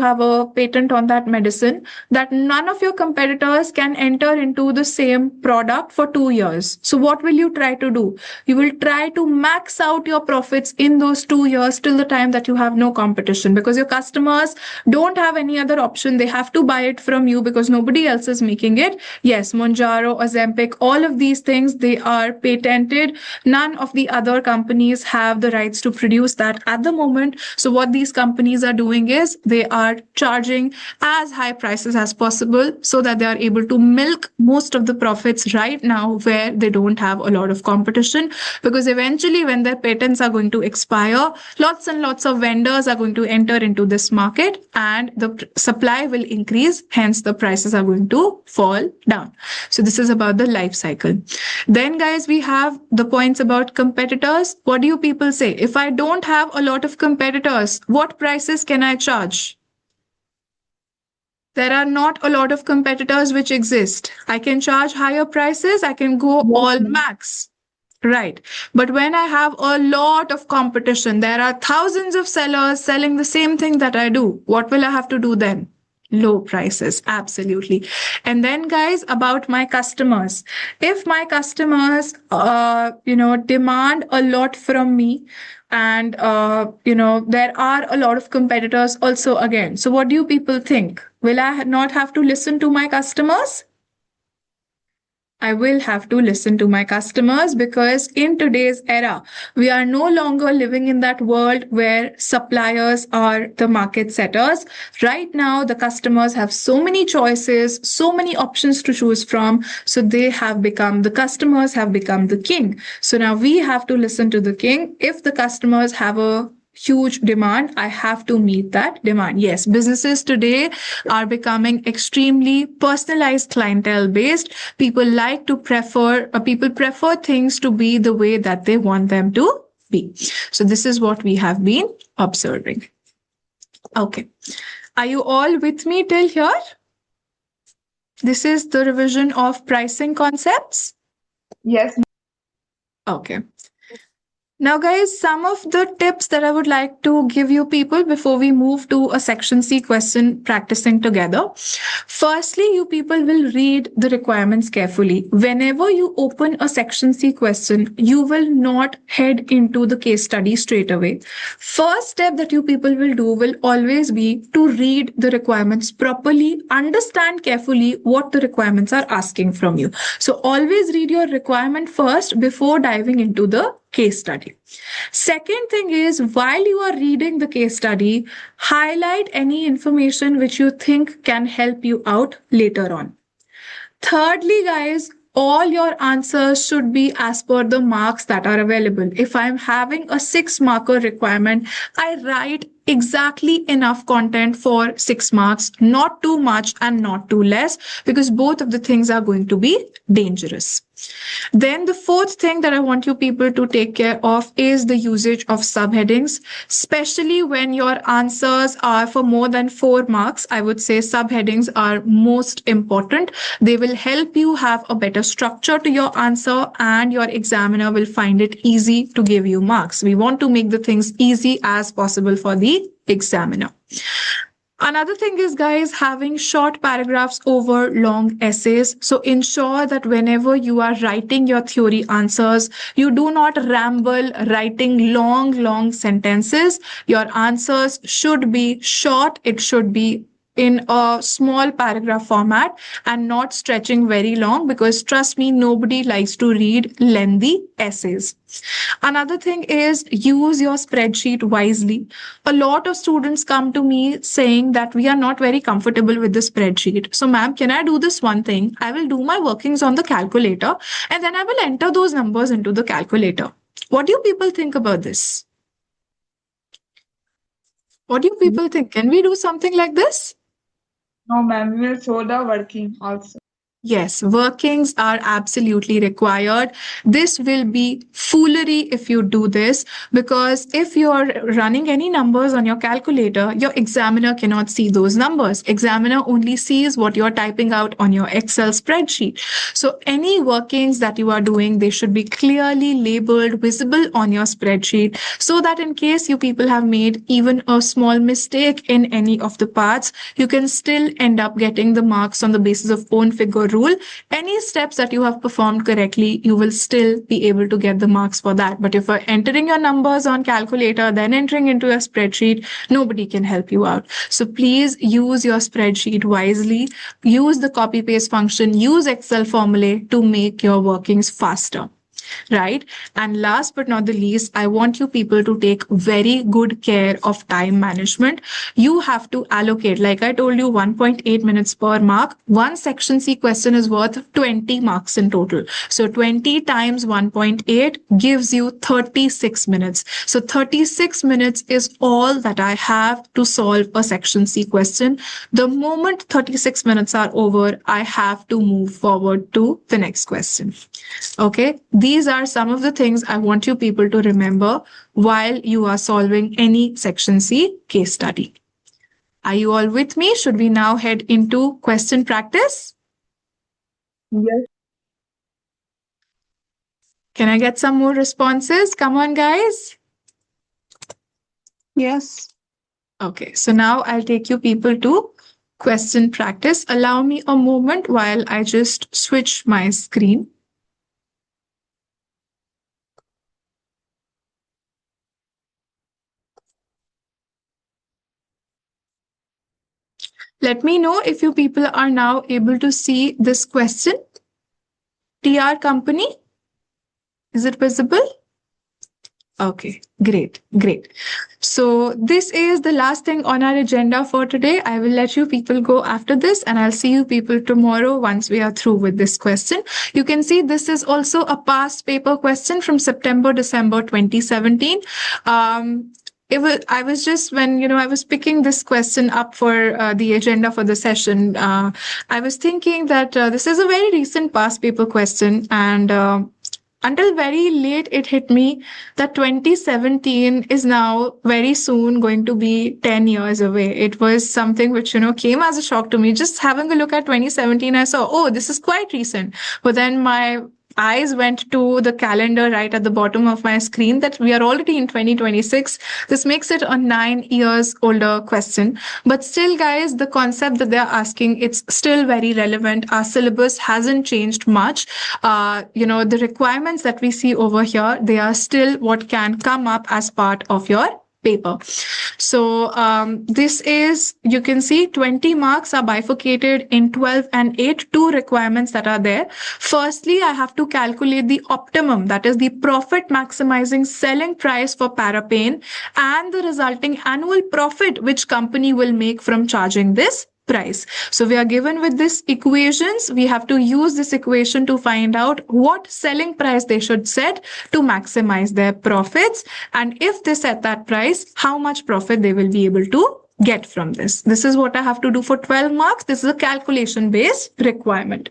[SPEAKER 1] on that medicine, that none of your competitors can enter into the same product for 2 years. So what will you try to do? You will try to max out your profits in those 2 years till the time that you have no competition, because your customers don't have any other option. They have to buy it from you because nobody else is making it. Yes, Monjaro, Ozempic, all of these things, they are patented. None of the other companies have the rights to produce that at the moment. So what these companies are doing is they are charging as high prices as possible so that they are able to milk most of the profits right now where they don't have a lot of competition, because eventually when their patents are going to expire, lots and lots of vendors are going to enter into this market and the supply will increase, hence the prices are going to fall down. So this is about the life cycle. Then guys, we have the points about competitors. What do you people say? If I don't have a lot of competitors, what prices can I charge? There are not a lot of competitors which exist. I can charge higher prices. I can go all max. Right. But when I have a lot of competition, there are thousands of sellers selling the same thing that I do. What will I have to do then? Low prices. Absolutely. And then guys, about my customers. If my customers, demand a lot from me, and there are a lot of competitors also again. So what do you people think? Will I not have to listen to my customers? I will have to listen to my customers, because in today's era, we are no longer living in that world where suppliers are the market setters. Right now, the customers have so many choices, so many options to choose from. So the customers have become the king. So now we have to listen to the king. If the customers have a huge demand, I have to meet that demand. Yes, businesses today are becoming extremely personalized, clientele based. People prefer things to be the way that they want them to be. So this is what we have been observing. Okay. Are you all with me till here? This is the revision of pricing concepts.
[SPEAKER 4] Yes.
[SPEAKER 1] Okay. Now, guys, some of the tips that I would like to give you people before we move to a section C question practicing together. Firstly, you people will read the requirements carefully. Whenever you open a section C question, you will not head into the case study straight away. First step that you people will do will always be to read the requirements properly, understand carefully what the requirements are asking from you. So always read your requirement first before diving into the case study. Second thing is, while you are reading the case study, highlight any information which you think can help you out later on. Thirdly, guys, all your answers should be as per the marks that are available. If I'm having a 6 marker requirement, I write exactly enough content for 6 marks, not too much and not too less, because both of the things are going to be dangerous. Then the fourth thing that I want you people to take care of is the usage of subheadings, especially when your answers are for more than 4 marks. I would say subheadings are most important. They will help you have a better structure to your answer, and your examiner will find it easy to give you marks. We want to make the things easy as possible for the examiner. Another thing is, guys, having short paragraphs over long essays. So ensure that whenever you are writing your theory answers, you do not ramble writing long sentences. Your answers should be short. It should be in a small paragraph format and not stretching very long, because trust me, nobody likes to read lengthy essays. Another thing is, use your spreadsheet wisely. A lot of students come to me saying that we are not very comfortable with the spreadsheet. So, ma'am, can I do this one thing? I will do my workings on the calculator and then I will enter those numbers into the calculator. What do you people think about this? What do you people think? Can we do something like this?
[SPEAKER 4] No, ma'am, we will show the working also.
[SPEAKER 1] Yes, workings are absolutely required. This will be foolery if you do this, because if you're running any numbers on your calculator, your examiner cannot see those numbers. Examiner only sees what you're typing out on your Excel spreadsheet. So any workings that you are doing, they should be clearly labeled, visible on your spreadsheet, so that in case you people have made even a small mistake in any of the parts, you can still end up getting the marks on the basis of own figure rule. Any steps that you have performed correctly, you will still be able to get the marks for that. But if you're entering your numbers on calculator, then entering into a spreadsheet, nobody can help you out. So please use your spreadsheet wisely. Use the copy paste function, use Excel formulae to make your workings faster. Right? And last but not the least, I want you people to take very good care of time management. You have to allocate, like I told you, 1.8 minutes per mark. One section C question is worth 20 marks in total. So 20 times 1.8 gives you 36 minutes. So 36 minutes is all that I have to solve a section C question. The moment 36 minutes are over, I have to move forward to the next question. Okay, these are some of the things I want you people to remember while you are solving any section C case study. Are you all with me? Should we now head into question practice?
[SPEAKER 4] Yes.
[SPEAKER 1] Can I get some more responses? Come on, guys.
[SPEAKER 8] Yes.
[SPEAKER 1] Okay, so now I'll take you people to question practice. Allow me a moment while I just switch my screen. Let me know if you people are now able to see this question. TR company, is it visible? Okay, great. So this is the last thing on our agenda for today. I will let you people go after this, and I'll see you people tomorrow once we are through with this question. You can see this is also a past paper question from September-December 2017. I was just, when I was picking this question up for the agenda for the session, I was thinking that this is a very recent past paper question, and until very late it hit me that 2017 is now very soon going to be 10 years away. It was something which came as a shock to me. Just having a look at 2017, I saw, oh, this is quite recent. But then my eyes went to the calendar right at the bottom of my screen that we are already in 2026. This makes it a 9 years older question. But still, guys, the concept that they're asking, it's still very relevant. Our syllabus hasn't changed much. The requirements that we see over here, they are still what can come up as part of your paper. So this is, you can see 20 marks are bifurcated in 12 and 8, two requirements that are there. Firstly, I have to calculate the optimum, that is the profit maximizing selling price for Parapain and the resulting annual profit which company will make from charging this price. So we are given with this equations. We have to use this equation to find out what selling price they should set to maximize their profits. And if they set that price, how much profit they will be able to get from this. This is what I have to do for 12 marks. This is a calculation based requirement.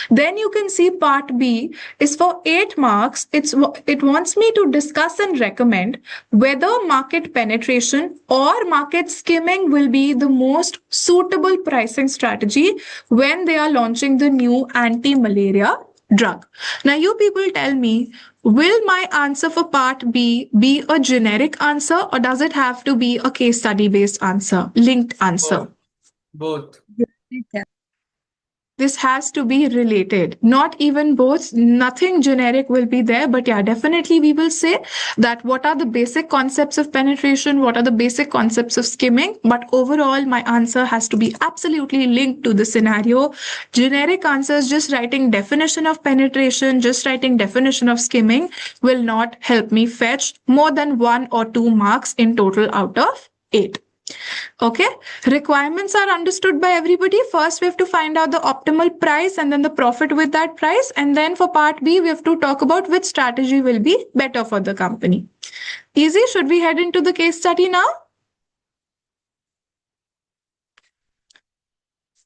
[SPEAKER 1] Then you can see part B is for 8 marks. It wants me to discuss and recommend whether market penetration or market skimming will be the most suitable pricing strategy when they are launching the new anti-malaria drug. Now you people tell me, will my answer for part B be a generic answer, or does it have to be a case study based answer, linked answer?
[SPEAKER 5] Both.
[SPEAKER 1] This has to be related, not even both. Nothing generic will be there, but yeah, definitely we will say that what are the basic concepts of penetration, what are the basic concepts of skimming. But overall, my answer has to be absolutely linked to the scenario. Generic answers, just writing definition of penetration, just writing definition of skimming will not help me fetch more than 1 or 2 marks in total out of 8. Okay, requirements are understood by everybody. First, we have to find out the optimal price and then the profit with that price. And then for part B, we have to talk about which strategy will be better for the company. Easy. Should we head into the case study now?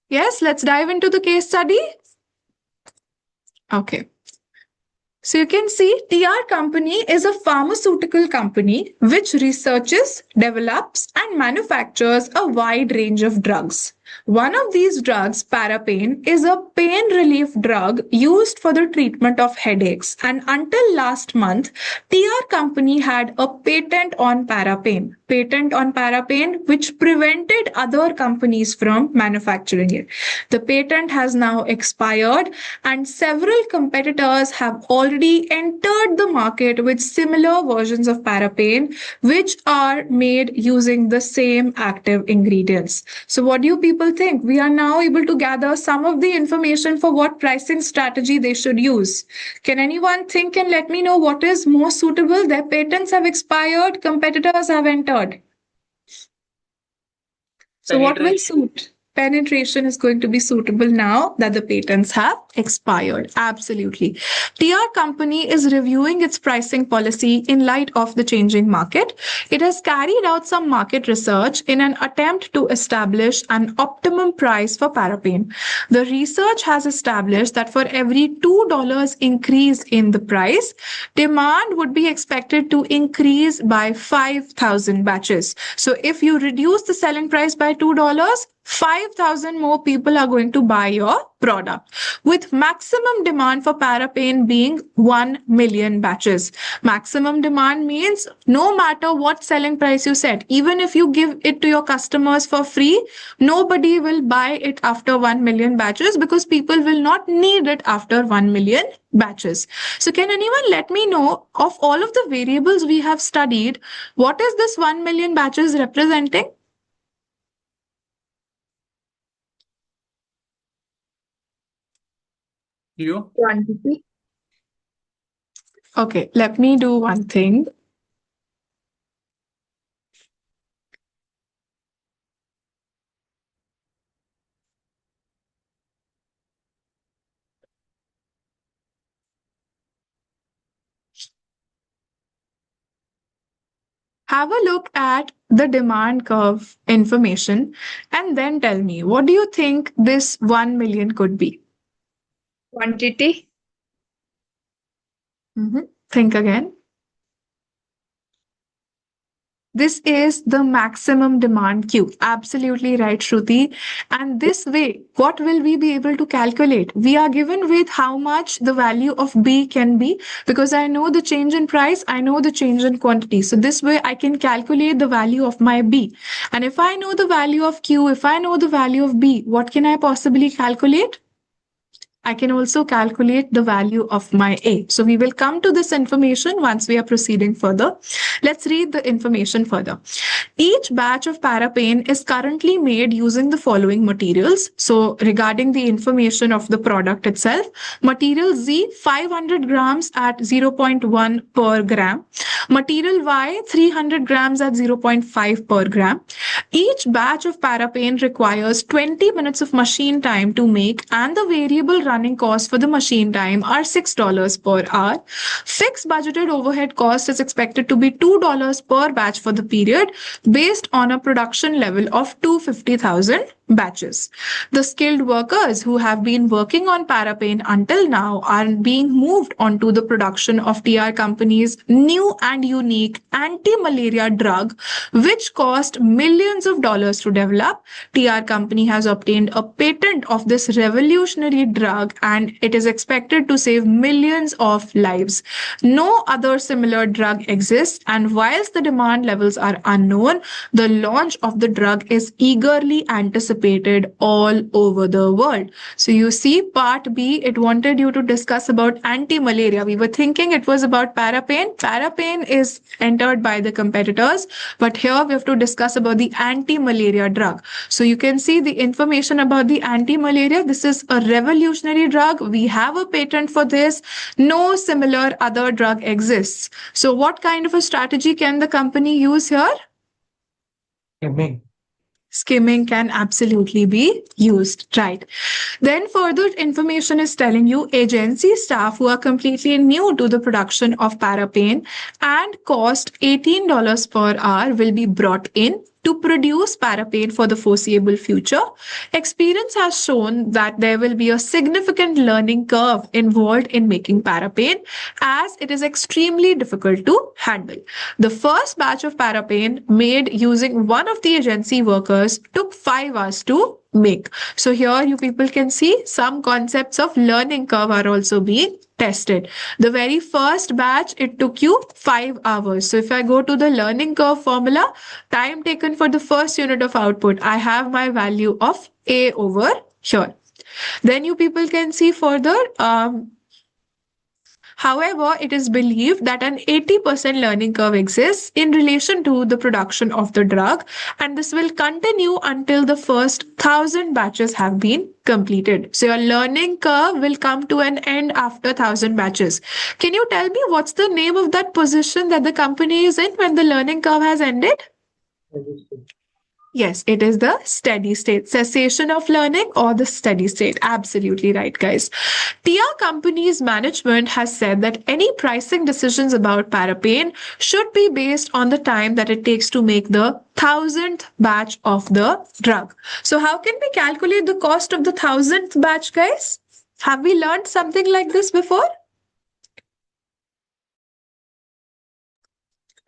[SPEAKER 1] Yes, let's dive into the case study. Okay. So you can see TR Company is a pharmaceutical company which researches, develops and manufactures a wide range of drugs. One of these drugs, Parapain, is a pain relief drug used for the treatment of headaches. And until last month, TR Company had a patent on Parapain. Which prevented other companies from manufacturing it. The patent has now expired and several competitors have already entered the market with similar versions of Parapain, which are made using the same active ingredients. So what do you people think? We are now able to gather some of the information for what pricing strategy they should use. Can anyone think and let me know what is more suitable? Their patents have expired, competitors have entered. So what will suit? Penetration is going to be suitable now that the patents have expired. Absolutely. TR Company is reviewing its pricing policy in light of the changing market. It has carried out some market research in an attempt to establish an optimum price for Parapain. The research has established that for every $2 increase in the price, demand would be expected to increase by 5,000 batches. So if you reduce the selling price by $2, 5,000 more people are going to buy your product, with maximum demand for Parapain being 1 million batches. Maximum demand means no matter what selling price you set, even if you give it to your customers for free, nobody will buy it after 1 million batches because people will not need it after 1 million batches. So can anyone let me know, of all of the variables we have studied, what is this 1 million batches representing?
[SPEAKER 5] You?
[SPEAKER 4] Quantity.
[SPEAKER 1] Okay, let me do one thing. Have a look at the demand curve information and then tell me, what do you think this 1 million could be?
[SPEAKER 4] Quantity.
[SPEAKER 1] Think again. This is the maximum demand Q. Absolutely right, Shruti. And this way, what will we be able to calculate? We are given with how much the value of B can be, because I know the change in price, I know the change in quantity. So this way I can calculate the value of my B. And if I know the value of Q, if I know the value of B, what can I possibly calculate? I can also calculate the value of my A. So we will come to this information once we are proceeding further. Let's read the information further. Each batch of Parapain is currently made using the following materials. So regarding the information of the product itself, material Z 500 grams at 0.1 per gram. Material Y, 300 grams at 0.5 per gram. Each batch of parapain requires 20 minutes of machine time to make, and the variable running costs for the machine time are $6 per hour. Fixed budgeted overhead cost is expected to be $2 per batch for the period, based on a production level of 250,000 batches. The skilled workers who have been working on parapain until now are being moved onto the production of TR Company's new and unique anti-malaria drug, which cost millions of dollars to develop. TR Company has obtained a patent of this revolutionary drug, and it is expected to save millions of lives. No other similar drug exists, and whilst the demand levels are unknown, the launch of the drug is eagerly anticipated all over the world. So you see, part B, it wanted you to discuss about anti-malaria. We were thinking it was about parapain. Parapain is entered by the competitors, but here we have to discuss about the anti-malaria drug. So you can see the information about the anti-malaria. This is a revolutionary drug. We have a patent for this. No similar other drug exists. So what kind of a strategy can the company use here? Skimming can absolutely be used, right? Then further information is telling you agency staff who are completely new to the production of parapain and cost $18 per hour will be brought in to produce parapain for the foreseeable future. Experience has shown that there will be a significant learning curve involved in making parapain, as it is extremely difficult to handle. The first batch of parapain made using one of the agency workers took 5 hours to make. So here you people can see some concepts of learning curve are also being tested. The very first batch, it took you 5 hours. So if I go to the learning curve formula, time taken for the first unit of output, I have my value of A over here. Then you people can see further, however, it is believed that an 80% learning curve exists in relation to the production of the drug, and this will continue until the first 1,000 batches have been completed. So your learning curve will come to an end after 1,000 batches. Can you tell me what's the name of that position that the company is in when the learning curve has ended? Yes, it is the steady state, cessation of learning or the steady state. Absolutely right, guys. TR Company's management has said that any pricing decisions about parapain should be based on the time that it takes to make the 1,000th batch of the drug. So how can we calculate the cost of the 1,000th batch, guys? Have we learned something like this before?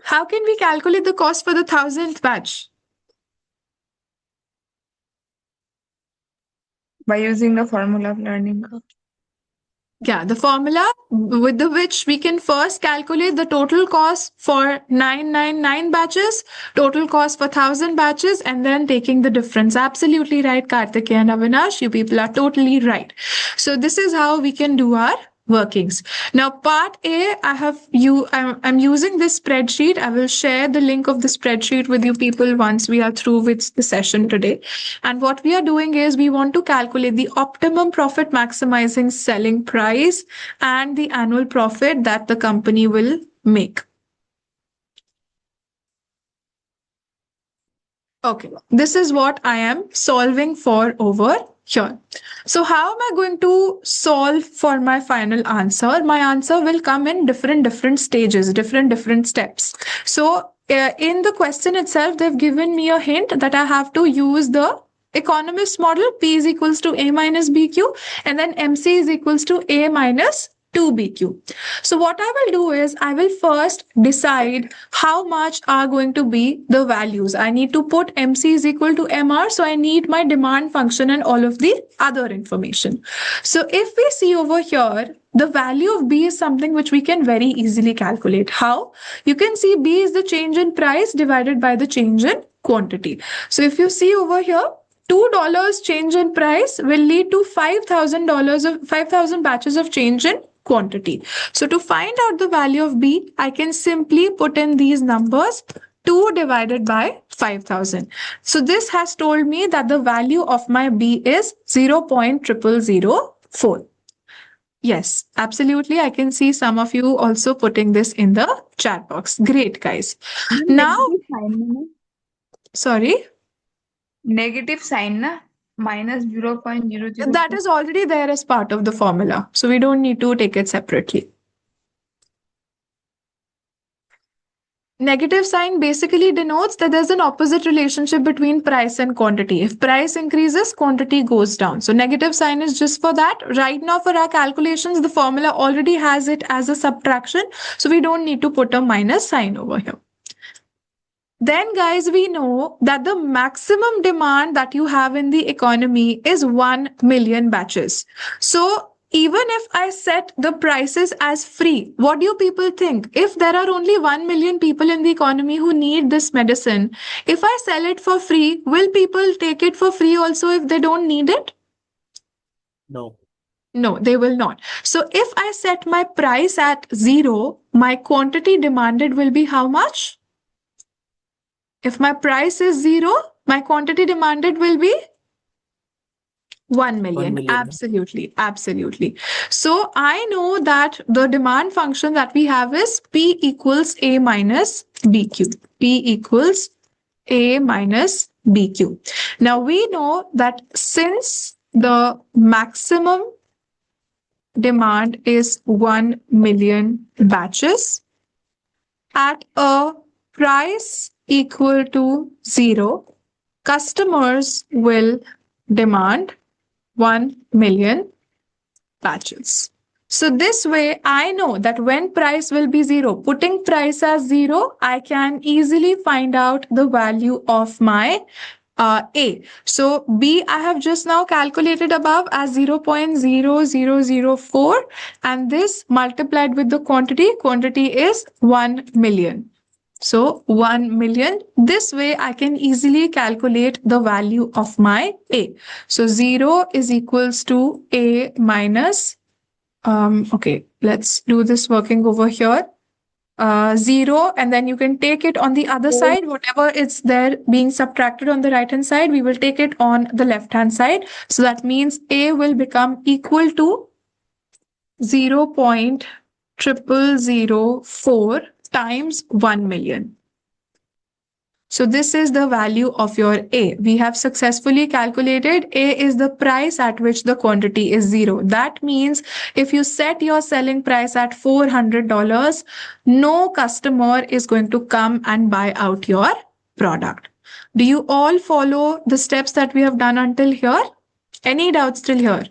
[SPEAKER 1] How can we calculate the cost for the 1,000th batch?
[SPEAKER 4] By using the formula of learning curve.
[SPEAKER 1] Yeah, the formula with which we can first calculate the total cost for 999 batches, total cost for 1,000 batches, and then taking the difference. Absolutely right, Karthikeya and Avinash. You people are totally right. So this is how we can do our workings. Now, part A, I'm using this spreadsheet. I will share the link of the spreadsheet with you people once we are through with the session today. And what we are doing is we want to calculate the optimum profit maximizing selling price and the annual profit that the company will make. Okay, this is what I am solving for over here. So how am I going to solve for my final answer? My answer will come in different stages, different steps. So in the question itself, they've given me a hint that I have to use the economist model. P is equals to A minus BQ, and then MC is equals to A minus 2BQ. So what I will do is I will first decide how much are going to be the values. I need to put MC is equal to MR. So I need my demand function and all of the other information. So if we see over here, the value of B is something which we can very easily calculate. How? You can see B is the change in price divided by the change in quantity. So if you see over here, $2 change in price will lead to $5,000 of 5,000 batches of change in quantity. So to find out the value of B, I can simply put in these numbers, 2 divided by 5,000. So this has told me that the value of my B is 0.0004. Yes, absolutely. I can see some of you also putting this in the chat box. Great, guys. Now,
[SPEAKER 4] Negative sign, na?
[SPEAKER 1] sorry,
[SPEAKER 4] Negative sign, na? Minus 0.004.
[SPEAKER 1] that is already there as part of the formula. So we don't need to take it separately. Negative sign basically denotes that there's an opposite relationship between price and quantity. If price increases, quantity goes down. So negative sign is just for that. Right now for our calculations, the formula already has it as a subtraction. So we don't need to put a minus sign over here. Then, guys, we know that the maximum demand that you have in the economy is 1 million batches. So, even if I set the prices as free, what do you people think? If there are only 1 million people in the economy who need this medicine, if I sell it for free, will people take it for free also if they don't need it?
[SPEAKER 6] No.
[SPEAKER 1] No, they will not. So, if I set my price at 0, my quantity demanded will be how much? If my price is 0, my quantity demanded will be 1 million.
[SPEAKER 6] 1 million.
[SPEAKER 1] Absolutely. Absolutely. So I know that the demand function that we have is P equals A minus BQ. P equals A minus BQ. Now we know that since the maximum demand is 1 million batches at a price equal to 0, customers will demand 1 million batches. So this way, I know that when price will be 0, putting price as 0, I can easily find out the value of my A. So B, I have just now calculated above as 0.0004, and this multiplied with the quantity is 1 million. So 1 million. This way I can easily calculate the value of my A. So 0 is equals to A minus, okay, let's do this working over here. 0, and then you can take it on the other side, whatever is there being subtracted on the right hand side, we will take it on the left hand side. So that means A will become equal to 0.0004 times 1 million. So this is the value of your A. We have successfully calculated A is the price at which the quantity is 0. That means if you set your selling price at $400, no customer is going to come and buy out your product. Do you all follow the steps that we have done until here? Any doubts till here?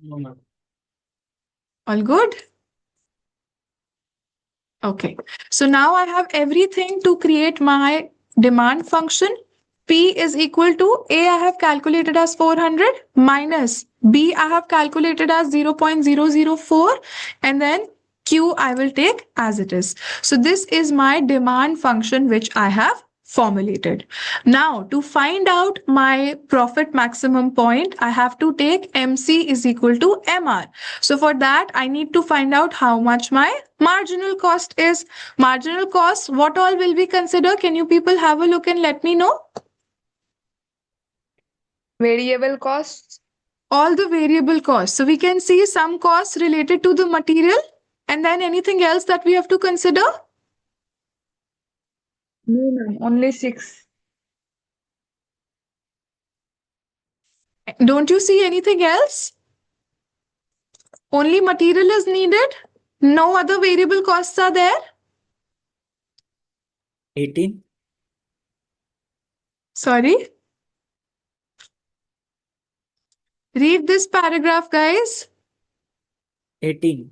[SPEAKER 6] No, ma'am.
[SPEAKER 1] All good? Okay, so now I have everything to create my demand function. P is equal to A I have calculated as 400 minus B I have calculated as 0.004, and then Q I will take as it is. So this is my demand function which I have formulated. Now to find out my profit maximum point, I have to take MC is equal to MR. So for that, I need to find out how much my marginal cost is. Marginal cost, what all will we consider? Can you people have a look and let me know?
[SPEAKER 4] Variable costs.
[SPEAKER 1] All the variable costs. So we can see some costs related to the material, and then anything else that we have to consider?
[SPEAKER 4] No, ma'am. Only 6.
[SPEAKER 1] Don't you see anything else? Only material is needed? No other variable costs are there?
[SPEAKER 6] 18.
[SPEAKER 1] Sorry? Read this paragraph, guys.
[SPEAKER 6] 18.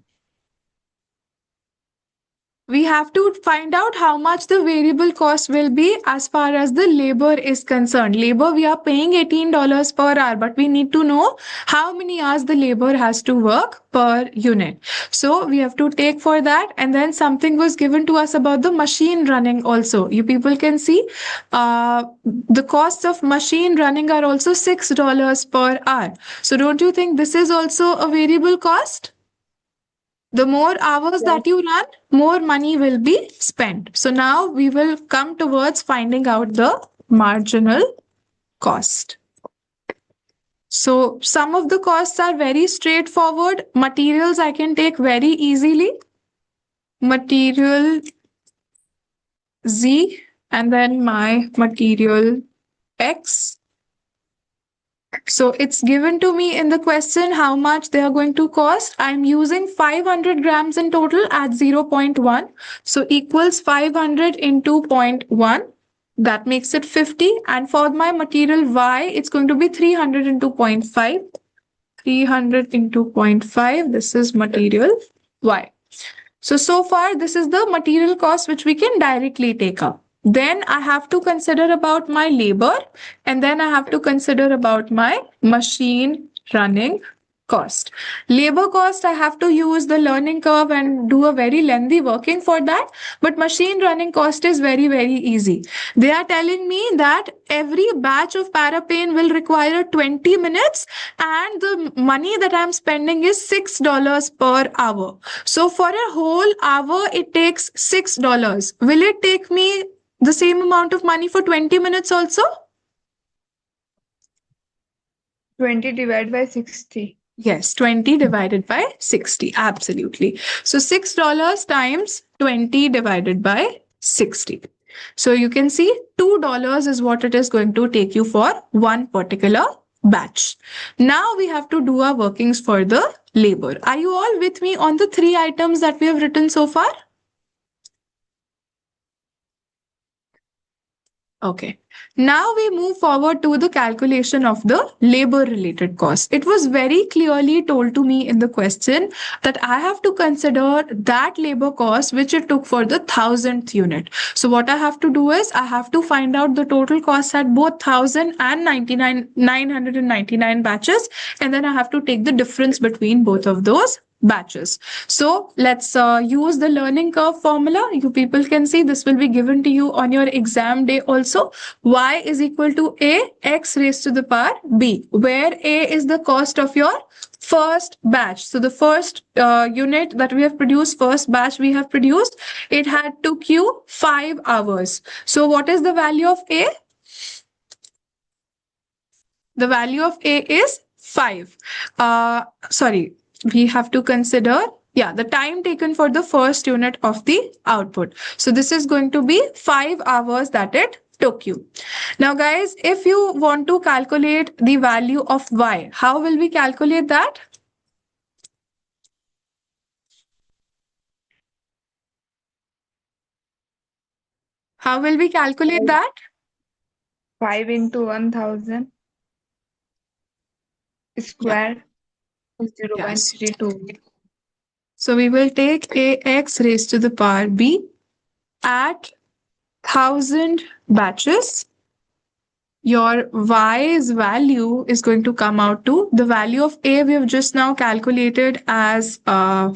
[SPEAKER 1] We have to find out how much the variable cost will be as far as the labor is concerned. Labor, we are paying $18 per hour, but we need to know how many hours the labor has to work per unit. So we have to take for that. And then something was given to us about the machine running also. You people can see the costs of machine running are also $6 per hour. So don't you think this is also a variable cost? The more hours that you run, more money will be spent. So now we will come towards finding out the marginal cost. So some of the costs are very straightforward. Materials I can take very easily. Material Z and then my material X. So it's given to me in the question how much they are going to cost. I'm using 500 grams in total at 0.1. So equals 500 into 0.1. That makes it 50. And for my material Y, it's going to be 300 into 0.5. 300 into 0.5. This is material Y. So far, this is the material cost which we can directly take up. Then I have to consider about my labor, and then I have to consider about my machine running cost. Labor cost, I have to use the learning curve and do a very lengthy working for that. But machine running cost is very, very easy. They are telling me that every batch of parapane will require 20 minutes and the money that I'm spending is $6 per hour. So for a whole hour, it takes $6. Will it take me the same amount of money for 20 minutes also?
[SPEAKER 4] 20 divided by 60.
[SPEAKER 1] Yes, 20 divided by 60. Absolutely. So $6 times 20 divided by 60. So you can see $2 is what it is going to take you for one particular batch. Now we have to do our workings for the labor. Are you all with me on the three items that we have written so far? Okay. Now we move forward to the calculation of the labor related cost. It was very clearly told to me in the question that I have to consider that labor cost which it took for the 1000th unit. So what I have to do is I have to find out the total cost at both 1000 and 999 batches, and then I have to take the difference between both of those batches. So let's use the learning curve formula. You people can see this will be given to you on your exam day also. Y is equal to A, X raised to the power B, where A is the cost of your first batch. So the first unit that we have produced, first batch we have produced, it had took you 5 hours. So what is the value of A? The value of A is 5. Sorry, we have to consider, the time taken for the first unit of the output. So this is going to be 5 hours that it took you. Now guys, if you want to calculate the value of Y, how will we calculate that? How will we calculate that?
[SPEAKER 4] 5 into 1000 square is
[SPEAKER 1] Yes.
[SPEAKER 4] 0.32.
[SPEAKER 1] So we will take AX raised to the power B at 1000 batches. Your Y's value is going to come out to the value of A we have just now calculated as 5.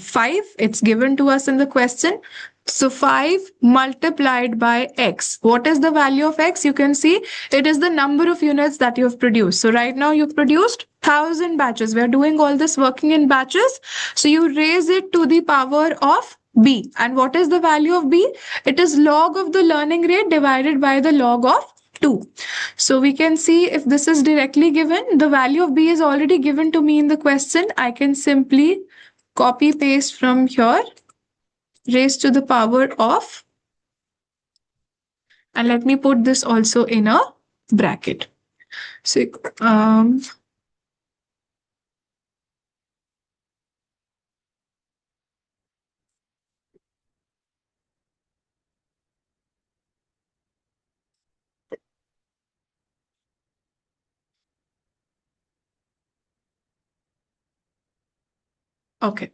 [SPEAKER 1] It's given to us in the question. So 5 multiplied by X. What is the value of X? You can see it is the number of units that you have produced. So right now you've produced 1000 batches. We are doing all this working in batches. So you raise it to the power of B. And what is the value of B? It is log of the learning rate divided by the log of 2. So we can see if this is directly given, the value of B is already given to me in the question. I can simply copy paste from here, raised to the power of, and let me put this also in a bracket. So, okay.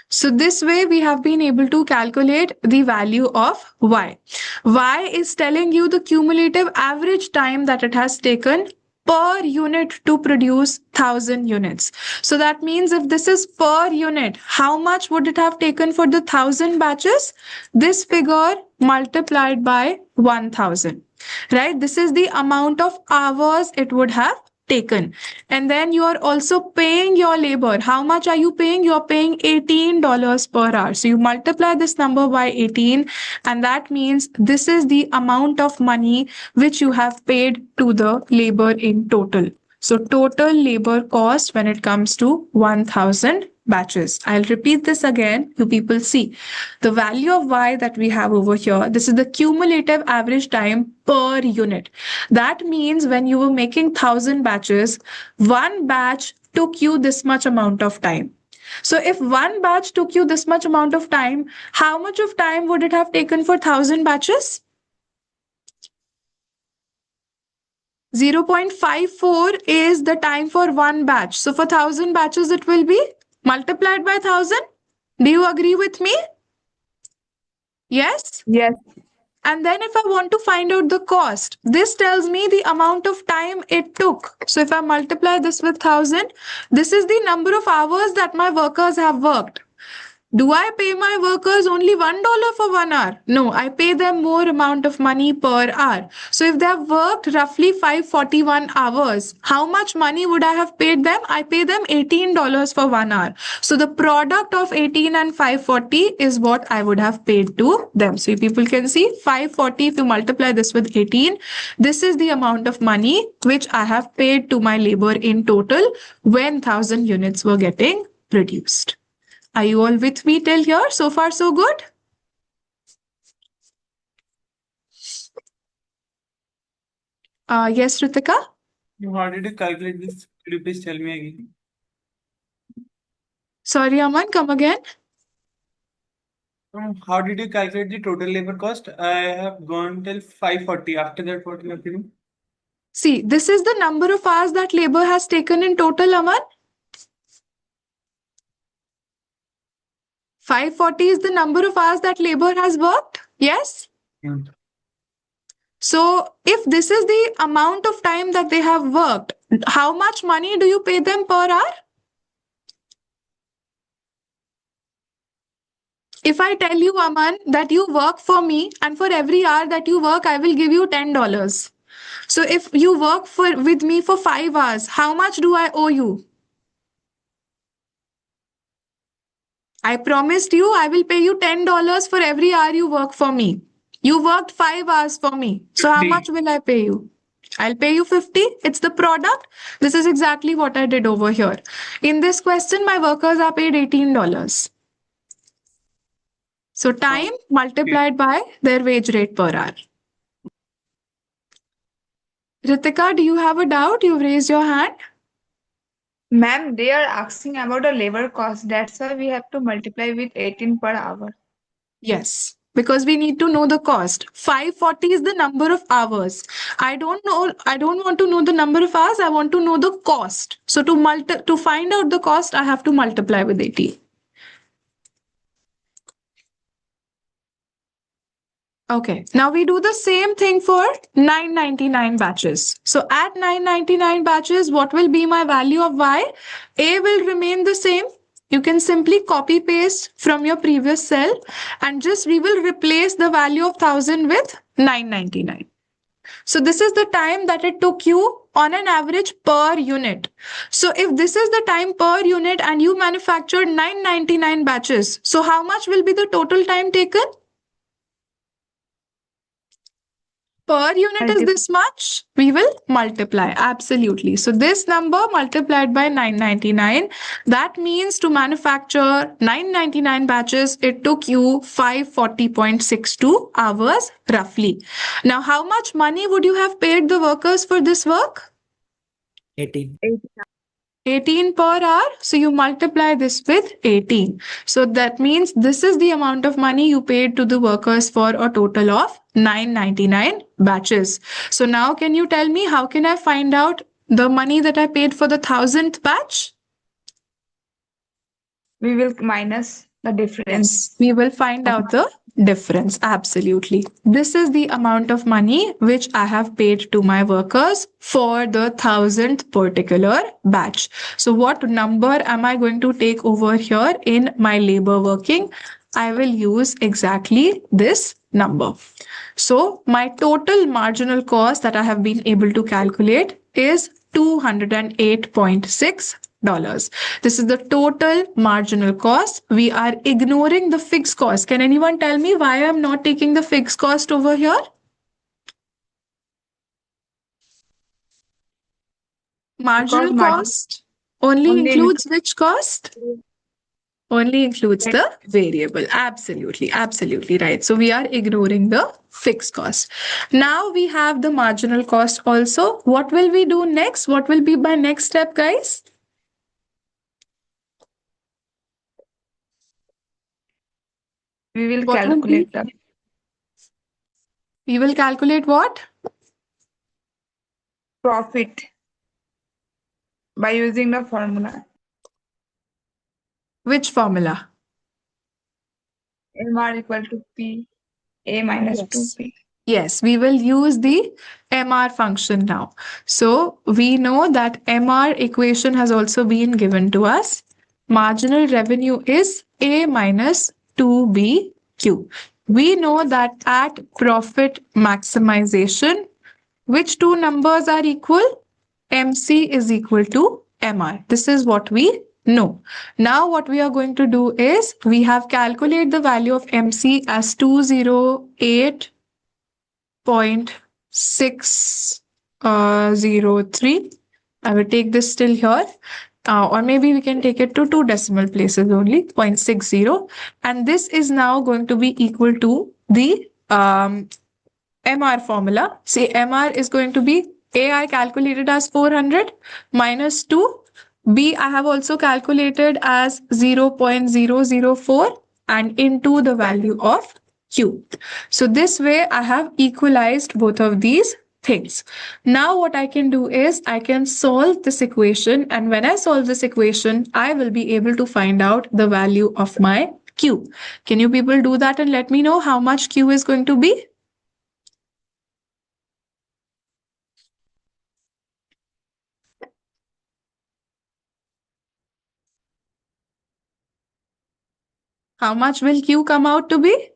[SPEAKER 1] So this way we have been able to calculate the value of Y. Y is telling you the cumulative average time that it has taken per unit to produce 1000 units. So that means if this is per unit, how much would it have taken for the 1000 batches? This figure multiplied by 1000, right? This is the amount of hours it would have taken. And then you are also paying your labor. How much are you paying? You are paying $18 per hour. So you multiply this number by 18, and that means this is the amount of money which you have paid to the labor in total. So total labor cost when it comes to 1000 batches. I'll repeat this again. You people see the value of Y that we have over here. This is the cumulative average time per unit. That means when you were making 1000 batches, one batch took you this much amount of time. So if one batch took you this much amount of time, how much of time would it have taken for 1000 batches? 0.54 is the time for one batch. So for 1000 batches, it will be multiplied by 1000. Do you agree with me? Yes?
[SPEAKER 4] Yes.
[SPEAKER 1] And then if I want to find out the cost, this tells me the amount of time it took. So if I multiply this with 1000, this is the number of hours that my workers have worked. Do I pay my workers only $1 for 1 hour? No, I pay them more amount of money per hour. So if they have worked roughly 541 hours, how much money would I have paid them? I pay them $18 for 1 hour. So the product of 18 and 540 is what I would have paid to them. So you people can see 540, if you multiply this with 18, this is the amount of money which I have paid to my labor in total when 1000 units were getting produced. Are you all with me till here? So far, so good? Yes, Ritika?
[SPEAKER 5] How did you calculate this? Could you please tell me again?
[SPEAKER 1] Sorry, Aman, come again.
[SPEAKER 5] How did you calculate the total labor cost? I have gone till 540. After that, what you have given?
[SPEAKER 1] See, this is the number of hours that labor has taken in total, Aman. 540 is the number of hours that labor has worked. Yes?
[SPEAKER 5] Hmm.
[SPEAKER 1] So, if this is the amount of time that they have worked, how much money do you pay them per hour? If I tell you, Aman, that you work for me and for every hour that you work, I will give you $10. So if you work with me for 5 hours, how much do I owe you? I promised you I will pay you $10 for every hour you work for me. You worked 5 hours for me. So how
[SPEAKER 5] 50.
[SPEAKER 1] much will I pay you? I'll pay you 50. It's the product. This is exactly what I did over here. In this question, my workers are paid $18. So time multiplied by their wage rate per hour. Ritika, do you have a doubt? You've raised your hand.
[SPEAKER 4] Ma'am, they are asking about the labor cost. That's why we have to multiply with 18 per hour.
[SPEAKER 1] Yes, because we need to know the cost. 540 is the number of hours. I don't want to know the number of hours. I want to know the cost. So to find out the cost, I have to multiply with 80. Okay, now we do the same thing for 999 batches. So at 999 batches, what will be my value of Y? A will remain the same. You can simply copy paste from your previous cell and just we will replace the value of 1000 with 999. So this is the time that it took you on an average per unit. So if this is the time per unit and you manufactured 999 batches, so how much will be the total time taken? Per unit is this much. We will multiply. Absolutely. So this number multiplied by 999, that means to manufacture 999 batches, it took you 540.62 hours roughly. Now, how much money would you have paid the workers for this work?
[SPEAKER 6] 18.
[SPEAKER 1] 18 per hour. So you multiply this with 18. So that means this is the amount of money you paid to the workers for a total of 999 batches. So now can you tell me how can I find out the money that I paid for the 1000th batch?
[SPEAKER 4] We will minus the difference.
[SPEAKER 1] We will find out the difference. Absolutely. This is the amount of money which I have paid to my workers for the 1000th particular batch. So what number am I going to take over here in my labor working? I will use exactly this number. So my total marginal cost that I have been able to calculate is $208.6. This is the total marginal cost. We are ignoring the fixed cost. Can anyone tell me why I'm not taking the fixed cost over here? Marginal
[SPEAKER 4] Because margin
[SPEAKER 1] cost only
[SPEAKER 4] only
[SPEAKER 1] includes which cost? Only includes
[SPEAKER 4] includes
[SPEAKER 1] the variable. Absolutely, absolutely right. So we are ignoring the fixed cost. Now we have the marginal cost also. What will we do next? What will be my next step, guys?
[SPEAKER 4] we will
[SPEAKER 1] What will be?
[SPEAKER 4] calculate the
[SPEAKER 1] We will calculate what?
[SPEAKER 4] profit by using the formula
[SPEAKER 1] Which formula?
[SPEAKER 4] MR equal to P A minus
[SPEAKER 1] Yes.
[SPEAKER 4] 2P.
[SPEAKER 1] Yes, we will use the MR function now. So we know that MR equation has also been given to us. Marginal revenue is A minus 2BQ. We know that at profit maximization, which two numbers are equal? MC is equal to MR. This is what we know. Now what we are going to do is we have calculated the value of MC as 208.603. I will take this still here. Or maybe we can take it to two decimal places only, 0.60. And this is now going to be equal to the MR formula. See, MR is going to be A I calculated as 400 minus 2. B I have also calculated as 0.004 and into the value of Q. So this way I have equalized both of these things. Now what I can do is I can solve this equation, and when I solve this equation, I will be able to find out the value of my Q. Can you people do that and let me know how much Q is going to be? How much will Q come out to be?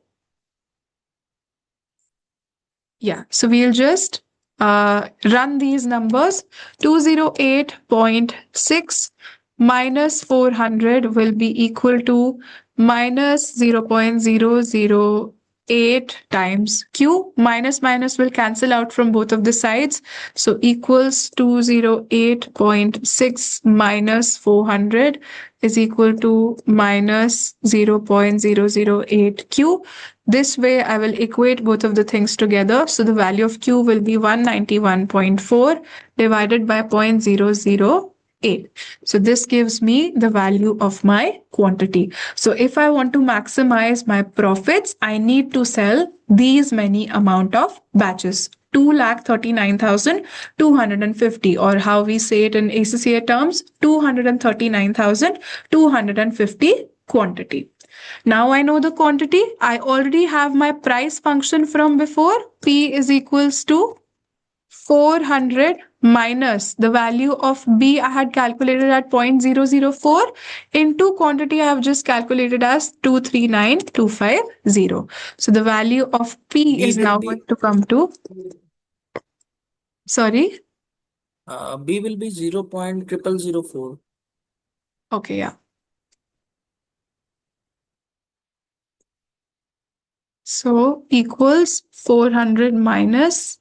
[SPEAKER 1] Yeah, so we'll just run these numbers. 208.6 minus 400 will be equal to minus 0.008 times Q. Minus minus will cancel out from both of the sides. So equals 208.6 minus 400 is equal to minus 0.008 Q. This way, I will equate both of the things together. So the value of Q will be 191.4 divided by 0.008. So this gives me the value of my quantity. So if I want to maximize my profits, I need to sell these many amount of batches. 2,39,250, or how we say it in ACCA terms, 239,250 quantity. Now I know the quantity. I already have my price function from before. P is equals to 400 minus the value of B I had calculated at 0.004 into quantity I have just calculated as 239,250. So the value of P
[SPEAKER 6] B
[SPEAKER 1] is
[SPEAKER 6] will
[SPEAKER 1] now
[SPEAKER 6] be
[SPEAKER 1] going to come to, sorry.
[SPEAKER 6] B will be 0.0004.
[SPEAKER 1] Okay, yeah. So equals 400 minus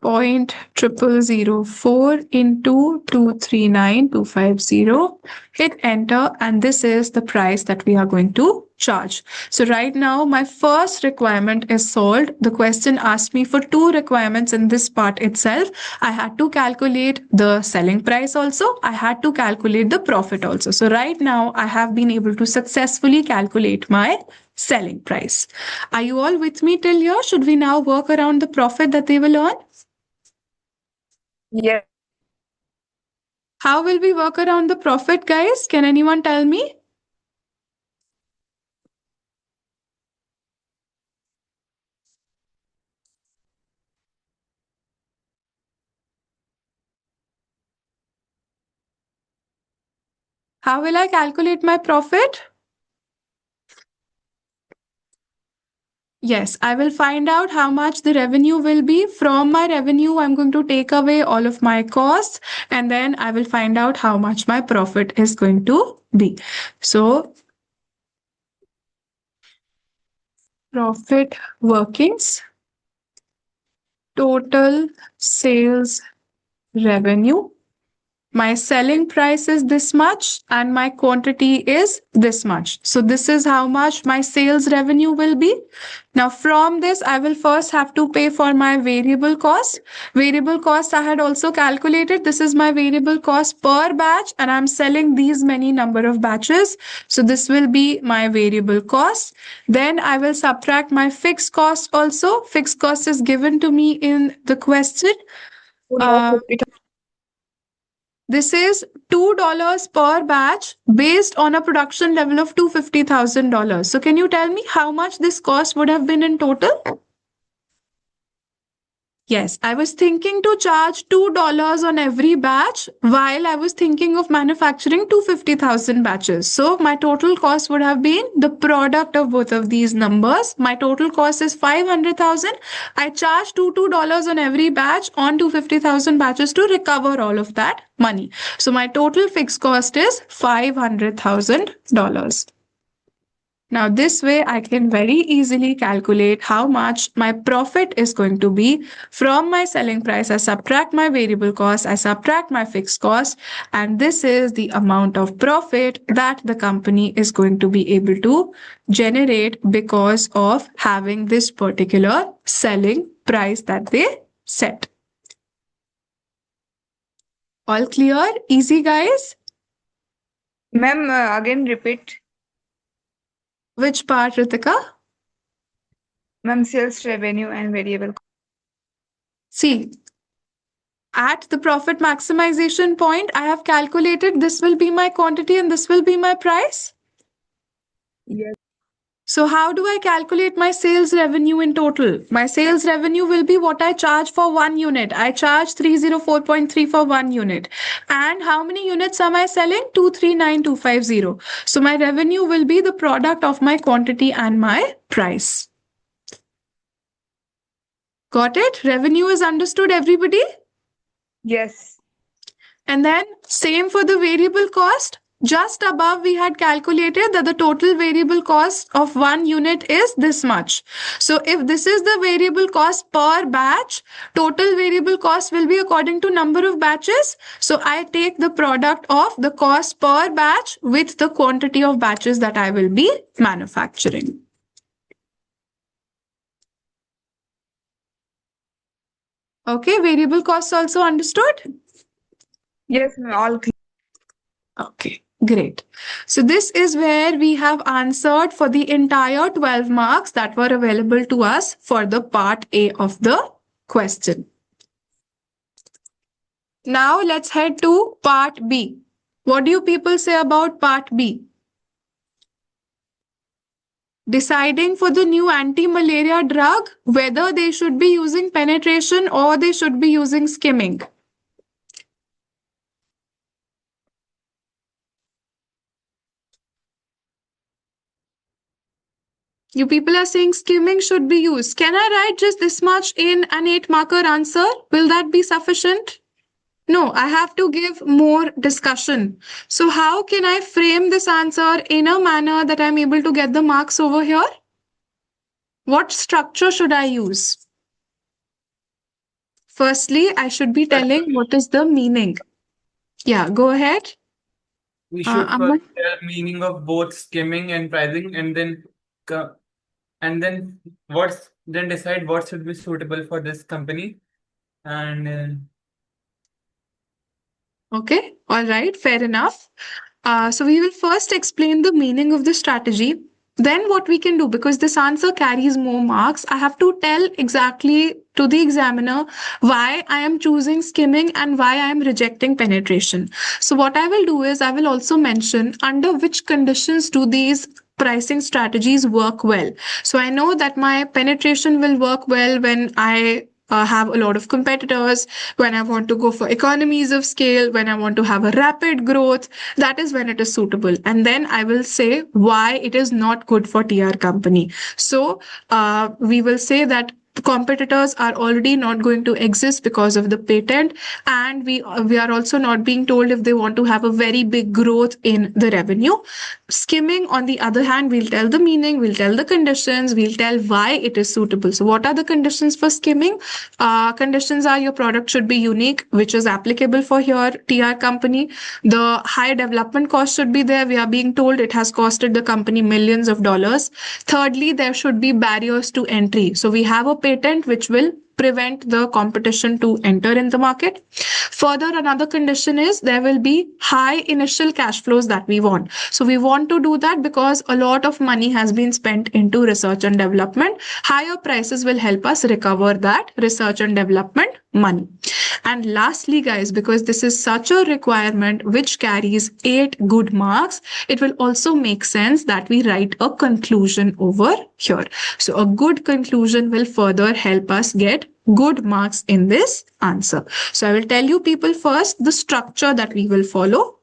[SPEAKER 1] 0.0004 into 239,250. Hit enter, and this is the price that we are going to charge. So right now my first requirement is solved. The question asked me for two requirements in this part itself. I had to calculate the selling price also. I had to calculate the profit also. So right now I have been able to successfully calculate my selling price. Are you all with me till here? Should we now work around the profit that they will earn?
[SPEAKER 4] Yes.
[SPEAKER 1] How will we work around the profit, guys? Can anyone tell me? How will I calculate my profit? Yes, I will find out how much the revenue will be. From my revenue, I'm going to take away all of my costs, and then I will find out how much my profit is going to be. So, profit workings, total sales revenue my selling price is this much and my quantity is this much. So this is how much my sales revenue will be. Now from this, I will first have to pay for my variable cost. Variable cost I had also calculated. This is my variable cost per batch and I'm selling these many number of batches. So this will be my variable cost. Then I will subtract my fixed cost also. Fixed cost is given to me in the question. This is $2 per batch based on a production level of $250,000. So can you tell me how much this cost would have been in total? Yes, I was thinking to charge $2 on every batch while I was thinking of manufacturing 250,000 batches. So my total cost would have been the product of both of these numbers. My total cost is 500,000. I charge $2 on every batch on 250,000 batches to recover all of that money. So my total fixed cost is $500,000. Now, this way I can very easily calculate how much my profit is going to be from my selling price. I subtract my variable cost, I subtract my fixed cost, and this is the amount of profit that the company is going to be able to generate because of having this particular selling price that they set. All clear? Easy, guys?
[SPEAKER 4] Ma'am, again repeat.
[SPEAKER 1] Which part, Ritika?
[SPEAKER 4] Ma'am, sales revenue and variable.
[SPEAKER 1] See, at the profit maximization point, I have calculated this will be my quantity and this will be my price.
[SPEAKER 4] Yes.
[SPEAKER 1] So how do I calculate my sales revenue in total? My sales revenue will be what I charge for one unit. I charge 304.3 for one unit. And how many units am I selling? 239250. So my revenue will be the product of my quantity and my price. Got it? Revenue is understood, everybody?
[SPEAKER 4] Yes.
[SPEAKER 1] And then same for the variable cost. Just above we had calculated that the total variable cost of one unit is this much. So if this is the variable cost per batch, total variable cost will be according to number of batches. So I take the product of the cost per batch with the quantity of batches that I will be manufacturing. Okay, variable costs also understood?
[SPEAKER 4] Yes, ma'am, all clear.
[SPEAKER 1] Okay, great. So this is where we have answered for the entire 12 marks that were available to us for the part A of the question. Now let's head to part B. What do you people say about part B? Deciding for the new anti-malaria drug, whether they should be using penetration or they should be using skimming. You people are saying skimming should be used. Can I write just this much in an 8-marker answer? Will that be sufficient? No, I have to give more discussion. So how can I frame this answer in a manner that I'm able to get the marks over here? What structure should I use? Firstly, I should be telling what is the meaning. Yeah, go ahead.
[SPEAKER 5] We should
[SPEAKER 1] Aman?
[SPEAKER 5] first tell meaning of both skimming and pricing, and then then decide what should be suitable for this company. And
[SPEAKER 1] Okay, all right, fair enough. So we will first explain the meaning of the strategy. Then what we can do, because this answer carries more marks, I have to tell exactly to the examiner why I am choosing skimming and why I am rejecting penetration. So what I will do is I will also mention under which conditions do these pricing strategies work well. So I know that my penetration will work well when I have a lot of competitors, when I want to go for economies of scale, when I want to have a rapid growth, that is when it is suitable. And then I will say why it is not good for TR company. So we will say that competitors are already not going to exist because of the patent, and we are also not being told if they want to have a very big growth in the revenue. Skimming, on the other hand, we'll tell the meaning, we'll tell the conditions, we'll tell why it is suitable. So what are the conditions for skimming? Conditions are your product should be unique, which is applicable for your TR company. The high development cost should be there. We are being told it has costed the company millions of dollars. Thirdly, there should be barriers to entry. So we have a patent which will prevent the competition to enter in the market. Further, another condition is there will be high initial cash flows that we want. So we want to do that because a lot of money has been spent into research and development. Higher prices will help us recover that research and development money. And lastly, guys, because this is such a requirement which carries 8 good marks, it will also make sense that we write a conclusion over here. So a good conclusion will further help us get good marks in this answer. So I will tell you people first the structure that we will follow.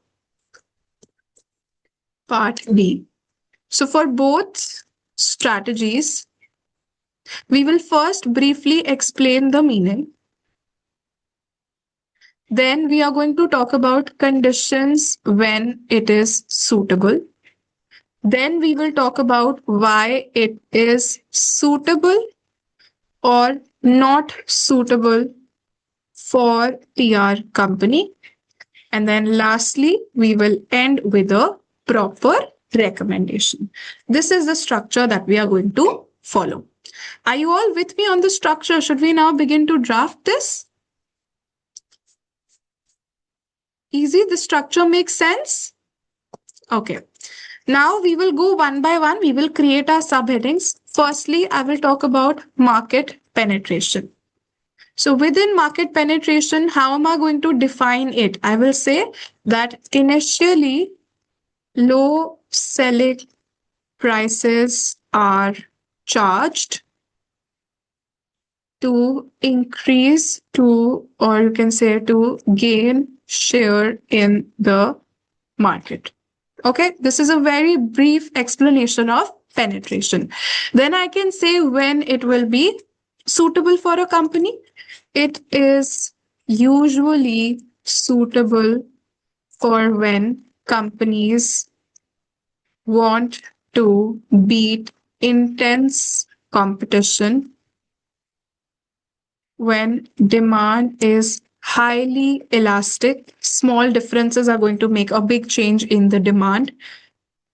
[SPEAKER 1] Part B. So for both strategies, we will first briefly explain the meaning. Then we are going to talk about conditions when it is suitable. Then we will talk about why it is suitable or not suitable for TR company. And then lastly, we will end with a proper recommendation. This is the structure that we are going to follow. Are you all with me on the structure? Should we now begin to draft this? Easy? The structure makes sense? Okay. Now we will go one by one. We will create our subheadings. Firstly, I will talk about market penetration. So within market penetration, how am I going to define it? I will say that initially low selling prices are charged to increase to, or you can say to gain share in the market. Okay, this is a very brief explanation of penetration. Then I can say when it will be suitable for a company. It is usually suitable for when companies want to beat intense competition, when demand is highly elastic. Small differences are going to make a big change in the demand.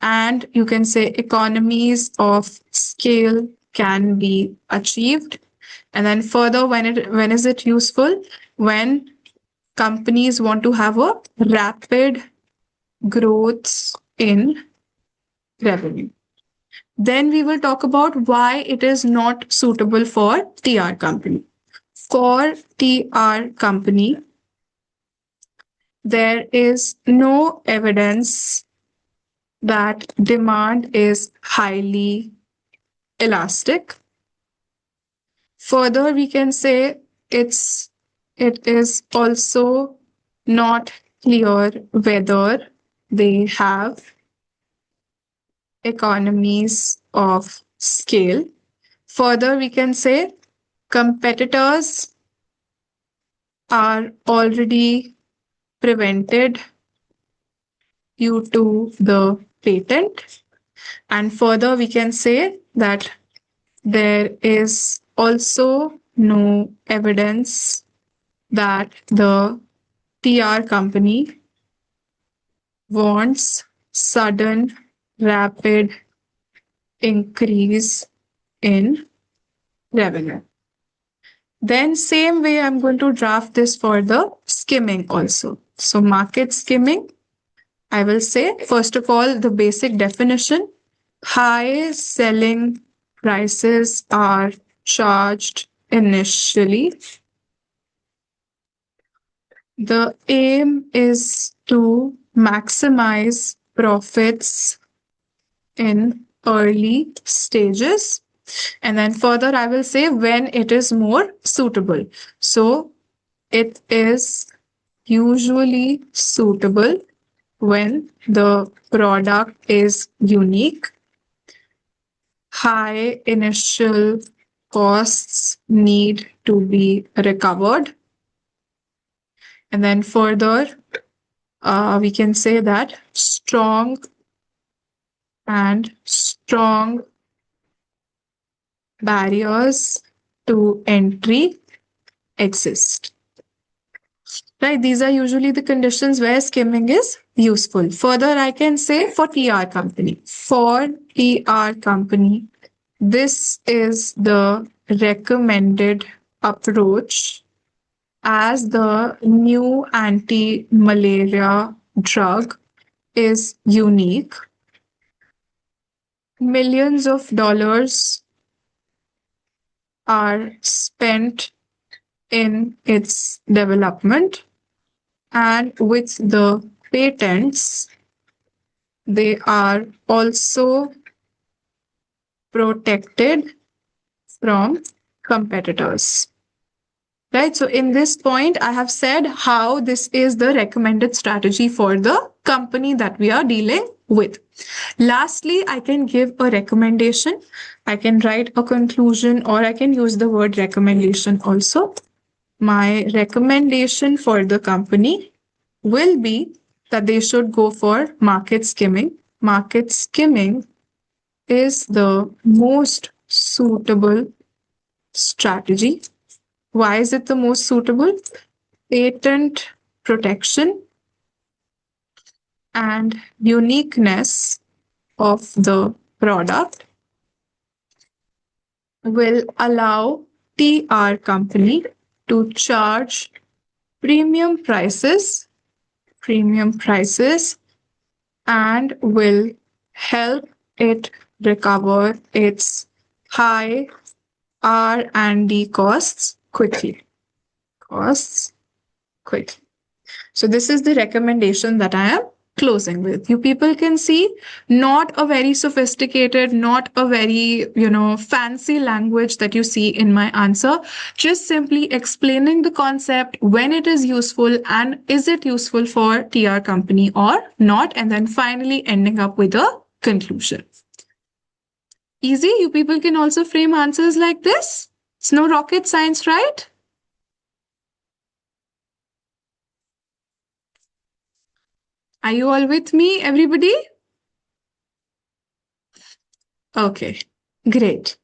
[SPEAKER 1] And you can say economies of scale can be achieved. And then further, when is it useful? When companies want to have a rapid growth in revenue. Then we will talk about why it is not suitable for TR company. For TR company, there is no evidence that demand is highly elastic. Further, we can say it is also not clear whether they have economies of scale. Further, we can say competitors are already prevented due to the patent. And further, we can say that there is also no evidence that the TR company wants sudden, rapid increase in revenue. Then same way, I'm going to draft this for the skimming also. So market skimming, I will say, first of all, the basic definition, high selling prices are charged initially. The aim is to maximize profits in early stages. And then further, I will say when it is more suitable. So it is usually suitable when the product is unique, high initial costs need to be recovered. And then further, we can say that strong barriers to entry exist. Right, these are usually the conditions where skimming is useful. Further, I can say for TR company. For TR company, this is the recommended approach as the new anti-malaria drug is unique. Millions of dollars are spent in its development, and with the patents, they are also protected from competitors. Right. So in this point, I have said how this is the recommended strategy for the company that we are dealing with. Lastly, I can give a recommendation. I can write a conclusion, or I can use the word recommendation also. My recommendation for the company will be that they should go for market skimming. Market skimming is the most suitable strategy. Why is it the most suitable? Patent protection and uniqueness of the product will allow TR company to charge premium prices, and will help it recover its high R&D costs quickly. So this is the recommendation that I am closing with. You people can see, not a very sophisticated, not a very, fancy language that you see in my answer, just simply explaining the concept, when it is useful and is it useful for TR company or not, and then finally ending up with a conclusion. Easy. You people can also frame answers like this. It's no rocket science, right? Are you all with me, everybody? Okay, great.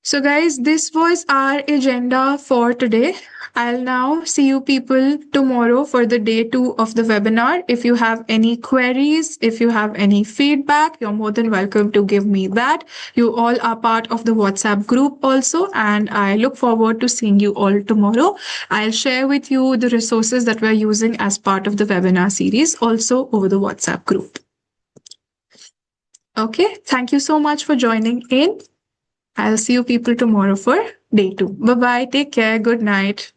[SPEAKER 1] So, guys, this was our agenda for today. I'll now see you people tomorrow for the day 2 of the webinar. If you have any queries, if you have any feedback, you're more than welcome to give me that. You all are part of the WhatsApp group also, and I look forward to seeing you all tomorrow. I'll share with you the resources that we're using as part of the webinar series also over the WhatsApp group. Okay, thank you so much for joining in. I'll see you people tomorrow for day 2. Bye bye. Take care. Good night.